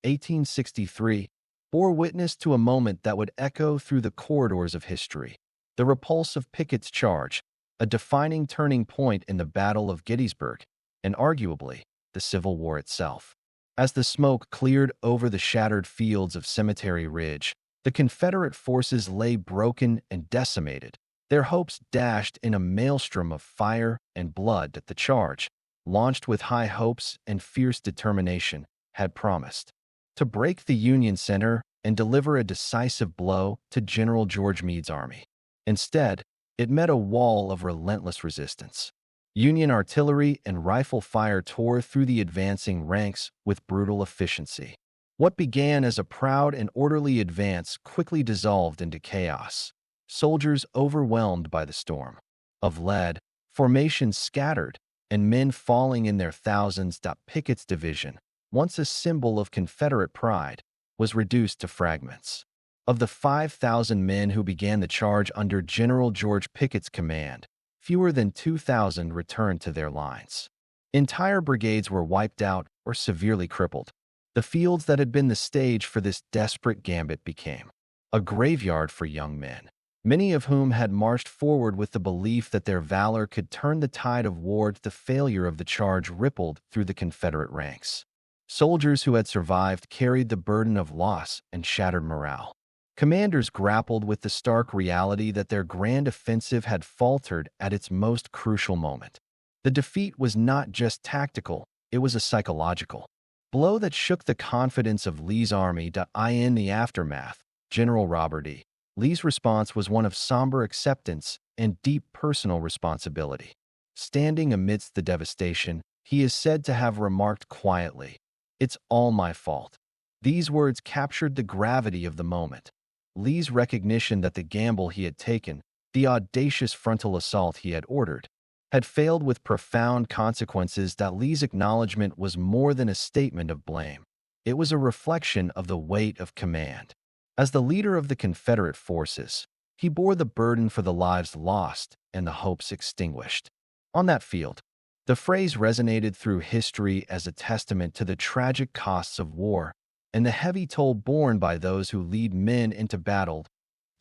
[SPEAKER 1] 1863, bore witness to a moment that would echo through the corridors of history. The repulse of Pickett's charge, a defining turning point in the Battle of Gettysburg, and arguably the Civil War itself. As the smoke cleared over the shattered fields of Cemetery Ridge, the Confederate forces lay broken and decimated, their hopes dashed in a maelstrom of fire and blood. That the charge, launched with high hopes and fierce determination, had promised to break the Union center and deliver a decisive blow to General George Meade's army. Instead, it met a wall of relentless resistance. Union artillery and rifle fire tore through the advancing ranks with brutal efficiency. What began as a proud and orderly advance quickly dissolved into chaos. Soldiers overwhelmed by the storm of lead, formations scattered, and men falling in their thousands. Pickett's division, once a symbol of Confederate pride, was reduced to fragments. Of the 5,000 men who began the charge under General George Pickett's command, fewer than 2,000 returned to their lines. Entire brigades were wiped out or severely crippled. The fields that had been the stage for this desperate gambit became a graveyard for young men, many of whom had marched forward with the belief that their valor could turn the tide of war. The failure of the charge rippled through the Confederate ranks. Soldiers who had survived carried the burden of loss and shattered morale. Commanders grappled with the stark reality that their grand offensive had faltered at its most crucial moment. The defeat was not just tactical, it was a psychological blow that shook the confidence of Lee's army. In the aftermath, General Robert E. Lee's response was one of somber acceptance and deep personal responsibility. Standing amidst the devastation, he is said to have remarked quietly, "It's all my fault." These words captured the gravity of the moment. Lee's recognition that the gamble he had taken, the audacious frontal assault he had ordered, had failed with profound consequences. Lee's acknowledgement was more than a statement of blame. It was a reflection of the weight of command. As the leader of the Confederate forces, he bore the burden for the lives lost and the hopes extinguished. On that field, the phrase resonated through history as a testament to the tragic costs of war and the heavy toll borne by those who lead men into battle.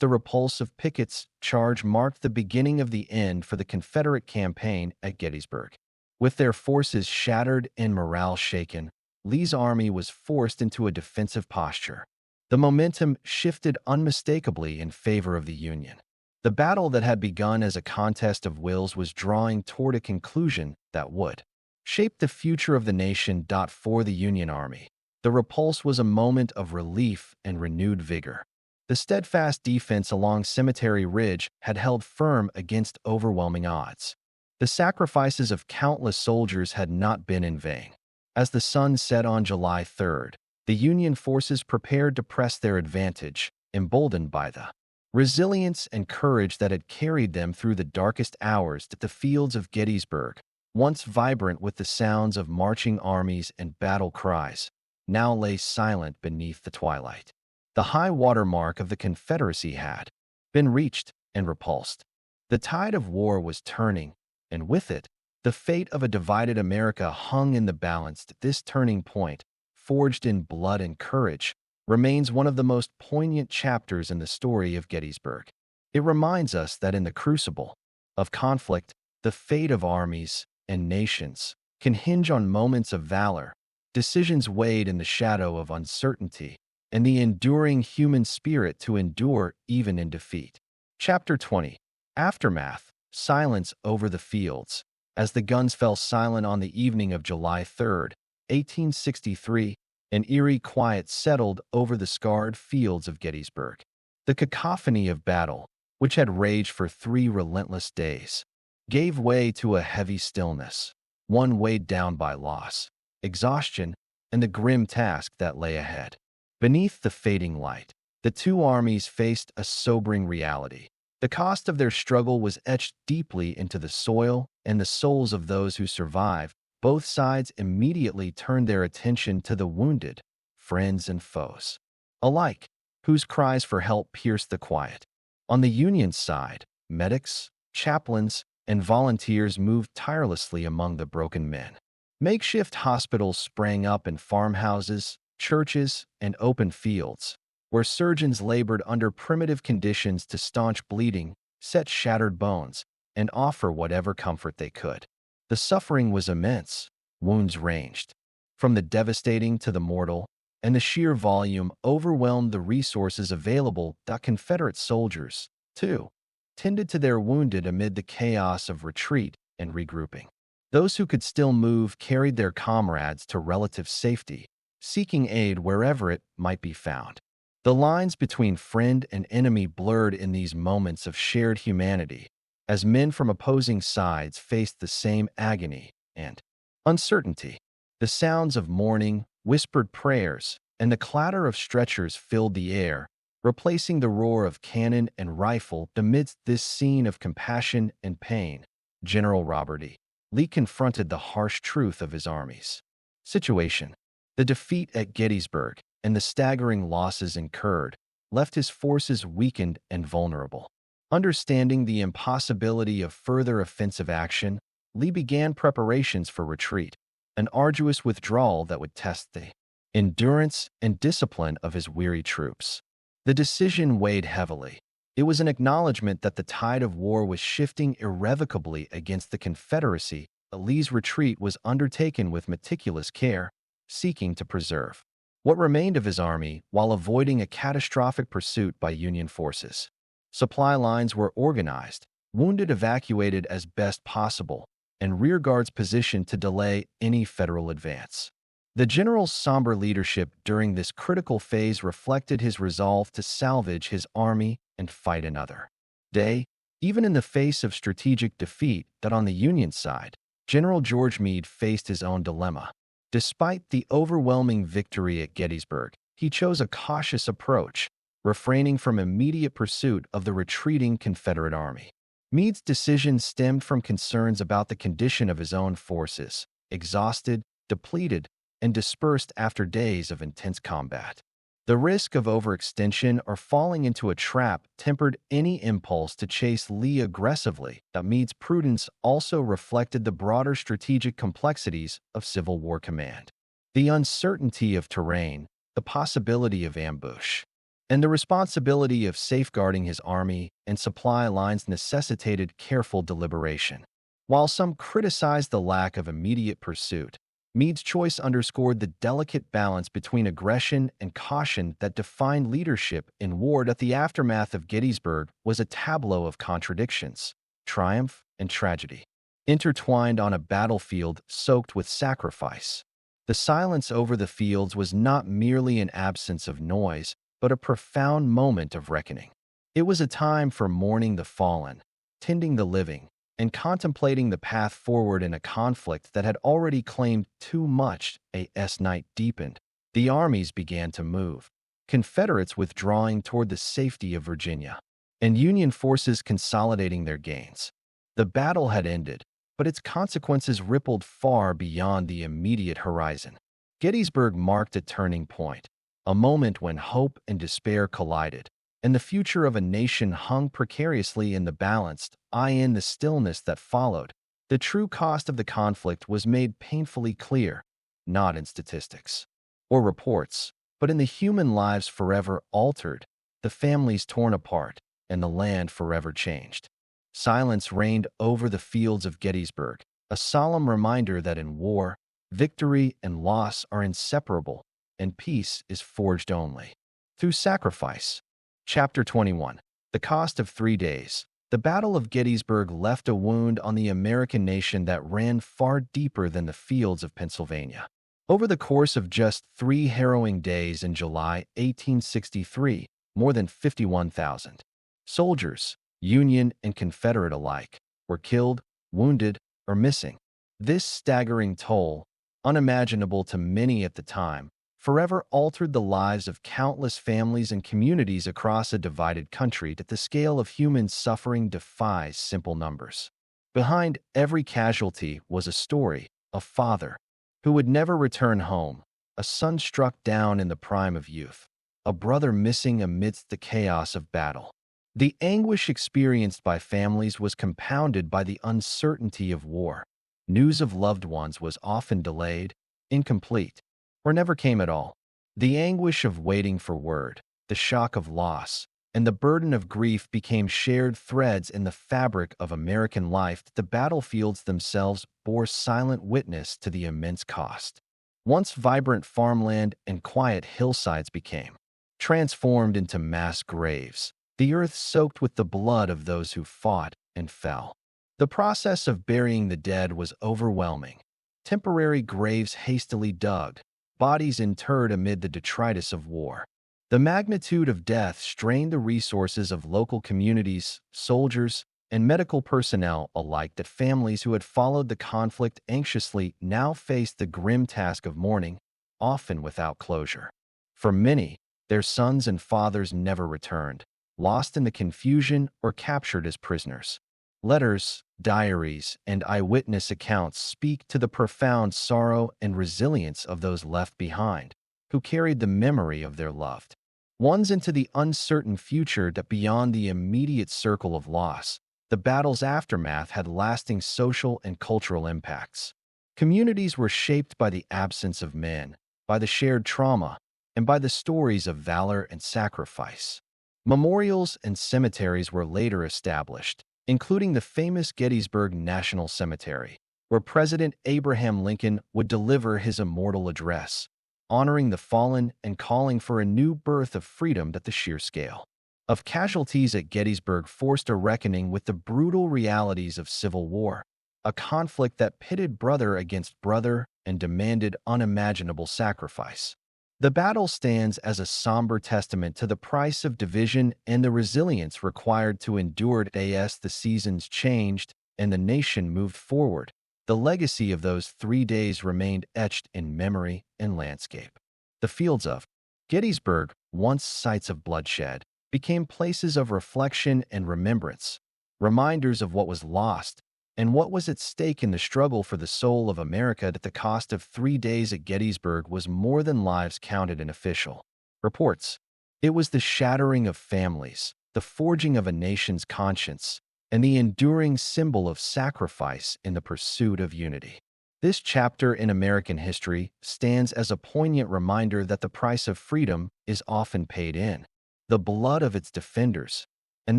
[SPEAKER 1] The repulse of Pickett's charge marked the beginning of the end for the Confederate campaign at Gettysburg. With their forces shattered and morale shaken, Lee's army was forced into a defensive posture. The momentum shifted unmistakably in favor of the Union. The battle that had begun as a contest of wills was drawing toward a conclusion that would shape the future of the nation. For the Union Army, the repulse was a moment of relief and renewed vigor. The steadfast defense along Cemetery Ridge had held firm against overwhelming odds. The sacrifices of countless soldiers had not been in vain. As the sun set on July 3rd, the Union forces prepared to press their advantage, emboldened by the resilience and courage that had carried them through the darkest hours. The fields of Gettysburg, once vibrant with the sounds of marching armies and battle cries, now lay silent beneath the twilight. The high water mark of the Confederacy had been reached and repulsed. The tide of war was turning, and with it, the fate of a divided America hung in the balance. This turning point, forged in blood and courage, remains one of the most poignant chapters in the story of Gettysburg. It reminds us that in the crucible of conflict, the fate of armies and nations can hinge on moments of valor, decisions weighed in the shadow of uncertainty, and the enduring human spirit to endure even in defeat. Chapter 20. Aftermath. Silence over the fields. As the guns fell silent on the evening of July 3rd, 1863, an eerie quiet settled over the scarred fields of Gettysburg. The cacophony of battle, which had raged for 3 relentless days, gave way to a heavy stillness, one weighed down by loss, exhaustion, and the grim task that lay ahead. Beneath the fading light, the two armies faced a sobering reality. The cost of their struggle was etched deeply into the soil and the souls of those who survived. Both sides immediately turned their attention to the wounded, friends and foes alike, whose cries for help pierced the quiet. On the Union side, medics, chaplains, and volunteers moved tirelessly among the broken men. Makeshift hospitals sprang up in farmhouses, churches, and open fields, where surgeons labored under primitive conditions to staunch bleeding, set shattered bones, and offer whatever comfort they could. The suffering was immense. Wounds ranged from the devastating to the mortal, and the sheer volume overwhelmed the resources available. Confederate soldiers, too, tended to their wounded amid the chaos of retreat and regrouping. Those who could still move carried their comrades to relative safety, seeking aid wherever it might be found. The lines between friend and enemy blurred in these moments of shared humanity, as men from opposing sides faced the same agony and uncertainty. The sounds of mourning, whispered prayers, and the clatter of stretchers filled the air, replacing the roar of cannon and rifle. Amidst this scene of compassion and pain, General Robert E. Lee confronted the harsh truth of his army's situation. The defeat at Gettysburg and the staggering losses incurred left his forces weakened and vulnerable. Understanding the impossibility of further offensive action, Lee began preparations for retreat, an arduous withdrawal that would test the endurance and discipline of his weary troops. The decision weighed heavily. It was an acknowledgement that the tide of war was shifting irrevocably against the Confederacy. Lee's retreat was undertaken with meticulous care, seeking to preserve what remained of his army while avoiding a catastrophic pursuit by Union forces. Supply lines were organized, wounded evacuated as best possible, and rearguards positioned to delay any Federal advance. The general's somber leadership during this critical phase reflected his resolve to salvage his army and fight another day, even in the face of strategic defeat. That on the Union side, General George Meade faced his own dilemma. Despite the overwhelming victory at Gettysburg, he chose a cautious approach, refraining from immediate pursuit of the retreating Confederate army. Meade's decision stemmed from concerns about the condition of his own forces, exhausted, depleted, and dispersed after days of intense combat. The risk of overextension or falling into a trap tempered any impulse to chase Lee aggressively. Meade's prudence also reflected the broader strategic complexities of Civil War command. The uncertainty of terrain, the possibility of ambush, and the responsibility of safeguarding his army and supply lines necessitated careful deliberation. While some criticized the lack of immediate pursuit, Meade's choice underscored the delicate balance between aggression and caution that defined leadership in war. That the aftermath of Gettysburg was a tableau of contradictions, triumph, and tragedy, intertwined on a battlefield soaked with sacrifice. The silence over the fields was not merely an absence of noise, but a profound moment of reckoning. It was a time for mourning the fallen, tending the living, and contemplating the path forward in a conflict that had already claimed too much. As night deepened, the armies began to move, Confederates withdrawing toward the safety of Virginia, and Union forces consolidating their gains. The battle had ended, but its consequences rippled far beyond the immediate horizon. Gettysburg marked a turning point, a moment when hope and despair collided, and the future of a nation hung precariously in the balance. In the stillness that followed, the true cost of the conflict was made painfully clear, not in statistics or reports, but in the human lives forever altered, the families torn apart, and the land forever changed. Silence reigned over the fields of Gettysburg, a solemn reminder that in war, victory and loss are inseparable, and peace is forged only through sacrifice. Chapter 21. The Cost of 3 Days. The Battle of Gettysburg left a wound on the American nation that ran far deeper than the fields of Pennsylvania. Over the course of just 3 harrowing days in July 1863, more than 51,000 soldiers, Union and Confederate alike, were killed, wounded, or missing. This staggering toll, unimaginable to many at the time, forever altered the lives of countless families and communities across a divided country. That the scale of human suffering defies simple numbers. Behind every casualty was a story: a father who would never return home, a son struck down in the prime of youth, a brother missing amidst the chaos of battle. The anguish experienced by families was compounded by the uncertainty of war. News of loved ones was often delayed, incomplete, or never came at all. The anguish of waiting for word, the shock of loss, and the burden of grief became shared threads in the fabric of American life. The battlefields themselves bore silent witness to the immense cost. Once vibrant farmland and quiet hillsides became transformed into mass graves, the earth soaked with the blood of those who fought and fell. The process of burying the dead was overwhelming. Temporary graves hastily dug, bodies interred amid the detritus of war. The magnitude of death strained the resources of local communities, soldiers, and medical personnel alike. That families who had followed the conflict anxiously now faced the grim task of mourning, often without closure. For many, their sons and fathers never returned, lost in the confusion or captured as prisoners. Letters, diaries, and eyewitness accounts speak to the profound sorrow and resilience of those left behind, who carried the memory of their loved ones into the uncertain future. That beyond the immediate circle of loss, the battle's aftermath had lasting social and cultural impacts. Communities were shaped by the absence of men, by the shared trauma, and by the stories of valor and sacrifice. Memorials and cemeteries were later established, including the famous Gettysburg National Cemetery, where President Abraham Lincoln would deliver his immortal address, honoring the fallen and calling for a new birth of freedom. That the sheer scale of casualties at Gettysburg forced a reckoning with the brutal realities of civil war, a conflict that pitted brother against brother and demanded unimaginable sacrifice. The battle stands as a somber testament to the price of division and the resilience required to endure it. As the seasons changed and the nation moved forward, the legacy of those 3 days remained etched in memory and landscape. The fields of Gettysburg, once sites of bloodshed, became places of reflection and remembrance, reminders of what was lost and what was at stake in the struggle for the soul of America. That the cost of 3 days at Gettysburg was more than lives counted in official reports. It was the shattering of families, the forging of a nation's conscience, and the enduring symbol of sacrifice in the pursuit of unity. This chapter in American history stands as a poignant reminder that the price of freedom is often paid in the blood of its defenders, and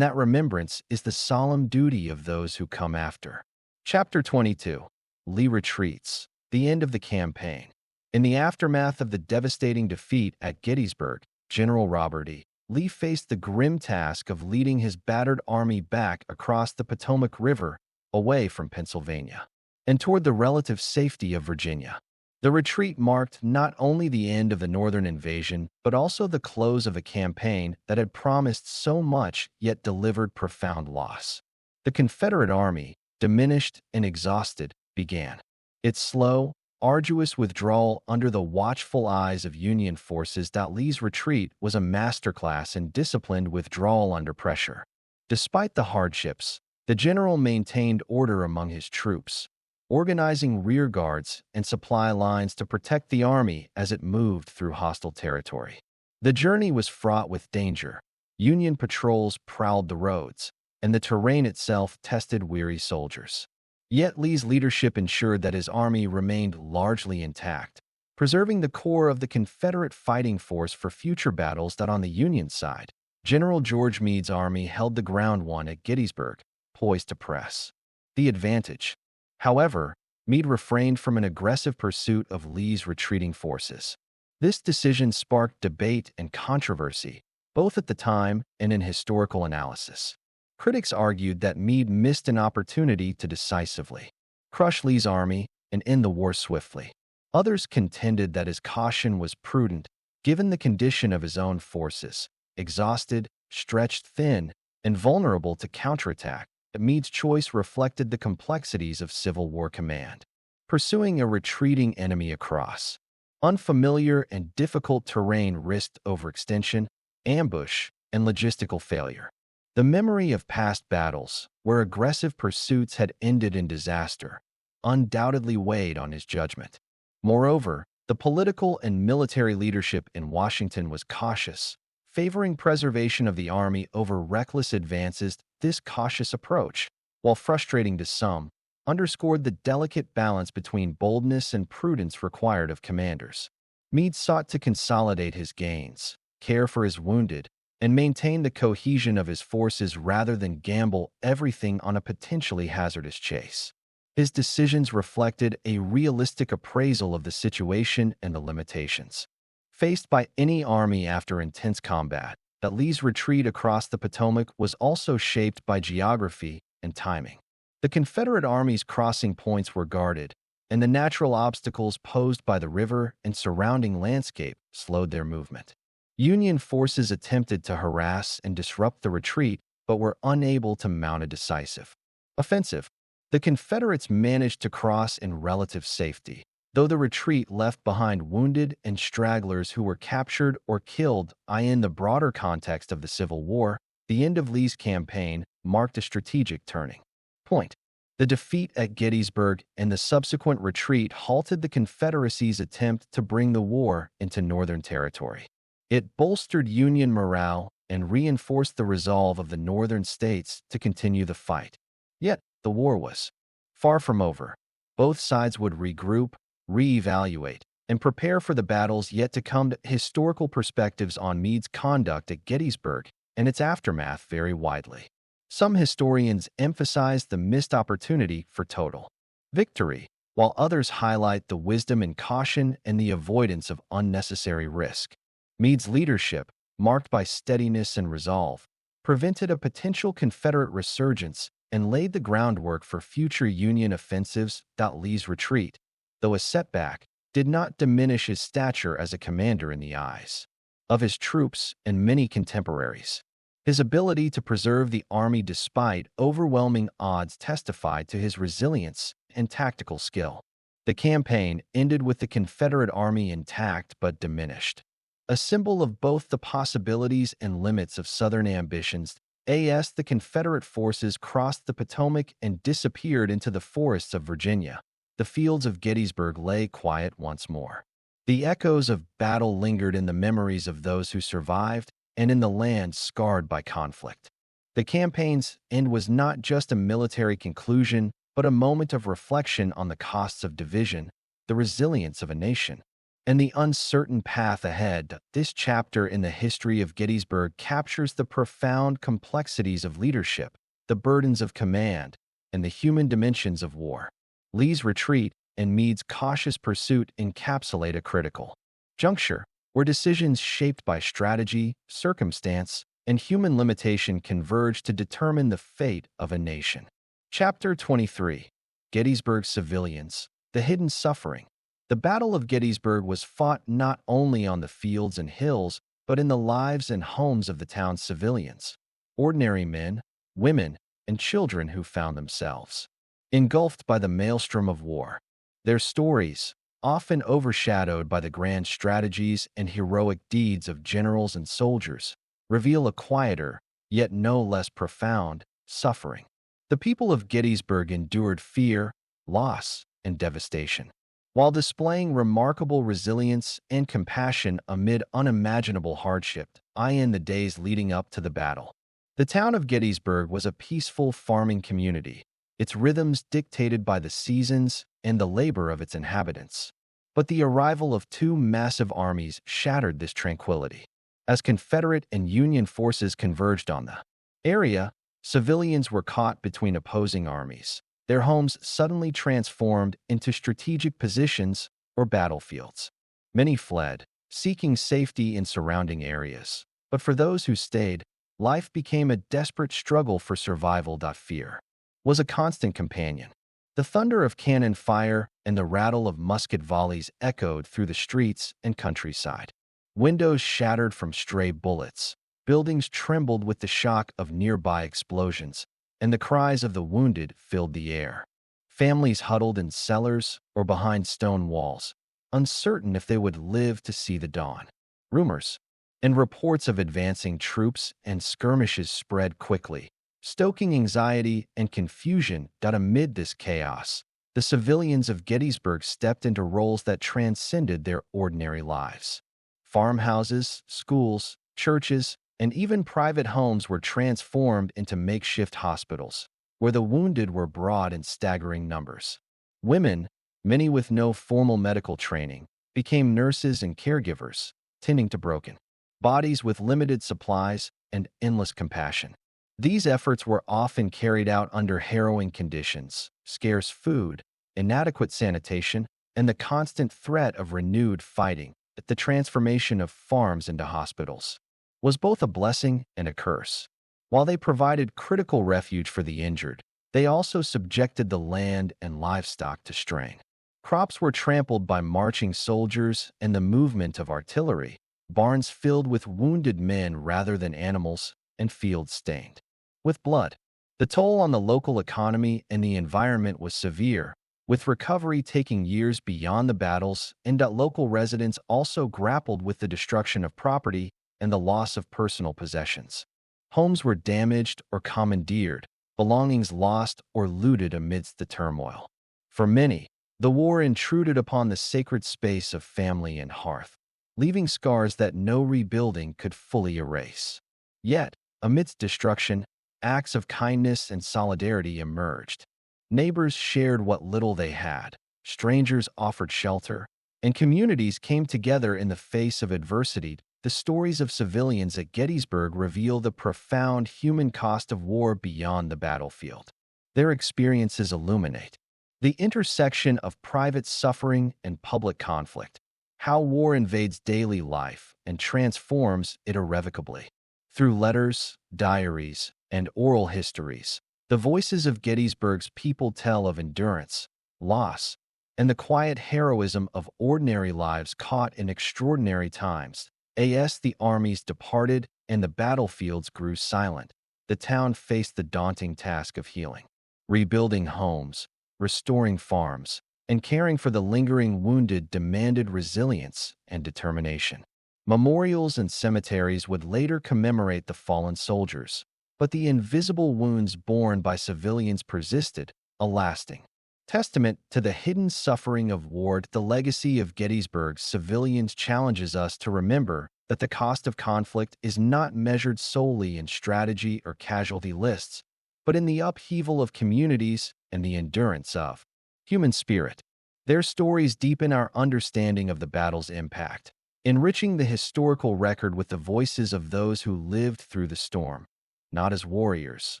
[SPEAKER 1] that remembrance is the solemn duty of those who come after. Chapter 22. Lee retreats. the end of the campaign. In the aftermath of the devastating defeat at Gettysburg, General Robert E. Lee faced the grim task of leading his battered army back across the Potomac River, away from Pennsylvania, and toward the relative safety of Virginia. The retreat marked not only the end of the Northern invasion, but also the close of a campaign that had promised so much yet delivered profound loss. The Confederate Army, diminished and exhausted, began its slow, arduous withdrawal under the watchful eyes of Union forces. Lee's retreat was a masterclass in disciplined withdrawal under pressure. Despite the hardships, the general maintained order among his troops, organizing rear guards and supply lines to protect the army as it moved through hostile territory. The journey was fraught with danger. Union patrols prowled the roads, and the terrain itself tested weary soldiers. Yet Lee's leadership ensured that his army remained largely intact, preserving the core of the Confederate fighting force for future battles. On the Union side, General George Meade's army held the ground won at Gettysburg, poised to press the advantage. However, Meade refrained from an aggressive pursuit of Lee's retreating forces. This decision sparked debate and controversy, both at the time and in historical analysis. Critics argued that Meade missed an opportunity to decisively crush Lee's army and end the war swiftly. Others contended that his caution was prudent, given the condition of his own forces, exhausted, stretched thin, and vulnerable to counterattack. Meade's choice reflected the complexities of Civil War command. Pursuing a retreating enemy across unfamiliar and difficult terrain risked overextension, ambush, and logistical failure. The memory of past battles, where aggressive pursuits had ended in disaster, undoubtedly weighed on his judgment. Moreover, the political and military leadership in Washington was cautious, favoring preservation of the army over reckless advances. This cautious approach, while frustrating to some, underscored the delicate balance between boldness and prudence required of commanders. Meade sought to consolidate his gains, care for his wounded, and maintain the cohesion of his forces rather than gamble everything on a potentially hazardous chase. His decisions reflected a realistic appraisal of the situation and the limitations faced by any army after intense combat. Lee's retreat across the Potomac was also shaped by geography and timing. The Confederate Army's crossing points were guarded, and the natural obstacles posed by the river and surrounding landscape slowed their movement. Union forces attempted to harass and disrupt the retreat, but were unable to mount a decisive offensive. The Confederates managed to cross in relative safety, though the retreat left behind wounded and stragglers who were captured or killed. In the broader context of the Civil War, the end of Lee's campaign marked a strategic turning point. The defeat at Gettysburg and the subsequent retreat halted the Confederacy's attempt to bring the war into Northern territory. It bolstered Union morale and reinforced the resolve of the Northern states to continue the fight. Yet, the war was far from over. Both sides would regroup, reevaluate, and prepare for the battles yet to come. Historical perspectives on Meade's conduct at Gettysburg and its aftermath vary widely. Some historians emphasize the missed opportunity for total victory, while others highlight the wisdom and caution and the avoidance of unnecessary risk. Meade's leadership, marked by steadiness and resolve, prevented a potential Confederate resurgence and laid the groundwork for future Union offensives. Lee's retreat, though a setback, did not diminish his stature as a commander in the eyes of his troops and many contemporaries. His ability to preserve the army despite overwhelming odds testified to his resilience and tactical skill. The campaign ended with the Confederate army intact but diminished, a symbol of both the possibilities and limits of Southern ambitions. The Confederate forces crossed the Potomac and disappeared into the forests of Virginia. The fields of Gettysburg lay quiet once more. The echoes of battle lingered in the memories of those who survived and in the land scarred by conflict. The campaign's end was not just a military conclusion, but a moment of reflection on the costs of division, the resilience of a nation, and the uncertain path ahead. This chapter in the history of Gettysburg captures the profound complexities of leadership, the burdens of command, and the human dimensions of war. Lee's retreat, and Meade's cautious pursuit encapsulate a critical juncture where decisions shaped by strategy, circumstance, and human limitation converge to determine the fate of a nation. Chapter 23: Gettysburg Civilians, the Hidden Suffering. The Battle of Gettysburg was fought not only on the fields and hills, but in the lives and homes of the town's civilians, ordinary men, women, and children who found themselves engulfed by the maelstrom of war. Their stories, often overshadowed by the grand strategies and heroic deeds of generals and soldiers, reveal a quieter, yet no less profound, suffering. The people of Gettysburg endured fear, loss, and devastation, while displaying remarkable resilience and compassion amid unimaginable hardship. In the days leading up to the battle, the town of Gettysburg was a peaceful farming community, its rhythms dictated by the seasons and the labor of its inhabitants. But the arrival of two massive armies shattered this tranquility. As Confederate and Union forces converged on the area, civilians were caught between opposing armies, their homes suddenly transformed into strategic positions or battlefields. Many fled, seeking safety in surrounding areas. But for those who stayed, life became a desperate struggle for survival. Fear was a constant companion. The thunder of cannon fire and the rattle of musket volleys echoed through the streets and countryside. Windows shattered from stray bullets, buildings trembled with the shock of nearby explosions, and the cries of the wounded filled the air. Families huddled in cellars or behind stone walls, uncertain if they would live to see the dawn. Rumors and reports of advancing troops and skirmishes spread quickly, stoking anxiety and confusion. Amid this chaos, the civilians of Gettysburg stepped into roles that transcended their ordinary lives. Farmhouses, schools, churches, and even private homes were transformed into makeshift hospitals, where the wounded were brought in staggering numbers. Women, many with no formal medical training, became nurses and caregivers, tending to broken bodies with limited supplies and endless compassion. These efforts were often carried out under harrowing conditions, scarce food, inadequate sanitation, and the constant threat of renewed fighting. The transformation of farms into hospitals was both a blessing and a curse. While they provided critical refuge for the injured, they also subjected the land and livestock to strain. Crops were trampled by marching soldiers and the movement of artillery, barns filled with wounded men rather than animals, and fields stained with blood. The toll on the local economy and the environment was severe, with recovery taking years beyond the battles, and local residents also grappled with the destruction of property and the loss of personal possessions. Homes were damaged or commandeered, belongings lost or looted amidst the turmoil. For many, the war intruded upon the sacred space of family and hearth, leaving scars that no rebuilding could fully erase. Yet, amidst destruction, acts of kindness and solidarity emerged. Neighbors shared what little they had, strangers offered shelter, and communities came together in the face of adversity. The stories of civilians at Gettysburg reveal the profound human cost of war beyond the battlefield. Their experiences illuminate the intersection of private suffering and public conflict, how war invades daily life and transforms it irrevocably. Through letters, diaries, and oral histories, the voices of Gettysburg's people tell of endurance, loss, and the quiet heroism of ordinary lives caught in extraordinary times. As the armies departed and the battlefields grew silent, the town faced the daunting task of healing, rebuilding homes, restoring farms, and caring for the lingering wounded demanded resilience and determination. Memorials and cemeteries would later commemorate the fallen soldiers, but the invisible wounds borne by civilians persisted, a lasting testament to the hidden suffering of war. The legacy of Gettysburg's civilians challenges us to remember that the cost of conflict is not measured solely in strategy or casualty lists, but in the upheaval of communities and the endurance of human spirit. Their stories deepen our understanding of the battle's impact, enriching the historical record with the voices of those who lived through the storm, not as warriors,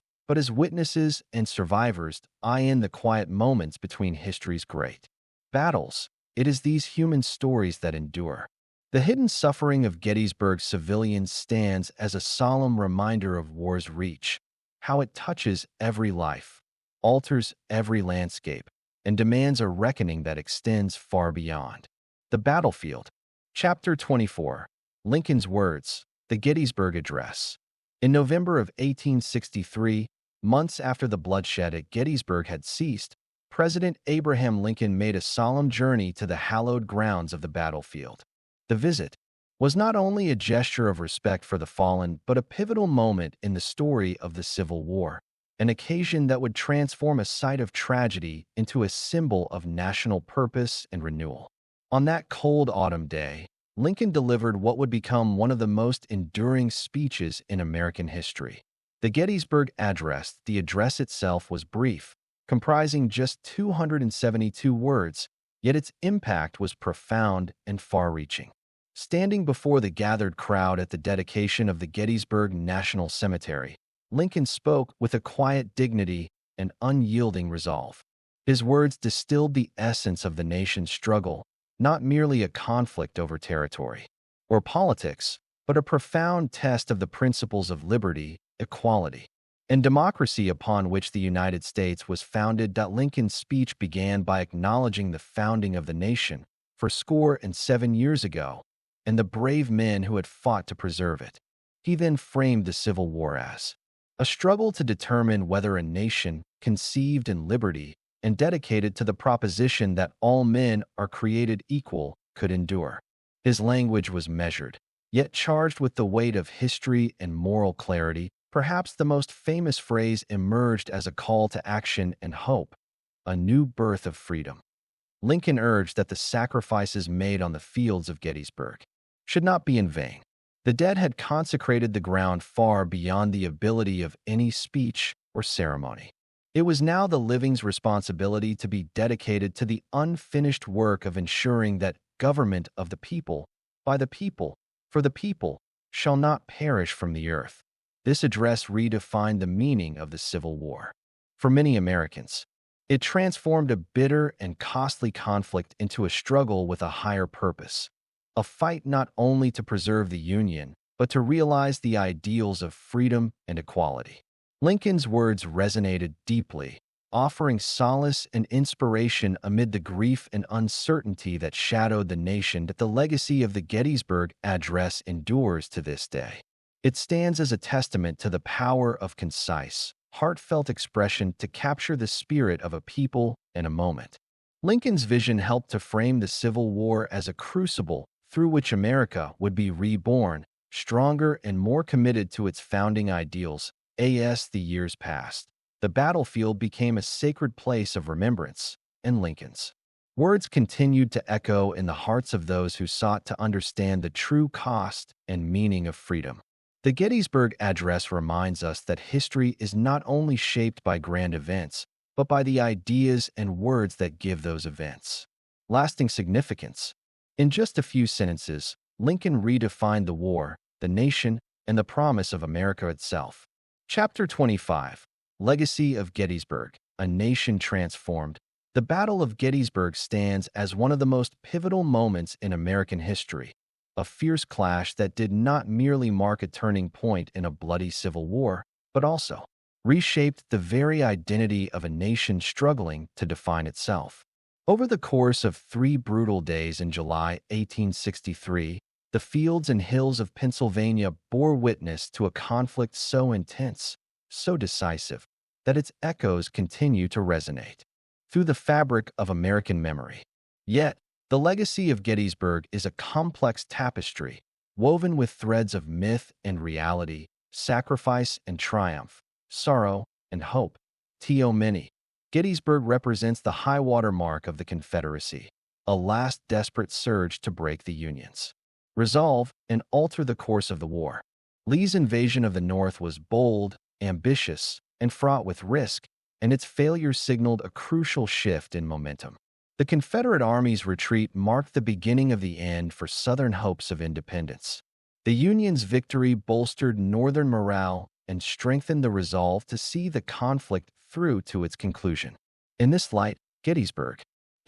[SPEAKER 1] but as witnesses and survivors. In the quiet moments between history's great battles, it is these human stories that endure. The hidden suffering of Gettysburg civilians stands as a solemn reminder of war's reach, how it touches every life, alters every landscape, and demands a reckoning that extends far beyond. The battlefield. Chapter 24. Lincoln's words. The Gettysburg Address. In November of 1863, months after the bloodshed at Gettysburg had ceased, President Abraham Lincoln made a solemn journey to the hallowed grounds of the battlefield. The visit was not only a gesture of respect for the fallen, but a pivotal moment in the story of the Civil War, an occasion that would transform a site of tragedy into a symbol of national purpose and renewal. On that cold autumn day, Lincoln delivered what would become one of the most enduring speeches in American history. The Gettysburg Address. The address itself was brief, comprising just 272 words, yet its impact was profound and far-reaching. Standing before the gathered crowd at the dedication of the Gettysburg National Cemetery, Lincoln spoke with a quiet dignity and unyielding resolve. His words distilled the essence of the nation's struggle, not merely a conflict over territory or politics, but a profound test of the principles of liberty, equality, and democracy upon which the United States was founded. Lincoln's speech began by acknowledging the founding of the nation 47 years ago and the brave men who had fought to preserve it. He then framed the Civil War as a struggle to determine whether a nation conceived in liberty and dedicated to the proposition that all men are created equal could endure. His language was measured, yet charged with the weight of history and moral clarity. Perhaps the most famous phrase emerged as a call to action and hope, a new birth of freedom. Lincoln urged that the sacrifices made on the fields of Gettysburg should not be in vain. The dead had consecrated the ground far beyond the ability of any speech or ceremony. It was now the living's responsibility to be dedicated to the unfinished work of ensuring that government of the people, by the people, for the people, shall not perish from the earth. This address redefined the meaning of the Civil War. For many Americans, it transformed a bitter and costly conflict into a struggle with a higher purpose, a fight not only to preserve the Union, but to realize the ideals of freedom and equality. Lincoln's words resonated deeply, offering solace and inspiration amid the grief and uncertainty that shadowed the nation. The legacy of the Gettysburg Address endures to this day. It stands as a testament to the power of concise, heartfelt expression to capture the spirit of a people in a moment. Lincoln's vision helped to frame the Civil War as a crucible through which America would be reborn, stronger and more committed to its founding ideals. As the years passed, the battlefield became a sacred place of remembrance, and Lincoln's words continued to echo in the hearts of those who sought to understand the true cost and meaning of freedom. The Gettysburg Address reminds us that history is not only shaped by grand events, but by the ideas and words that give those events lasting significance. In just a few sentences, Lincoln redefined the war, the nation, and the promise of America itself. Chapter 25. Legacy of Gettysburg, a nation transformed. The Battle of Gettysburg stands as one of the most pivotal moments in American history, a fierce clash that did not merely mark a turning point in a bloody civil war, but also reshaped the very identity of a nation struggling to define itself. Over the course of 3 brutal days in July 1863, the fields and hills of Pennsylvania bore witness to a conflict so intense, so decisive, that its echoes continue to resonate through the fabric of American memory. Yet, the legacy of Gettysburg is a complex tapestry, woven with threads of myth and reality, sacrifice and triumph, sorrow and hope. Many. Gettysburg represents the high-water mark of the Confederacy, a last desperate surge to break the Union's resolve and alter the course of the war. Lee's invasion of the North was bold, ambitious, and fraught with risk, and its failure signaled a crucial shift in momentum. The Confederate Army's retreat marked the beginning of the end for Southern hopes of independence. The Union's victory bolstered Northern morale and strengthened the resolve to see the conflict through to its conclusion. In this light, Gettysburg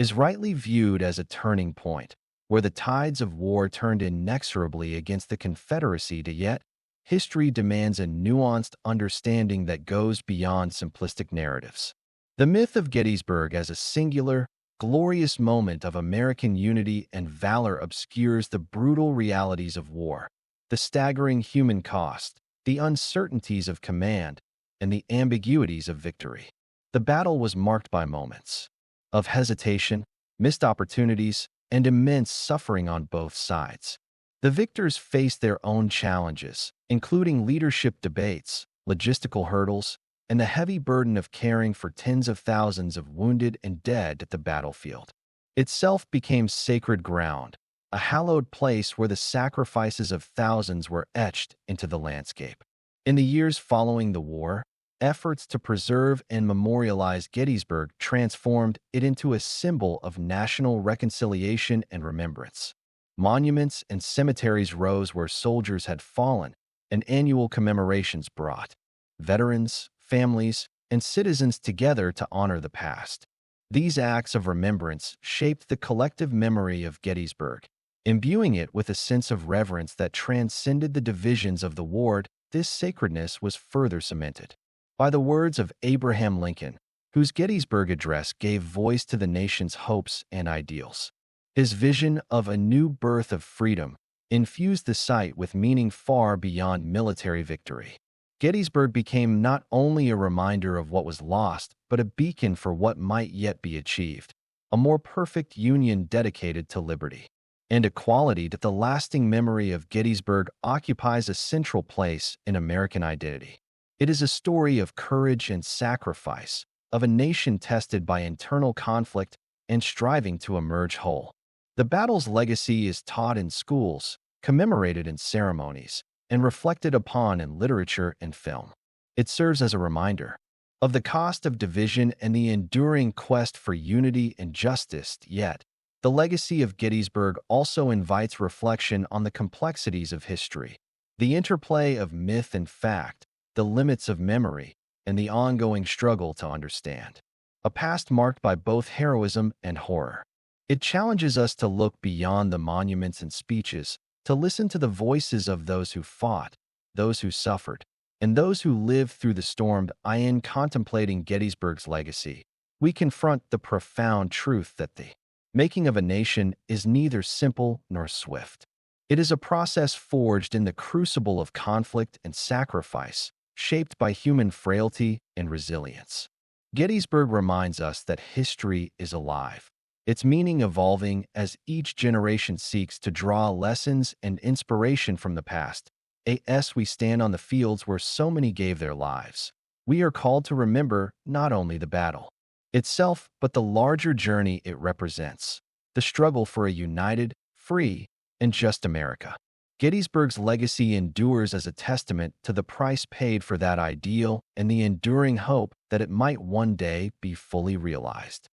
[SPEAKER 1] is rightly viewed as a turning point, where the tides of war turned inexorably against the Confederacy. Yet, history demands a nuanced understanding that goes beyond simplistic narratives. The myth of Gettysburg as a singular, glorious moment of American unity and valor obscures the brutal realities of war, the staggering human cost, the uncertainties of command, and the ambiguities of victory. The battle was marked by moments of hesitation, missed opportunities, and immense suffering on both sides. The victors faced their own challenges, including leadership debates, logistical hurdles, and the heavy burden of caring for tens of thousands of wounded and dead at the battlefield. Itself became sacred ground, a hallowed place where the sacrifices of thousands were etched into the landscape. In the years following the war, efforts to preserve and memorialize Gettysburg transformed it into a symbol of national reconciliation and remembrance. Monuments and cemeteries rose where soldiers had fallen, and annual commemorations brought veterans, families, and citizens together to honor the past. These acts of remembrance shaped the collective memory of Gettysburg, imbuing it with a sense of reverence that transcended the divisions of the war. This sacredness was further cemented by the words of Abraham Lincoln, whose Gettysburg Address gave voice to the nation's hopes and ideals. His vision of a new birth of freedom infused the site with meaning far beyond military victory. Gettysburg became not only a reminder of what was lost, but a beacon for what might yet be achieved, a more perfect union dedicated to liberty and equality. That the lasting memory of Gettysburg occupies a central place in American identity. It is a story of courage and sacrifice, of a nation tested by internal conflict and striving to emerge whole. The battle's legacy is taught in schools, commemorated in ceremonies, and reflected upon in literature and film. It serves as a reminder of the cost of division and the enduring quest for unity and justice. Yet, the legacy of Gettysburg also invites reflection on the complexities of history, the interplay of myth and fact, the limits of memory, and the ongoing struggle to understand a past marked by both heroism and horror. It challenges us to look beyond the monuments and speeches, to listen to the voices of those who fought, those who suffered, and those who lived through the storm. In contemplating Gettysburg's legacy, we confront the profound truth that the making of a nation is neither simple nor swift. It is a process forged in the crucible of conflict and sacrifice, shaped by human frailty and resilience. Gettysburg reminds us that history is alive, its meaning evolving as each generation seeks to draw lessons and inspiration from the past. As we stand on the fields where so many gave their lives, we are called to remember not only the battle itself, but the larger journey it represents, the struggle for a united, free, and just America. Gettysburg's legacy endures as a testament to the price paid for that ideal and the enduring hope that it might one day be fully realized.